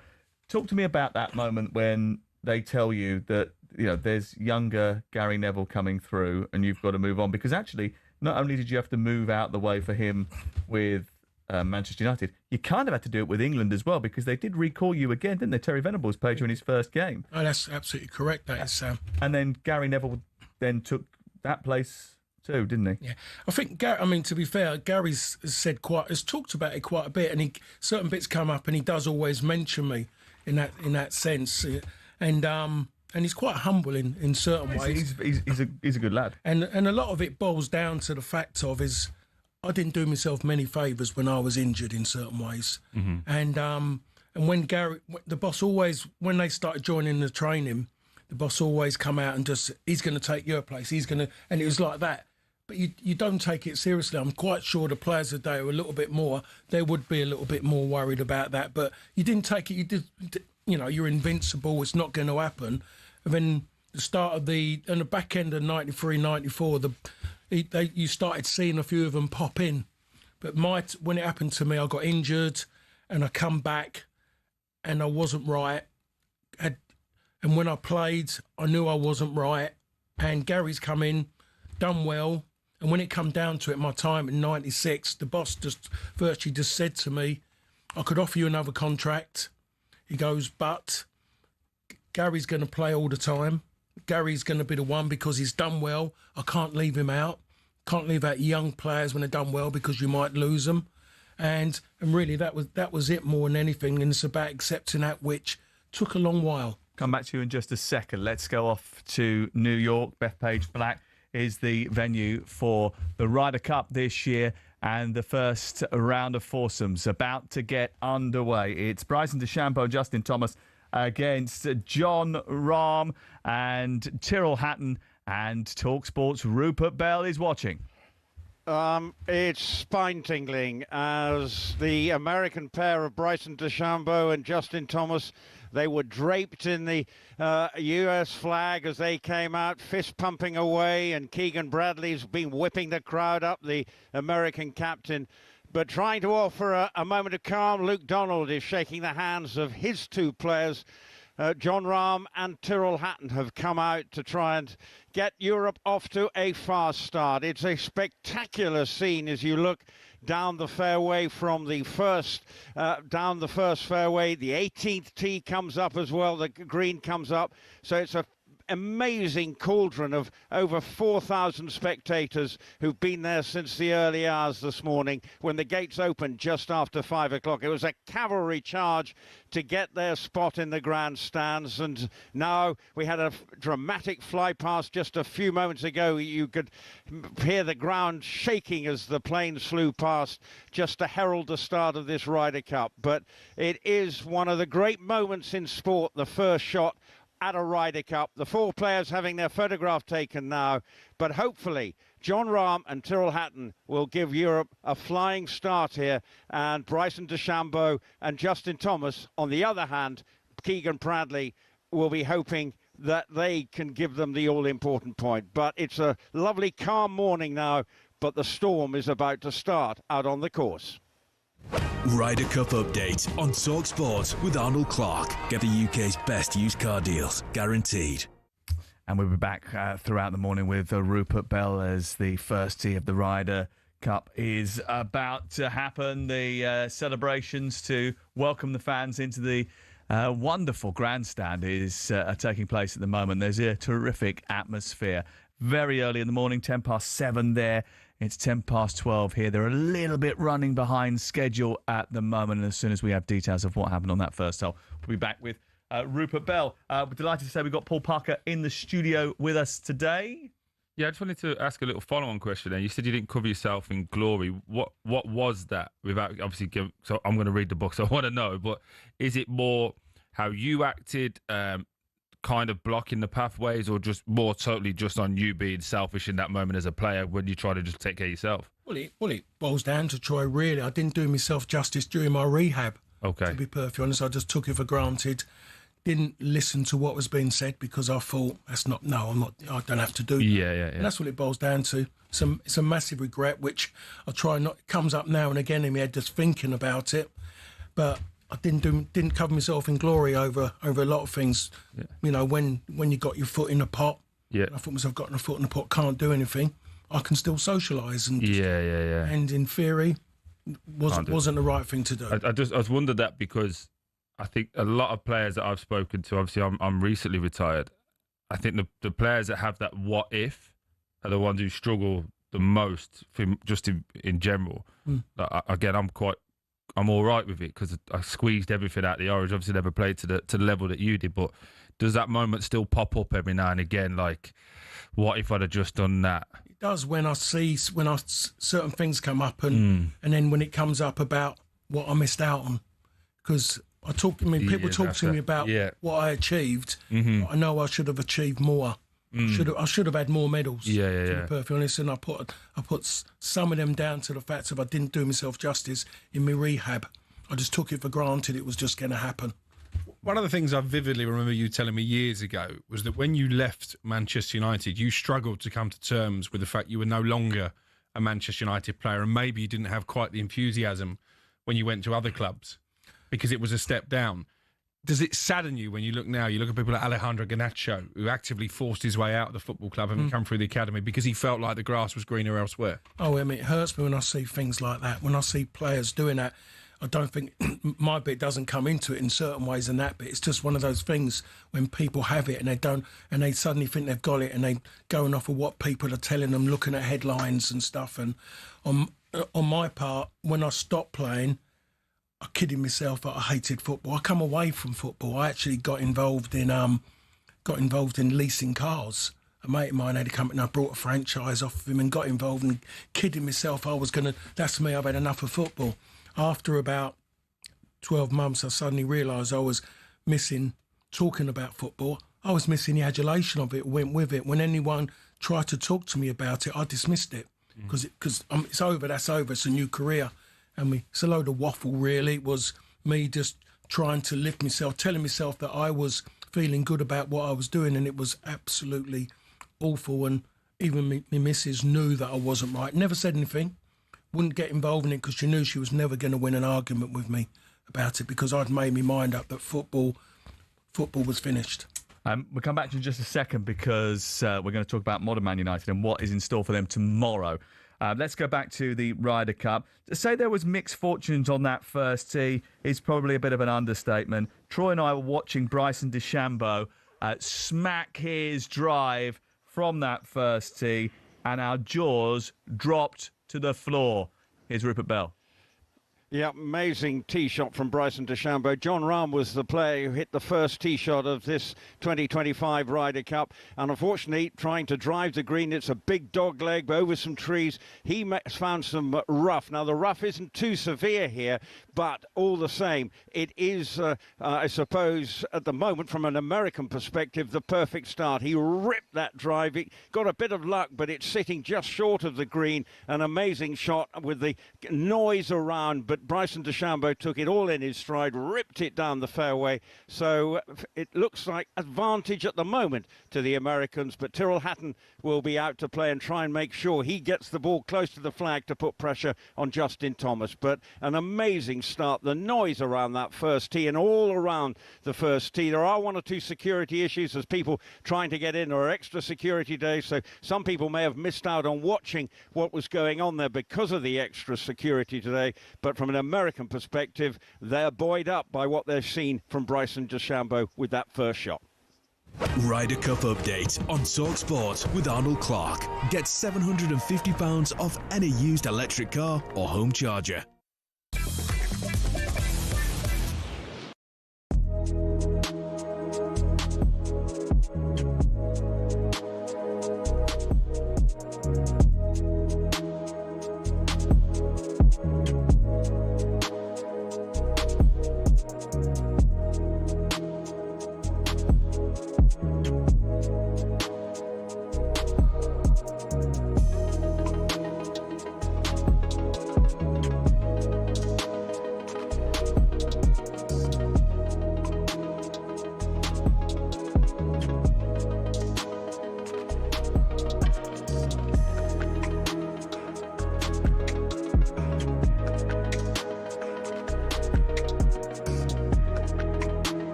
Talk to me about that moment when they tell you that, there's younger Gary Neville coming through and you've got to move on. Because actually, not only did you have to move out the way for him with Manchester United, you kind of had to do it with England as well, because they did recall you again, didn't they? Terry Venables played you in his first game. Oh, that's absolutely correct, that is, Sam. And then Gary Neville then took that place too, didn't he? Yeah, I think to be fair, Gary's has talked about it quite a bit, and certain bits come up, and he does always mention me in that sense, and he's quite humble in certain ways. He's a good lad, and a lot of it boils down to the fact of I didn't do myself many favours when I was injured in certain ways, and when the boss always, when they started joining the training, the boss always come out and just, he's going to take your place, and it was like that. But you don't take it seriously. I'm quite sure the players today are a little bit more. They would be a little bit more worried about that. But you didn't take it. You did. You're invincible. It's not going to happen. And then the start of the back end of 93, 94, you started seeing a few of them pop in. But when it happened to me, I got injured, and I come back, and I wasn't right. And when I played, I knew I wasn't right. And Gary's come in, done well. And when it come down to it, my time in 96, the boss just virtually just said to me, I could offer you another contract. He goes, but Gary's going to play all the time. Gary's going to be the one because he's done well. I can't leave him out. Can't leave out young players when they've done well because you might lose them. And really, that was it more than anything. And it's about accepting that, which took a long while. Come back to you in just a second. Let's go off to New York. Bethpage Black is the venue for the Ryder Cup this year, and the first round of foursomes about to get underway. It's Bryson DeChambeau, Justin Thomas against John Rahm and Tyrrell Hatton, and talkSPORT's Rupert Bell is watching. It's spine-tingling as the American pair of Bryson DeChambeau and Justin Thomas, they were draped in the US flag as they came out, fist-pumping away, and Keegan Bradley's been whipping the crowd up, the American captain. But trying to offer a moment of calm, Luke Donald is shaking the hands of his two players. John Rahm and Tyrrell Hatton have come out to try and get Europe off to a fast start. It's a spectacular scene as you look down the fairway from the first, down the first fairway. The 18th tee comes up as well. The green comes up. So it's a amazing cauldron of over 4,000 spectators who've been there since the early hours this morning when the gates opened just after 5 o'clock. It was a cavalry charge to get their spot in the grandstands, and now we had a dramatic fly past just a few moments ago. You could hear the ground shaking as the planes flew past just to herald the start of this Ryder Cup. But it is one of the great moments in sport, the first shot at a Ryder Cup. The four players having their photograph taken now, but hopefully John Rahm and Tyrrell Hatton will give Europe a flying start here, and Bryson DeChambeau and Justin Thomas, on the other hand, Keegan Bradley, will be hoping that they can give them the all-important point. But it's a lovely calm morning now, but the storm is about to start out on the course. Ryder Cup update on talkSPORT with Arnold Clark. Get the UK's best used car deals, guaranteed. And we'll be back throughout the morning with Rupert Bell as the first tee of the Ryder Cup is about to happen. The celebrations to welcome the fans into the wonderful grandstand is taking place at the moment. There's a terrific atmosphere. Very early in the morning, 7:10 there. It's 12:10 here. They're a little bit running behind schedule at the moment. And as soon as we have details of what happened on that first hole, we'll be back with Rupert Bell. We're delighted to say we've got Paul Parker in the studio with us today. Yeah, I just wanted to ask a little follow-on question there. You said you didn't cover yourself in glory. What was that? Without obviously, so I'm going to read the book, so I want to know. But is it more how you acted, kind of blocking the pathways, or just more totally just on you being selfish in that moment as a player when you try to just take care of yourself? Well, it boils down to, Troy, really. I didn't do myself justice during my rehab. Okay. To be perfectly honest, I just took it for granted. Didn't listen to what was being said because I thought, I don't have to do that. Yeah. And that's what it boils down to. It's a massive regret, which I try not, it comes up now and again in my head just thinking about it. But I didn't cover myself in glory over a lot of things. Yeah. You know, when you got your foot in the pot, I thought myself, got my foot in the pot, can't do anything. I can still socialise and And in theory, wasn't the right thing to do. I was wondered that because I think a lot of players that I've spoken to, obviously I'm recently retired. I think the players that have that what if are the ones who struggle the most, just in general. Like, again, I'm all right with it because I squeezed everything out of the Orange. Obviously, never played to the level that you did, but does that moment still pop up every now and again? Like, what if I'd have just done that? It does when I certain things come up, and then when it comes up about what I missed out on, because people talk to me about what I achieved. Mm-hmm. I know I should have achieved more. I should have had more medals. To be perfectly honest, and I put some of them down to the fact that I didn't do myself justice in my rehab. I just took it for granted it was just going to happen. One of the things I vividly remember you telling me years ago was that when you left Manchester United, you struggled to come to terms with the fact you were no longer a Manchester United player, and maybe you didn't have quite the enthusiasm when you went to other clubs because it was a step down. Does it sadden you when you look now? You look at people like Alejandro Garnacho, who actively forced his way out of the football club and come through the academy because he felt like the grass was greener elsewhere. Oh, I mean, it hurts me when I see things like that. When I see players doing that, I don't think my bit doesn't come into it in certain ways and that bit. It's just one of those things when people have it and they don't, and they suddenly think they've got it and they going off of what people are telling them, looking at headlines and stuff. And on my part, when I stopped playing, I kidded myself that I hated football. I come away from football. I actually got involved in leasing cars. A mate of mine had a company. I brought a franchise off of him and got involved and kidding myself. That's me. I've had enough of football. After about 12 months, I suddenly realised I was missing talking about football. I was missing the adulation of it, went with it. When anyone tried to talk to me about it, I dismissed it because it's over, that's over, it's a new career. And it's a load of waffle, really. It was me just trying to lift myself, telling myself that I was feeling good about what I was doing, and it was absolutely awful. And even my missus knew that I wasn't right. Never said anything. Wouldn't get involved in it because she knew she was never going to win an argument with me about it because I'd made my mind up that football was finished. We'll come back to you in just a second because we're going to talk about modern Man United and what is in store for them tomorrow. Let's go back to the Ryder Cup. To say there was mixed fortunes on that first tee is probably a bit of an understatement. Troy and I were watching Bryson DeChambeau smack his drive from that first tee, and our jaws dropped to the floor. Here's Rupert Bell. Yeah, amazing tee shot from Bryson DeChambeau. John Rahm was the player who hit the first tee shot of this 2025 Ryder Cup. And unfortunately, trying to drive the green, it's a big dog leg over some trees. He found some rough. Now, the rough isn't too severe here, but all the same, it is, I suppose, at the moment, from an American perspective, the perfect start. He ripped that drive. He got a bit of luck, but it's sitting just short of the green. An amazing shot with the noise around, but Bryson DeChambeau took it all in his stride, ripped it down the fairway. So it looks like advantage at the moment to the Americans, but Tyrrell Hatton will be out to play and try and make sure he gets the ball close to the flag to put pressure on Justin Thomas. But an amazing start. The noise around that first tee and all around the first tee. There are one or two security issues as people trying to get in, or extra security days, so some people may have missed out on watching what was going on there because of the extra security today. But from an American perspective, they're buoyed up by what they've seen from Bryson DeChambeau with that first shot. Ryder Cup update on talkSPORT with Arnold Clark. Get £750 off any used electric car or home charger.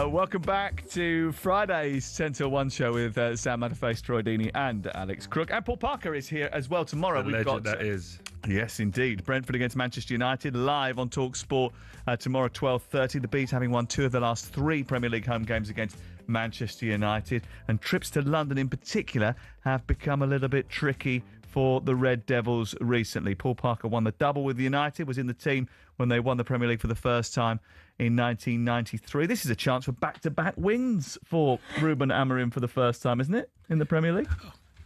Welcome back to Friday's 10 till 1 show with Sam Matterface, Troy Deeney and Alex Crook. And Paul Parker is here as well tomorrow. We've got that is. Yes, indeed. Brentford against Manchester United live on talkSPORT tomorrow 12:30. The Bees having won 2 of the last 3 Premier League home games against Manchester United. And trips to London in particular have become a little bit tricky for the Red Devils recently. Paul Parker won the double with United, was in the team when they won the Premier League for the first time in 1993. This is a chance for back-to-back wins for Ruben Amorim for the first time, isn't it, in the Premier League?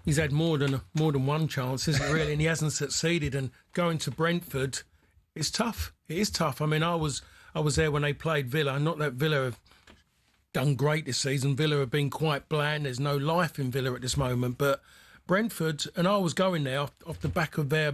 He's had more than one chance, isn't it, really? And he hasn't succeeded. And going to Brentford, it's tough. It is tough. I mean, I was there when they played Villa. Not that Villa have done great this season. Villa have been quite bland. There's no life in Villa at this moment. But Brentford, and I was going there off the back of their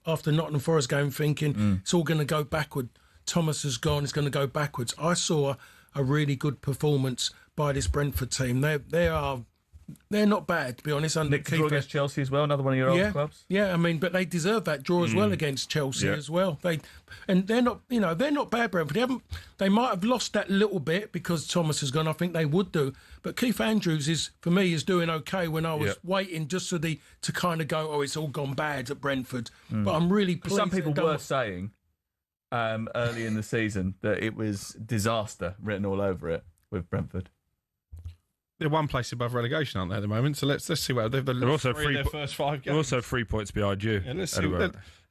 after Nottingham Forest game, thinking it's all going to go backward. Thomas has gone, it's going to go backwards. I saw a really good performance by this Brentford team. They're not bad, to be honest. Nick draw against Chelsea as well, another one of your old clubs. Yeah, I mean, but they deserve that draw as well against Chelsea as well. They're not bad, Brentford. They might have lost that little bit because Thomas has gone. I think they would do. But Keith Andrews is doing okay when I was waiting just to kind of go, it's all gone bad at Brentford. But I'm really pleased. Some people were saying early in the season that it was disaster written all over it with Brentford. They're one place above relegation, aren't they, at the moment? So let's see what they're also their first 5 games. They're also 3 points behind you. Yeah, let's see.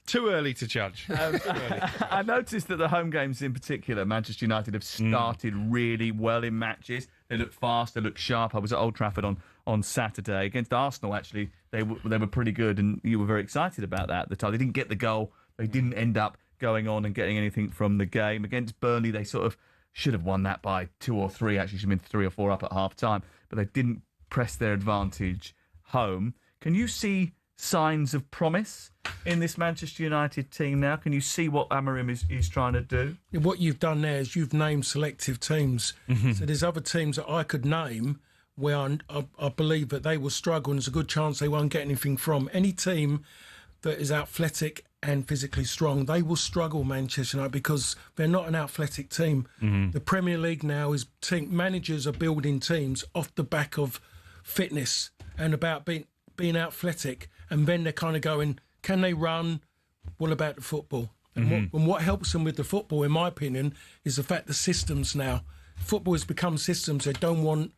Too early to judge. I noticed that the home games in particular, Manchester United have started really well in matches. They look fast, they look sharp. I was at Old Trafford on Saturday against Arsenal. Actually, they were pretty good, and you were very excited about that at the time. They didn't get the goal. They didn't end up going on and getting anything from the game. Against Burnley, they sort of should have won that by 2 or 3. Actually, should have been 3 or 4 up at half time, but they didn't press their advantage home. Can you see signs of promise in this Manchester United team now? Can you see what Amorim is trying to do? What you've done there is you've named selective teams. So there's other teams that I could name where I believe that they will struggle, and there's a good chance they won't get anything from. Any team that is athletic and physically strong, they will struggle, Manchester United, because they're not an athletic team. The Premier League now is managers are building teams off the back of fitness and about being athletic, and then they're kind of going, can they run? What about the football? And what helps them with the football, in my opinion, is the fact the systems now. Football has become systems. They don't want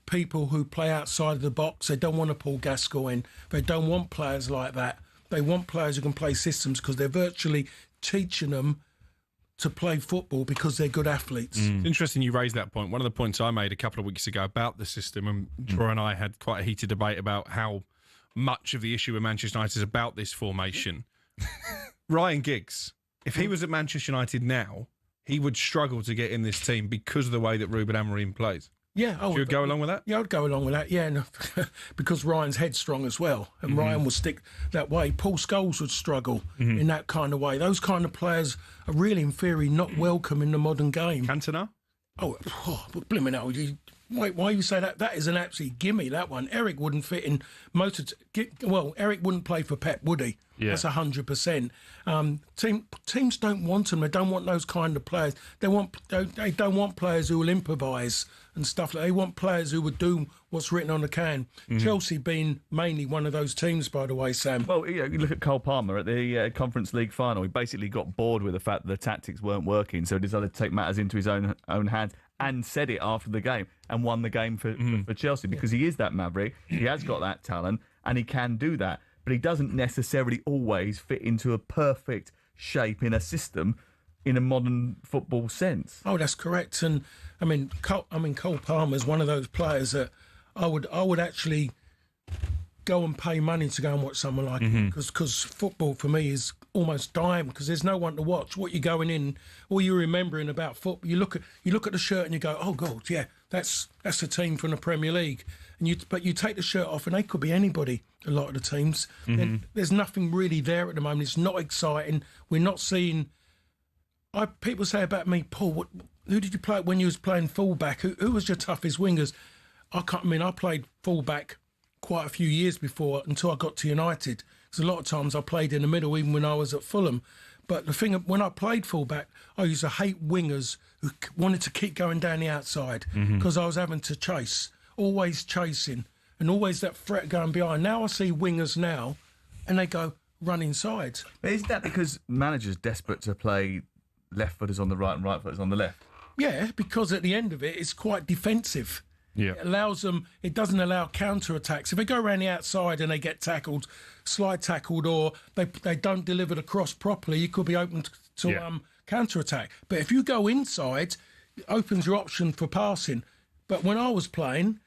people who play outside of the box. They don't want a Paul Gascoigne. They don't want players like that. They want players who can play systems because they're virtually teaching them to play football because they're good athletes. It's interesting you raised that point. One of the points I made a couple of weeks ago about the system, and Troy and I had quite a heated debate about how much of the issue with Manchester United is about this formation. Ryan Giggs, if he was at Manchester United now, he would struggle to get in this team because of the way that Ruben Amorim plays. Yeah, you would go along with that? Yeah, I'd go along with that. Yeah, and because Ryan's headstrong as well, and Ryan will stick that way. Paul Scholes would struggle in that kind of way. Those kind of players are really, in theory, not welcome in the modern game. Cantona? Blimmin' hell, why you say that? That is an absolute gimme, that one. Eric wouldn't fit in Eric wouldn't play for Pep, would he? Yeah. That's 100%. Teams don't want them. They don't want those kind of players. They don't want players who will improvise and stuff. They want players who would do what's written on the can. Chelsea being mainly one of those teams, by the way, Sam. Well, you look at Cole Palmer at the Conference League final. He basically got bored with the fact that the tactics weren't working, so he decided to take matters into his own hands and said it after the game and won the game for Chelsea because he is that maverick. He has got that talent and he can do that. But he doesn't necessarily always fit into a perfect shape in a system in a modern football sense. Oh, that's correct. And Cole Palmer is one of those players that I would actually go and pay money to go and watch someone like him because football for me is almost dying because there's no one to watch. What you're going in, all you're remembering about football, you look at the shirt and you go, oh God, yeah, that's a team from the Premier League. But you take the shirt off and they could be anybody. A lot of the teams, there's nothing really there at the moment. It's not exciting. We're not seeing. People say about me, Paul, who did you play when you was playing fullback? Who was your toughest wingers? I played fullback quite a few years before until I got to United. Because a lot of times I played in the middle, even when I was at Fulham. But the thing, when I played fullback, I used to hate wingers who wanted to keep going down the outside because I was having to chase, always chasing, and always that threat going behind. Now I see wingers now, and they go run inside. But isn't that because managers desperate to play left footers on the right and right footers on the left? Yeah, because at the end of it, it's quite defensive. Yeah. It allows them. It doesn't allow counter-attacks. If they go around the outside and they get tackled, slide tackled, or they don't deliver the cross properly, you could be open to counter-attack. But if you go inside, it opens your option for passing. But when I was playing,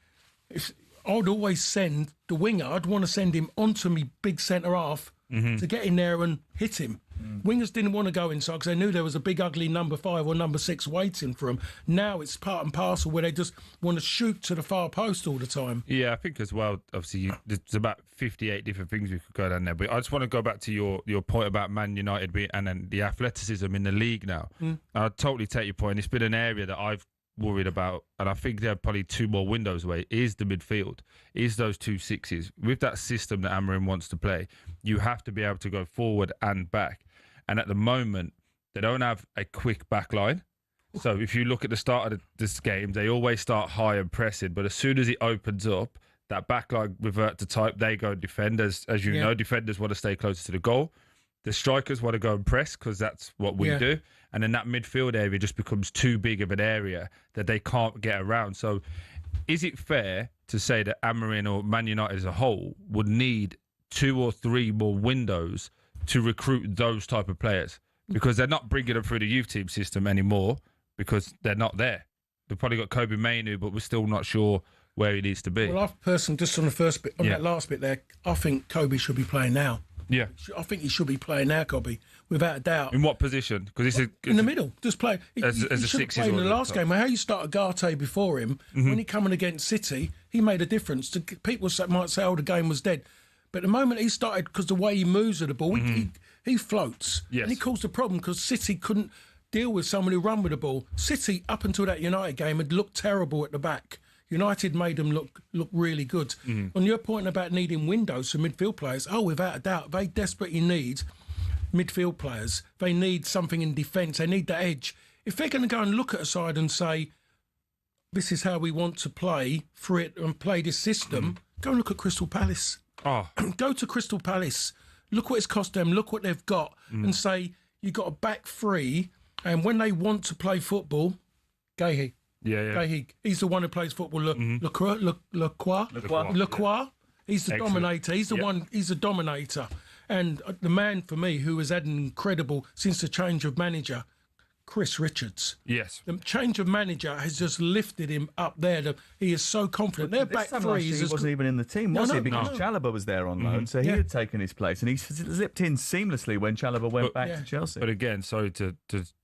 I'd always send the winger. I'd want to send him onto me big centre half to get in there and hit him. Wingers didn't want to go inside because they knew there was a big ugly number 5 or number 6 waiting for them. Now it's part and parcel where they just want to shoot to the far post all the time. Yeah, I think as well, obviously, there's about 58 different things we could go down there. But I just want to go back to your point about Man United and then the athleticism in the league now. I totally take your point. It's been an area that I've worried about, and I think there are probably 2 more windows away, is the midfield, is those 2 sixes. With that system that Amorim wants to play, you have to be able to go forward and back. And at the moment, they don't have a quick back line. So if you look at the start of this game, they always start high and pressing. But as soon as it opens up, that back line revert to type. They go and defend. As you know, defenders want to stay closer to the goal. The strikers want to go and press because that's what we do. And then that midfield area just becomes too big of an area that they can't get around. So is it fair to say that Amorim or Man United as a whole would need 2 or 3 more windows to recruit those type of players? Because they're not bringing them through the youth team system anymore because they're not there. They've probably got Kobe Mainoo, but we're still not sure where he needs to be. Well, I've personally, just on the first bit, on that last bit there, I think Kobe should be playing now. Yeah. I think he should be playing now, Kobe, without a doubt. In what position? Because in the middle, just play. As a six. In the last game, how you start Agate before him, when he coming against City, he made a difference. People might say, oh, the game was dead. But the moment he started, because the way he moves at the ball, he floats. Yes. And he caused a problem because City couldn't deal with someone who run with the ball. City, up until that United game, had looked terrible at the back. United made them look really good. On your point about needing windows for midfield players, without a doubt, they desperately need midfield players. They need something in defence. They need the edge. If they're going to go and look at a side and say, this is how we want to play for it and play this system, go and look at Crystal Palace. Go to Crystal Palace. Look what it's cost them. Look what they've got. And say, you've got a back 3, and when they want to play football, Gahey. He's the one who plays football. Lacroix. He's the dominator. He's the one. He's the dominator, and the man for me who has had an incredible since the change of manager, Chris Richards. Yes, the change of manager has just lifted him up there. He is so confident. Their back 3 he wasn't even in the team, was he? Because Chalobah was there on loan, so he had taken his place, and he zipped in seamlessly when Chalobah went back to Chelsea. But again, sorry to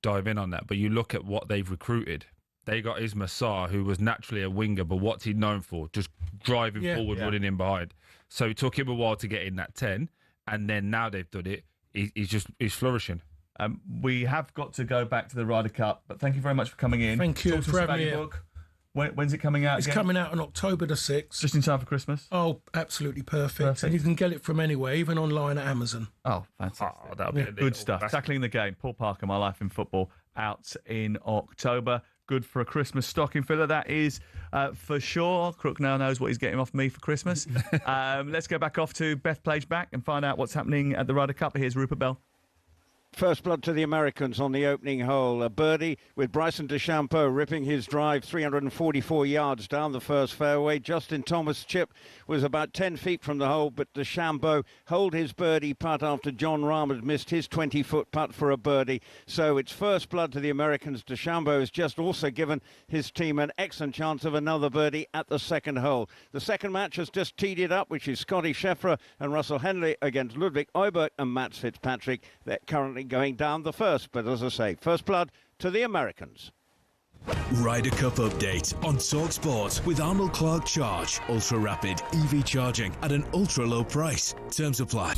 dive in on that, but you look at what they've recruited. They got Isma Sarr, who was naturally a winger, but what's he known for? Just driving forward, running in behind. So it took him a while to get in that 10, and then now they've done it. He's flourishing. We have got to go back to the Ryder Cup, but thank you very much for coming in. Thank you for having me. When's it coming out? It's again? coming out on October the 6th. Just in time for Christmas. Oh, absolutely perfect. And you can get it from anywhere, even online at Amazon. Oh, fantastic. Oh, that'll be a Good stuff. Tackling the Game. Paul Parker, My Life in Football, out in October. Good for a Christmas stocking filler, that is for sure. Crook now knows what he's getting off me for Christmas. Let's go back off to Beth Plage back and find out what's happening at the Ryder Cup. Here's Rupert Bell. First blood to the Americans on the opening hole. A birdie with Bryson DeChambeau ripping his drive 344 yards down the first fairway. Justin Thomas' chip was about 10 feet from the hole, but DeChambeau holed his birdie putt after John Rahm had missed his 20-foot putt for a birdie. So it's first blood to the Americans. DeChambeau has just also given his team an excellent chance of another birdie at the second hole. The second match has just teed it up, which is Scotty Scheffler and Russell Henley against Ludwig Eubert and Matt Fitzpatrick. They're currently going down the first, but as I say, first blood to the Americans. Ryder Cup update on talkSPORT with Arnold Clark Charge. Ultra rapid EV charging at an ultra low price. Terms apply.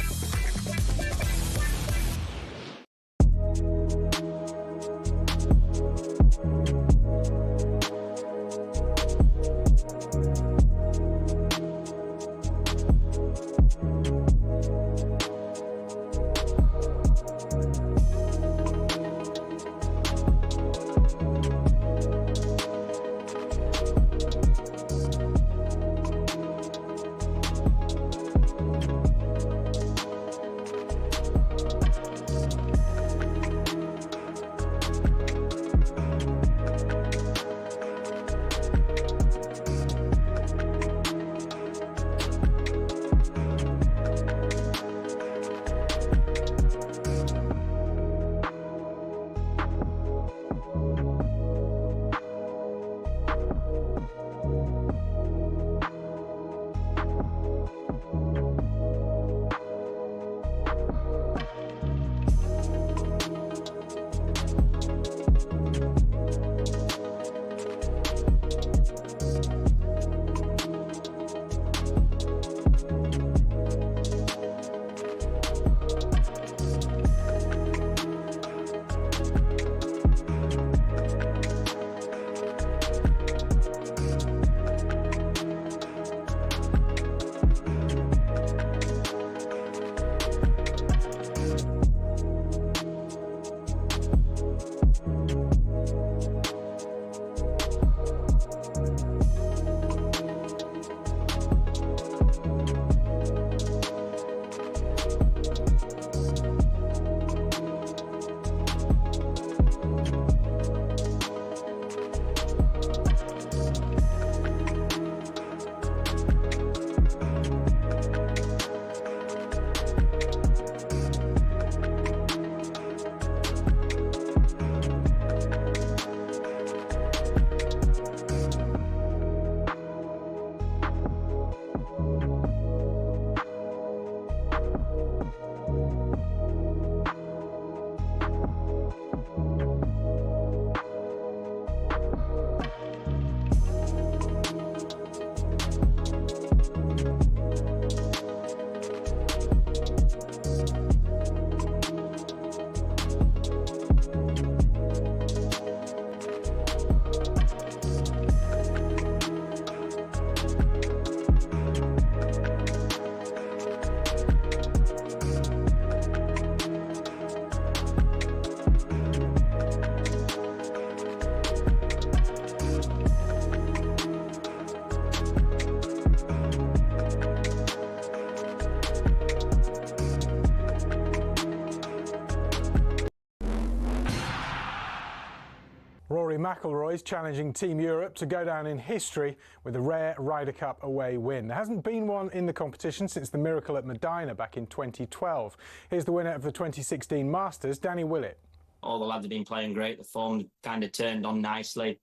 Rory McIlroy's challenging Team Europe to go down in history with a rare Ryder Cup away win. There hasn't been one in the competition since the miracle at Medina back in 2012. Here's the winner of the 2016 Masters, Danny Willett. All the lads have been playing great. The form kind of turned on nicely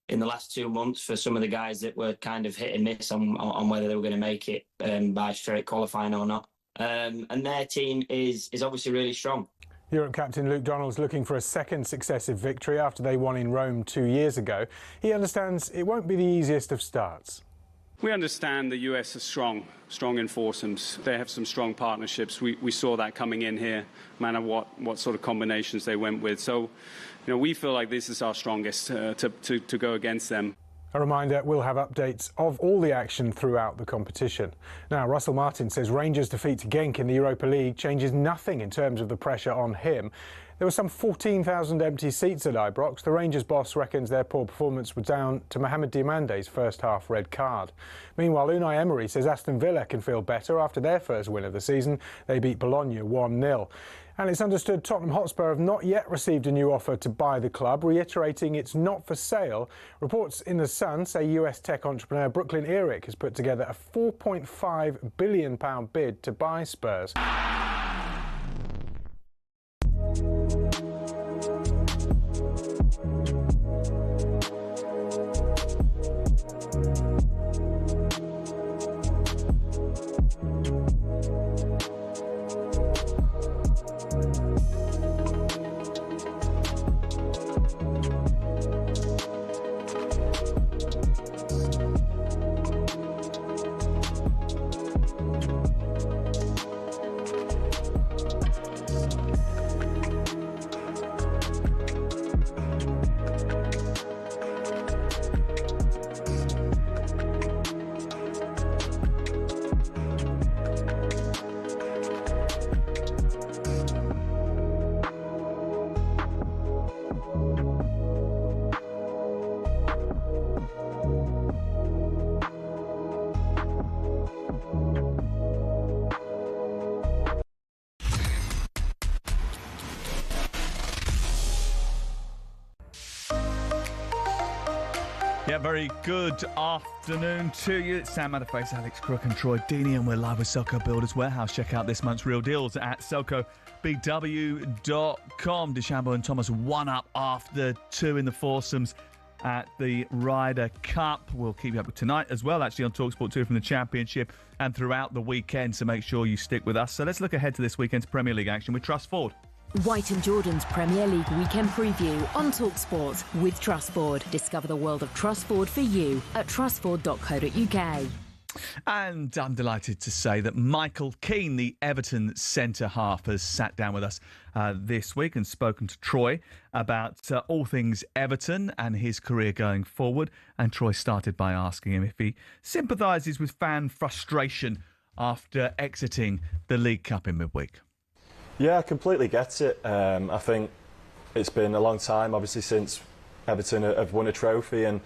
in the last 2 months for some of the guys that were kind of hit and miss on whether they were going to make it by straight qualifying or not. And their team is obviously really strong. Europe captain Luke Donald's looking for a second successive victory after they won in Rome 2 years ago. He understands it won't be the easiest of starts. We understand the US are strong in foursomes. They have some strong partnerships. We saw that coming in here, no matter what sort of combinations they went with. So, we feel like this is our strongest to go against them. A reminder, we'll have updates of all the action throughout the competition. Now, Russell Martin says Rangers' defeat to Genk in the Europa League changes nothing in terms of the pressure on him. There were some 14,000 empty seats at Ibrox. The Rangers boss reckons their poor performance was down to Mohamed Diamande's first-half red card. Meanwhile, Unai Emery says Aston Villa can feel better after their first win of the season. They beat Bologna 1-0. And it's understood Tottenham Hotspur have not yet received a new offer to buy the club, reiterating it's not for sale. Reports in The Sun say US tech entrepreneur Brooklyn Eric has put together a £4.5 billion bid to buy Spurs. Yeah, very good afternoon to you. It's Sam Matterface, Alex Crook and Troy Deeney, and we're live with Selco Builders Warehouse. Check out this month's real deals at selcobw.com. DeChambeau and Thomas 1 up after 2 in the foursomes at the Ryder Cup. We'll keep you up with tonight as well, actually, on talkSPORT 2 from the Championship and throughout the weekend, so make sure you stick with us. So let's look ahead to this weekend's Premier League action with Trust Ford. White and Jordan's Premier League weekend preview on talkSPORT with Trustboard. Discover the world of Trustboard for you at trustboard.co.uk. And I'm delighted to say that Michael Keane, the Everton centre-half, has sat down with us this week and spoken to Troy about all things Everton and his career going forward. And Troy started by asking him if he sympathises with fan frustration after exiting the League Cup in midweek. Yeah, I completely get it. I think it's been a long time, obviously, since Everton have won a trophy, and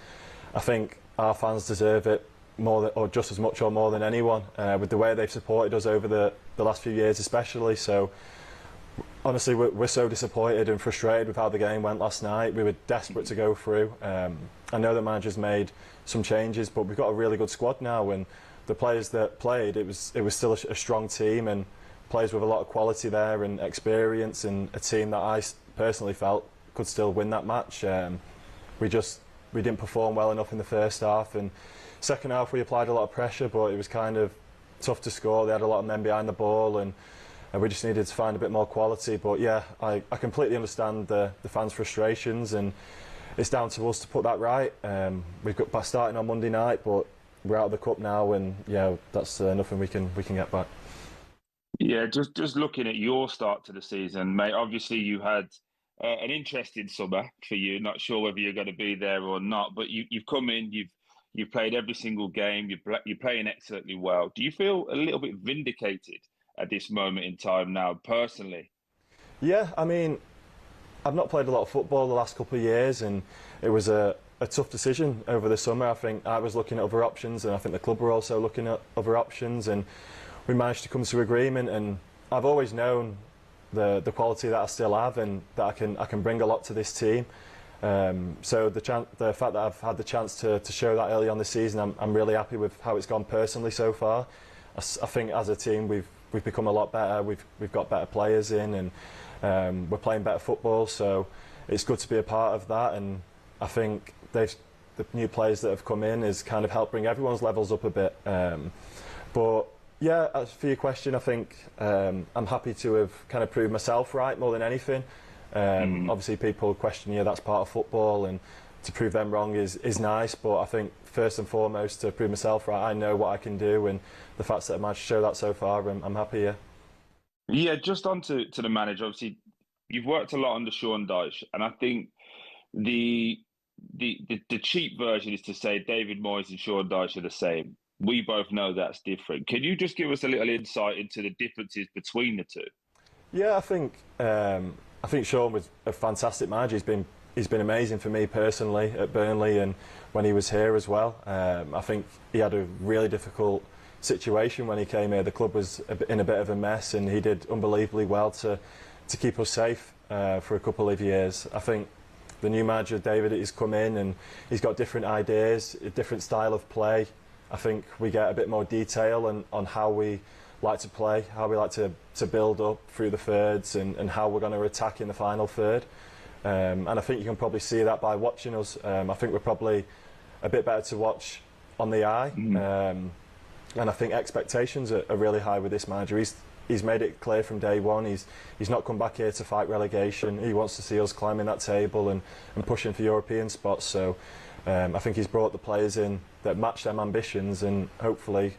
I think our fans deserve it more than, or just as much or more than anyone, with the way they've supported us over the last few years especially. So honestly, we're so disappointed and frustrated with how the game went last night. We were desperate to go through. I know the manager's made some changes, but we've got a really good squad now, and the players that played, it was still a strong team, and players with a lot of quality there and experience, and a team that I personally felt could still win that match. We didn't perform well enough in the first half, and second half we applied a lot of pressure, but it was kind of tough to score. They had a lot of men behind the ball, and we just needed to find a bit more quality. But yeah, I completely understand the fans' frustrations, and it's down to us to put that right. We've got starting on Monday night, but we're out of the cup now, and yeah, that's nothing we can get back. Yeah, just looking at your start to the season, mate, obviously you had an interesting summer for you. Not sure whether you're going to be there or not, but you've come in, you've played every single game, you're playing excellently well. Do you feel a little bit vindicated at this moment in time now, personally? Yeah, I mean, I've not played a lot of football the last couple of years, and it was a tough decision over the summer. I think I was looking at other options, and I think the club were also looking at other options, and we managed to come to agreement. And I've always known the quality that I still have, and that I can bring a lot to this team. So the fact that I've had the chance to show that early on this season, I'm really happy with how it's gone personally so far. I think as a team we've become a lot better. We've got better players in, and we're playing better football. So it's good to be a part of that. And I think the new players that have come in has kind of helped bring everyone's levels up a bit. But yeah, as for your question, I think I'm happy to have kind of proved myself right more than anything. Obviously, people question you, that's part of football, and to prove them wrong is nice. But I think first and foremost, to prove myself right, I know what I can do, and the fact that I managed to show that so far, I'm happy. Yeah, just on to the manager. Obviously, you've worked a lot under Sean Dyche, and I think the the cheap version is to say David Moyes and Sean Dyche are the same. We both know that's different. Can you just give us a little insight into the differences between the two? Yeah, I think Sean was a fantastic manager. He's been amazing for me personally at Burnley and when he was here as well. I think he had a really difficult situation when he came here. The club was in a bit of a mess, and he did unbelievably well to keep us safe for a couple of years. I think the new manager, David, has come in and he's got different ideas, a different style of play. I think we get a bit more detail on how we like to play, how we like to build up through the thirds and how we're going to attack in the final third. And I think you can probably see that by watching us. I think we're probably a bit better to watch on the eye. And I think expectations are really high with this manager. He's made it clear from day one. He's not come back here to fight relegation. He wants to see us climbing that table and pushing for European spots. So I think he's brought the players in that match them ambitions, and hopefully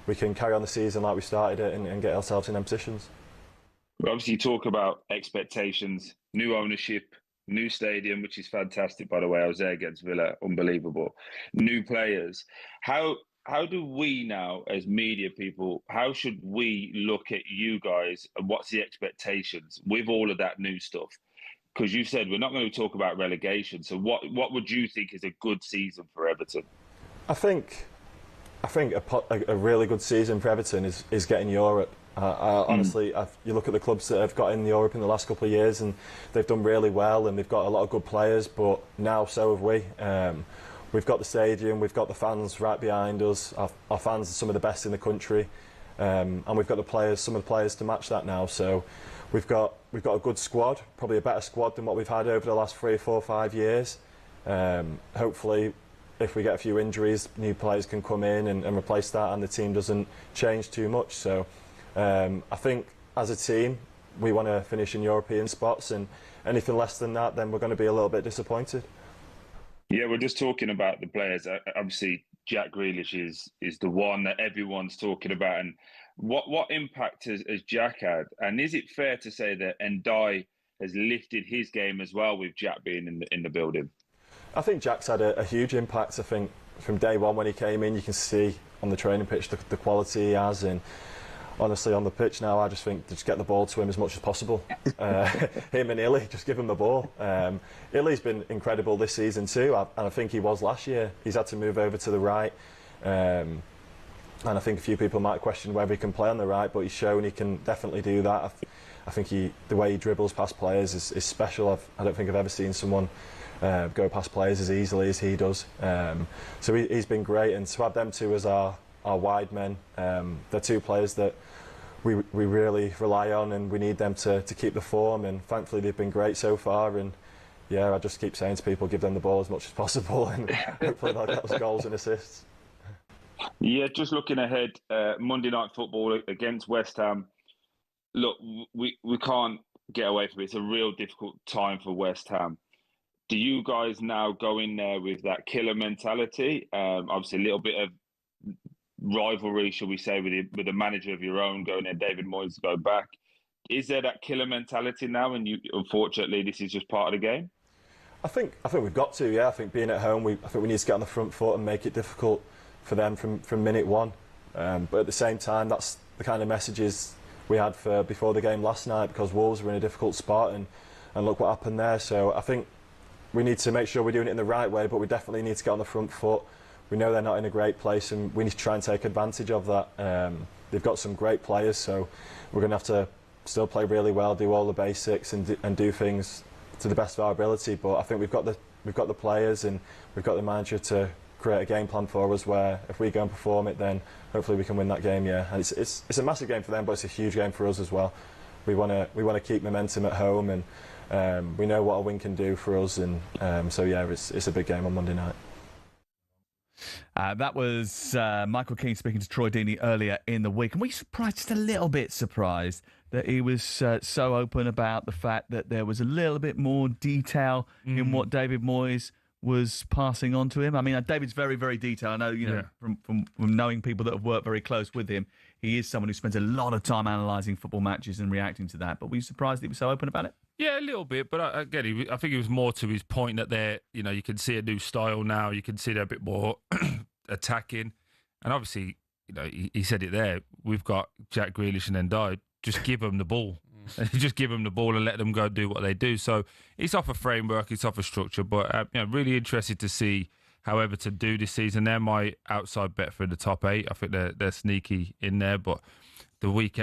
we can carry on the season like we started it and get ourselves in them positions. Obviously, you talk about expectations, new ownership, new stadium, which is fantastic, by the way. I was there against Villa, unbelievable. New players. How do we now, as media people, how should we look at you guys and what's the expectations with all of that new stuff? Because you said we're not going to talk about relegation. So what would you think is a good season for Everton? I think a really good season for Everton is getting Europe. Honestly, you look at the clubs that have got in Europe in the last couple of years, and they've done really well, and they've got a lot of good players. But now, so have we. We've got the stadium, we've got the fans right behind us. Our fans are some of the best in the country, and we've got the players, some of the players to match that now. So we've got a good squad, probably a better squad than what we've had over the last 3, 4, 5 years. Hopefully, if we get a few injuries, new players can come in and replace that, and the team doesn't change too much. So I think as a team, we want to finish in European spots, and anything less than that, then we're going to be a little bit disappointed. Yeah, we're just talking about the players. Obviously, Jack Grealish is the one that everyone's talking about. And what impact has Jack had? And is it fair to say that Ndiaye has lifted his game as well with Jack being in the building? I think Jack's had a huge impact. I think from day one when he came in, you can see on the training pitch the quality he has. And honestly, on the pitch now, I just think just get the ball to him as much as possible. Him and Illy, just give him the ball. Illy's been incredible this season too, and I think he was last year. He's had to move over to the right, and I think a few people might question whether he can play on the right, but he's shown he can definitely do that. I think the way he dribbles past players is special. I don't think I've ever seen someone go past players as easily as he does. So he's been great, and to have them two as our wide men, they're two players that we really rely on, and we need them to keep the form, and thankfully they've been great so far. And yeah, I just keep saying to people, give them the ball as much as possible, and hopefully they'll get us goals and assists. Yeah, just looking ahead, Monday Night Football against West Ham. Look, we can't get away from it. It's a real difficult time for West Ham. Do you guys now go in there with that killer mentality? Obviously, a little bit of rivalry, shall we say, with a manager of your own going there, David Moyes, go back. Is there that killer mentality now? And unfortunately, this is just part of the game. I think we've got to. Yeah, I think being at home, I think we need to get on the front foot and make it difficult for them from minute one. But at the same time, that's the kind of messages we had for before the game last night, because Wolves were in a difficult spot, and look what happened there. So I think we need to make sure we're doing it in the right way, but we definitely need to get on the front foot. We know they're not in a great place, and we need to try and take advantage of that. They've got some great players, so we're going to have to still play really well, do all the basics, and do things to the best of our ability. But I think we've got the players, and we've got the manager to create a game plan for us where if we go and perform it, then hopefully we can win that game. Yeah, and it's a massive game for them, but it's a huge game for us as well. We want to keep momentum at home, and we know what a win can do for us, and so yeah, it's a big game on Monday night. That was Michael Keane speaking to Troy Deeney earlier in the week. And we surprised, just a little bit surprised, that he was so open about the fact that there was a little bit more detail in what David Moyes was passing on to him. I mean, David's very, very detailed. I know, from knowing people that have worked very close with him, he is someone who spends a lot of time analysing football matches and reacting to that. But were you surprised he was so open about it? Yeah, a little bit, but again, I think it was more to his point that you can see a new style now. You can see they're a bit more attacking, and obviously, he said it there. We've got Jack Grealish and Ndiaye. Just give them the ball. Just give them the ball and let them go do what they do. So it's off a framework, it's off a structure, but really interested to see how Everton do this season. They're my outside bet for the top 8. I think they're sneaky in there, but the week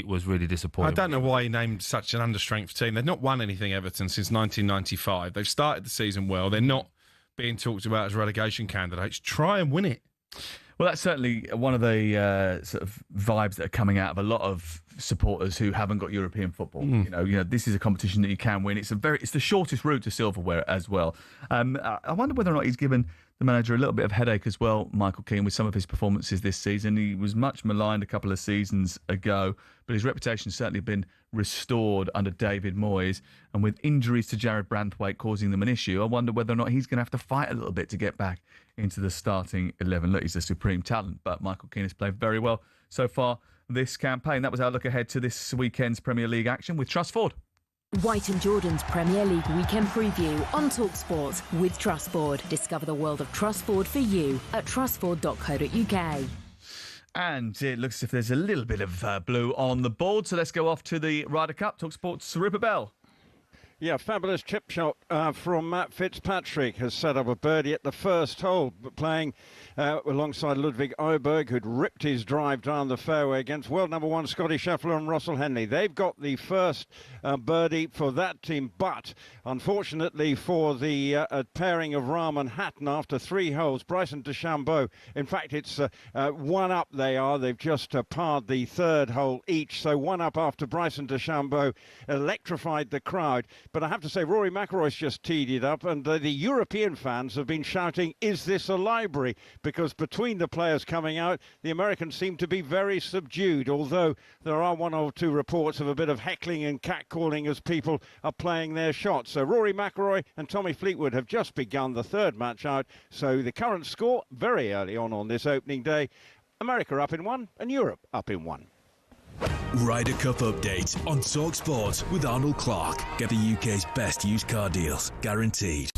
was really disappointing. I don't know why he named such an understrength team. They've not won anything, Everton, since 1995. They've started the season well. They're not being talked about as relegation candidates. Try and win it. Well, that's certainly one of the sort of vibes that are coming out of a lot of supporters who haven't got European football. This is a competition that you can win. It's the shortest route to silverware as well. I wonder whether or not he's given the manager a little bit of headache as well, Michael Keane, with some of his performances this season. He was much maligned a couple of seasons ago, but his reputation certainly been restored under David Moyes. And with injuries to Jared Branthwaite causing them an issue, I wonder whether or not he's going to have to fight a little bit to get back into the starting 11. Look, he's a supreme talent, but Michael Keane has played very well so far this campaign. That was our look ahead to this weekend's Premier League action with Trust Ford. White and Jordan's Premier League weekend preview on talkSPORT with TrustFord. Discover the world of TrustFord for you at trustford.co.uk. And it looks as if there's a little bit of blue on the board, so let's go off to the Ryder Cup. talkSPORT's Rupert Bell. Yeah, fabulous chip shot from Matt Fitzpatrick has set up a birdie at the first hole, playing alongside Ludwig Åberg, who'd ripped his drive down the fairway against world number 1 Scotty Scheffler and Russell Henley. They've got the first birdie for that team, but unfortunately for the pairing of Rahm and Hatton after 3 holes, Bryson DeChambeau, in fact it's 1 up they are. They've just parred the 3rd hole each, so 1 up after Bryson DeChambeau electrified the crowd. But I have to say, Rory McIlroy's just teed it up, and the European fans have been shouting, is this a library? Because between the players coming out, the Americans seem to be very subdued, although there are 1 or 2 reports of a bit of heckling and catcalling as people are playing their shots. So Rory McIlroy and Tommy Fleetwood have just begun the 3rd match out. So the current score, very early on this opening day, America up in 1 and Europe up in 1. Ryder Cup update on talkSPORT with Arnold Clark. Get the UK's best used car deals, guaranteed.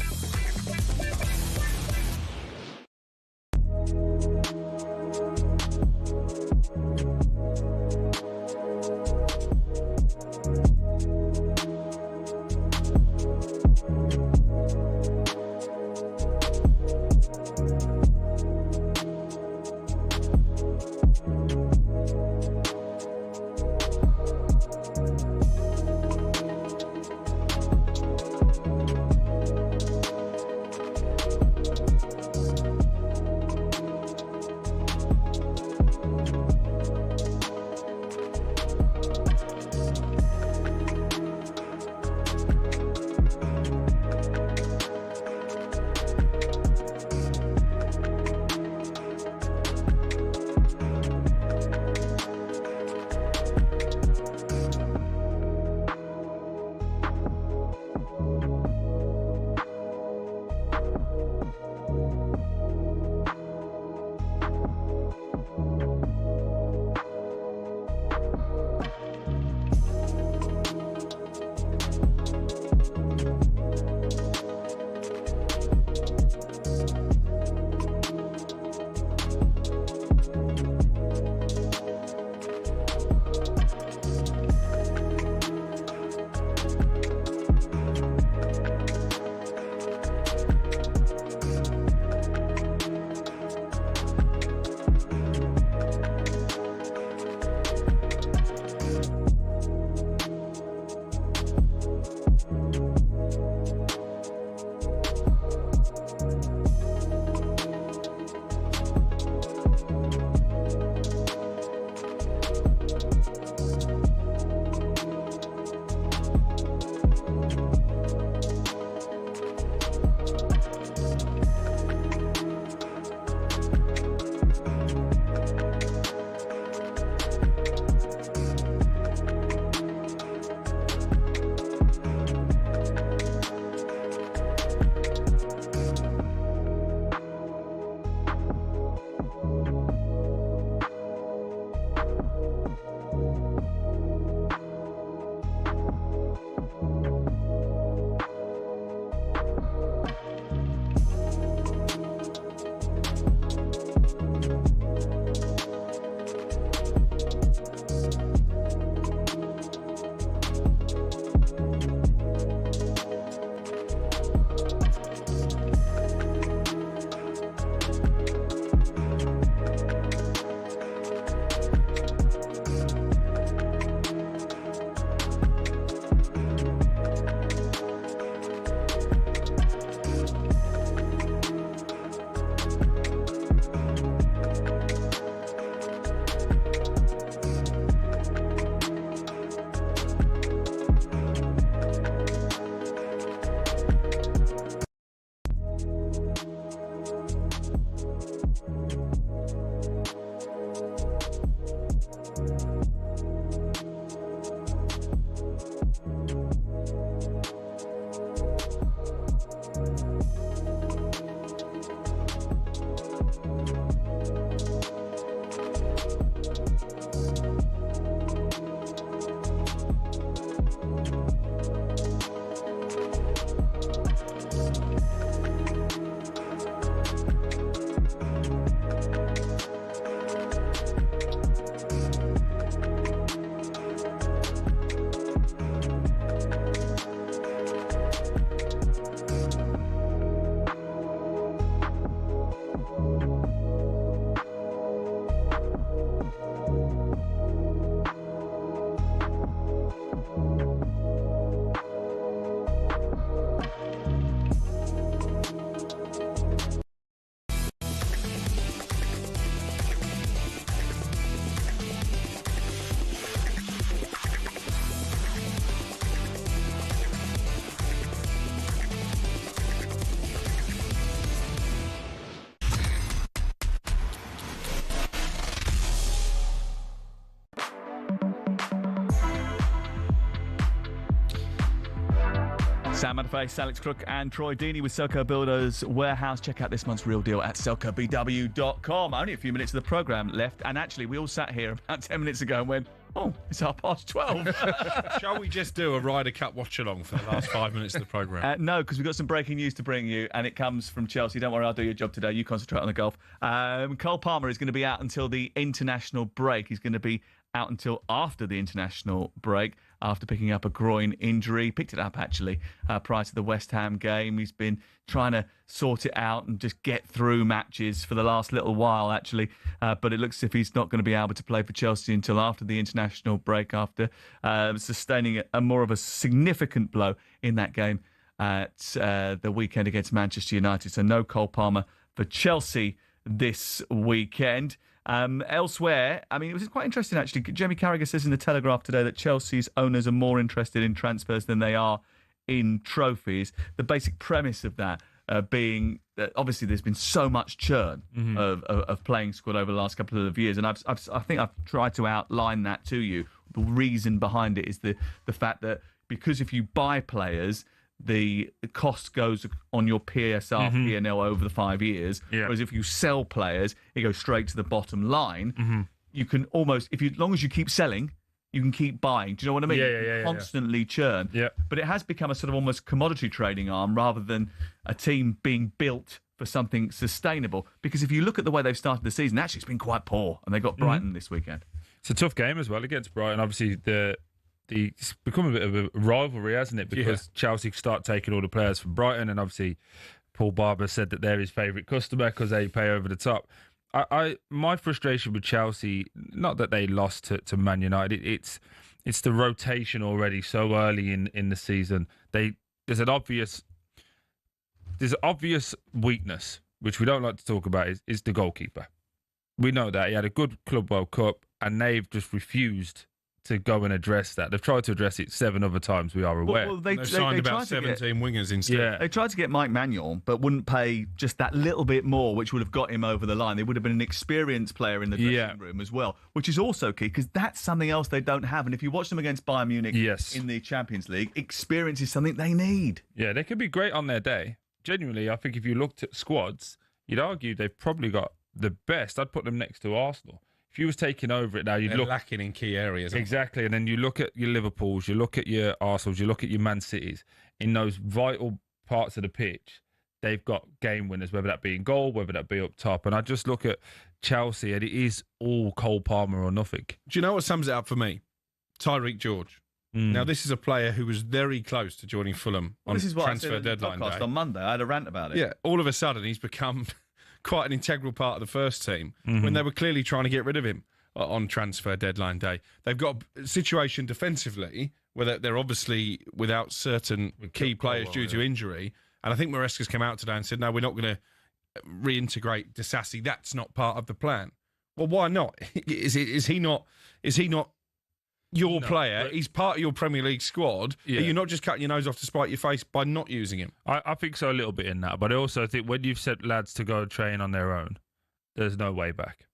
Sam Matterface, Alex Crook and Troy Deeney with Selco Builders Warehouse. Check out this month's real deal at selcobw.com. Only a few minutes of the programme left. And actually, we all sat here about 10 minutes ago and went, oh, it's 12:30. Shall we just do a Ryder Cup watch-along for the last 5 minutes of the programme? No, because we've got some breaking news to bring you, and it comes from Chelsea. Don't worry, I'll do your job today. You concentrate on the golf. Cole Palmer is going to be out until the international break. He's going to be out until after the international break after picking up a groin injury. Picked it up, actually, prior to the West Ham game. He's been trying to sort it out and just get through matches for the last little while, actually. But it looks as if he's not going to be able to play for Chelsea until after the international break, after sustaining a more of a significant blow in that game at the weekend against Manchester United. So no Cole Palmer for Chelsea this weekend. Elsewhere, I mean, it was quite interesting, actually. Jamie Carragher says in the Telegraph today that Chelsea's owners are more interested in transfers than they are in trophies. The basic premise of that being that obviously there's been so much churn of playing squad over the last couple of years. And I think I've tried to outline that to you. The reason behind it is the fact that because if you buy players, the cost goes on your PSR, P&L over the 5 years. Yeah. Whereas if you sell players, it goes straight to the bottom line. You can almost, as long as you keep selling, you can keep buying. Do you know what I mean? Yeah. Constantly churn. Yeah. But it has become a sort of almost commodity trading arm rather than a team being built for something sustainable. Because if you look at the way they've started the season, actually it's been quite poor. And they got Brighton this weekend. It's a tough game as well against Brighton. Obviously, it's become a bit of a rivalry, hasn't it? Because Chelsea start taking all the players from Brighton, and obviously Paul Barber said that they're his favourite customer because they pay over the top. My frustration with Chelsea, not that they lost to Man United, it's the rotation already so early in the season. There's an obvious weakness, which we don't like to talk about, is the goalkeeper. We know that. He had a good Club World Cup, and they've just refused to go and address that. They've tried to address it 7 other times, we are aware. They've signed about 17 wingers instead. Yeah. They tried to get Mike Manuel, but wouldn't pay just that little bit more, which would have got him over the line. They would have been an experienced player in the dressing room as well, which is also key, because that's something else they don't have. And if you watch them against Bayern Munich in the Champions League, experience is something they need. Yeah, they could be great on their day. Genuinely, I think if you looked at squads, you'd argue they've probably got the best. I'd put them next to Arsenal. If you was taking over it now, you'd look lacking in key areas. Exactly, and then you look at your Liverpools, you look at your Arsenals, you look at your Man Cities. In those vital parts of the pitch, they've got game winners, whether that be in goal, whether that be up top. And I just look at Chelsea, and it is all Cole Palmer or nothing. Do you know what sums it up for me? Tyreek George. Now, this is a player who was very close to joining Fulham on transfer deadline day. On Monday, I had a rant about it. Yeah, all of a sudden he's become quite an integral part of the first team when they were clearly trying to get rid of him on transfer deadline day. They've got a situation defensively where they're obviously without certain key players due to injury. And I think Maresca's come out today and said, no, we're not going to reintegrate Disasi. That's not part of the plan. Well, why not? Is he not your player? He's part of your Premier League squad. Yeah. Are you not just cutting your nose off to spite your face by not using him? I think so, a little bit in that. But I also think when you've set lads to go train on their own, there's no way back.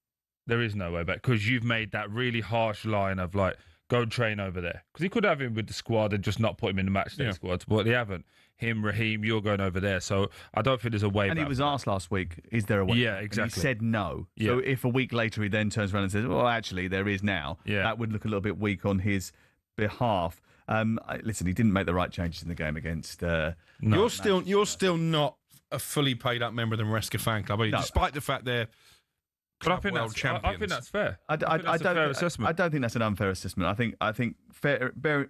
There is no way back, because you've made that really harsh line of like, go train over there. Because he could have him with the squad and just not put him in the matchday squad, but they haven't. Him, Raheem, you're going over there. So I don't think there's a way back. And he was asked last week, is there a way Yeah, back? exactly. And he said no. Yeah. So if a week later he then turns around and says, well, actually, there is now, that would look a little bit weak on his behalf. Listen, he didn't make the right changes in the game against... You're still not a fully paid up member of the Maresca fan club, are you? No. Despite the fact they're I think that's fair. I don't think that's an unfair assessment. I think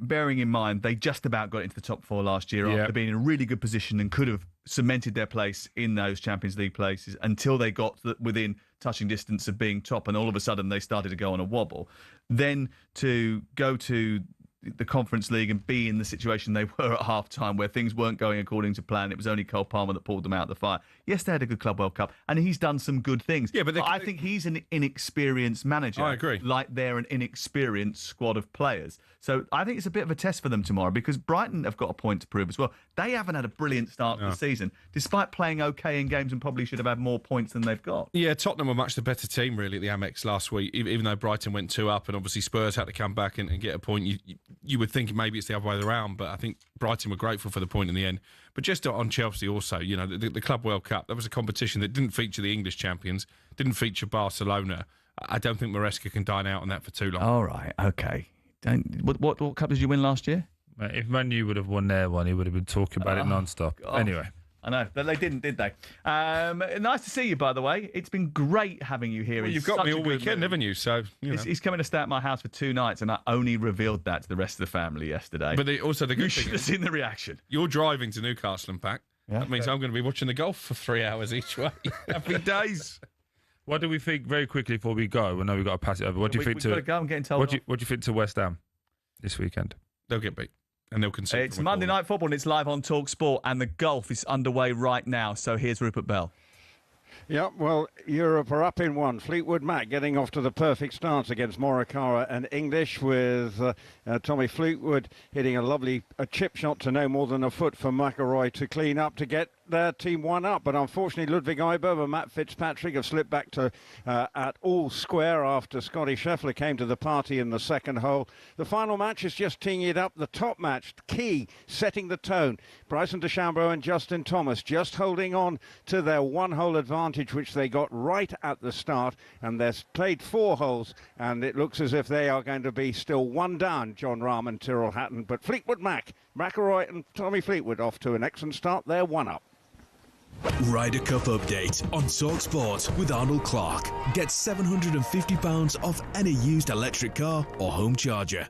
bearing in mind they just about got into the top 4 last year after being in a really good position and could have cemented their place in those Champions League places until they got within touching distance of being top, and all of a sudden they started to go on a wobble. Then to go to the Conference League and be in the situation they were at half-time where things weren't going according to plan. It was only Cole Palmer that pulled them out of the fire. Yes, they had a good Club World Cup, and he's done some good things. Yeah, but I think he's an inexperienced manager. I agree. Like they're an inexperienced squad of players. So I think it's a bit of a test for them tomorrow, because Brighton have got a point to prove as well. They haven't had a brilliant start to the season, despite playing okay in games and probably should have had more points than they've got. Yeah, Tottenham were much the better team, really, at the Amex last week, even though Brighton went 2 up, and obviously Spurs had to come back and get a point. you would think maybe it's the other way around, but I think Brighton were grateful for the point in the end. But just on Chelsea also, you know, the Club World Cup, that was a competition that didn't feature the English champions, didn't feature Barcelona. I don't think Maresca can dine out on that for too long. All right, okay. What cup did you win last year? Mate, if Man U would have won their one, he would have been talking about it non-stop. Anyway. I know, but they didn't, did they? Nice to see you, by the way. It's been great having you here. Well, you've got me all weekend, haven't you? So he's coming to stay at my house for 2 nights, and I only revealed that to the rest of the family yesterday. But also the good you thing should have seen the reaction. You're driving to Newcastle and back. Yeah. That means I'm going to be watching the golf for 3 hours each way. Happy days. What do we think, very quickly before we go? I know we've got to pass it over. What do you think to? We've got to go. I'm getting told. What do you think to West Ham this weekend? They'll get beat. And they'll concede. It's Monday Night Football and it's live on talkSPORT, and the golf is underway right now. So here's Rupert Bell. Yeah, well, Europe are up in 1. Fleetwood Mac getting off to the perfect stance against Morikawa and English, with Tommy Fleetwood hitting a lovely chip shot to no more than a foot for McIlroy to clean up to get their team 1 up. But unfortunately, Ludwig Eiberg and Matt Fitzpatrick have slipped back to at all square after Scotty Scheffler came to the party in the second hole. The final match is just teeing it up. The top match, Key setting the tone. Bryson DeChambeau and Justin Thomas just holding on to their 1-hole advantage, which they got right at the start. And they've played 4 holes, and it looks as if they are going to be still 1 down, John Rahm and Tyrrell Hatton. But Fleetwood Mac, McIlroy and Tommy Fleetwood off to an excellent start. They're 1 up. Ryder Cup update on talkSPORT with Arnold Clark. Get £750 off any used electric car or home charger.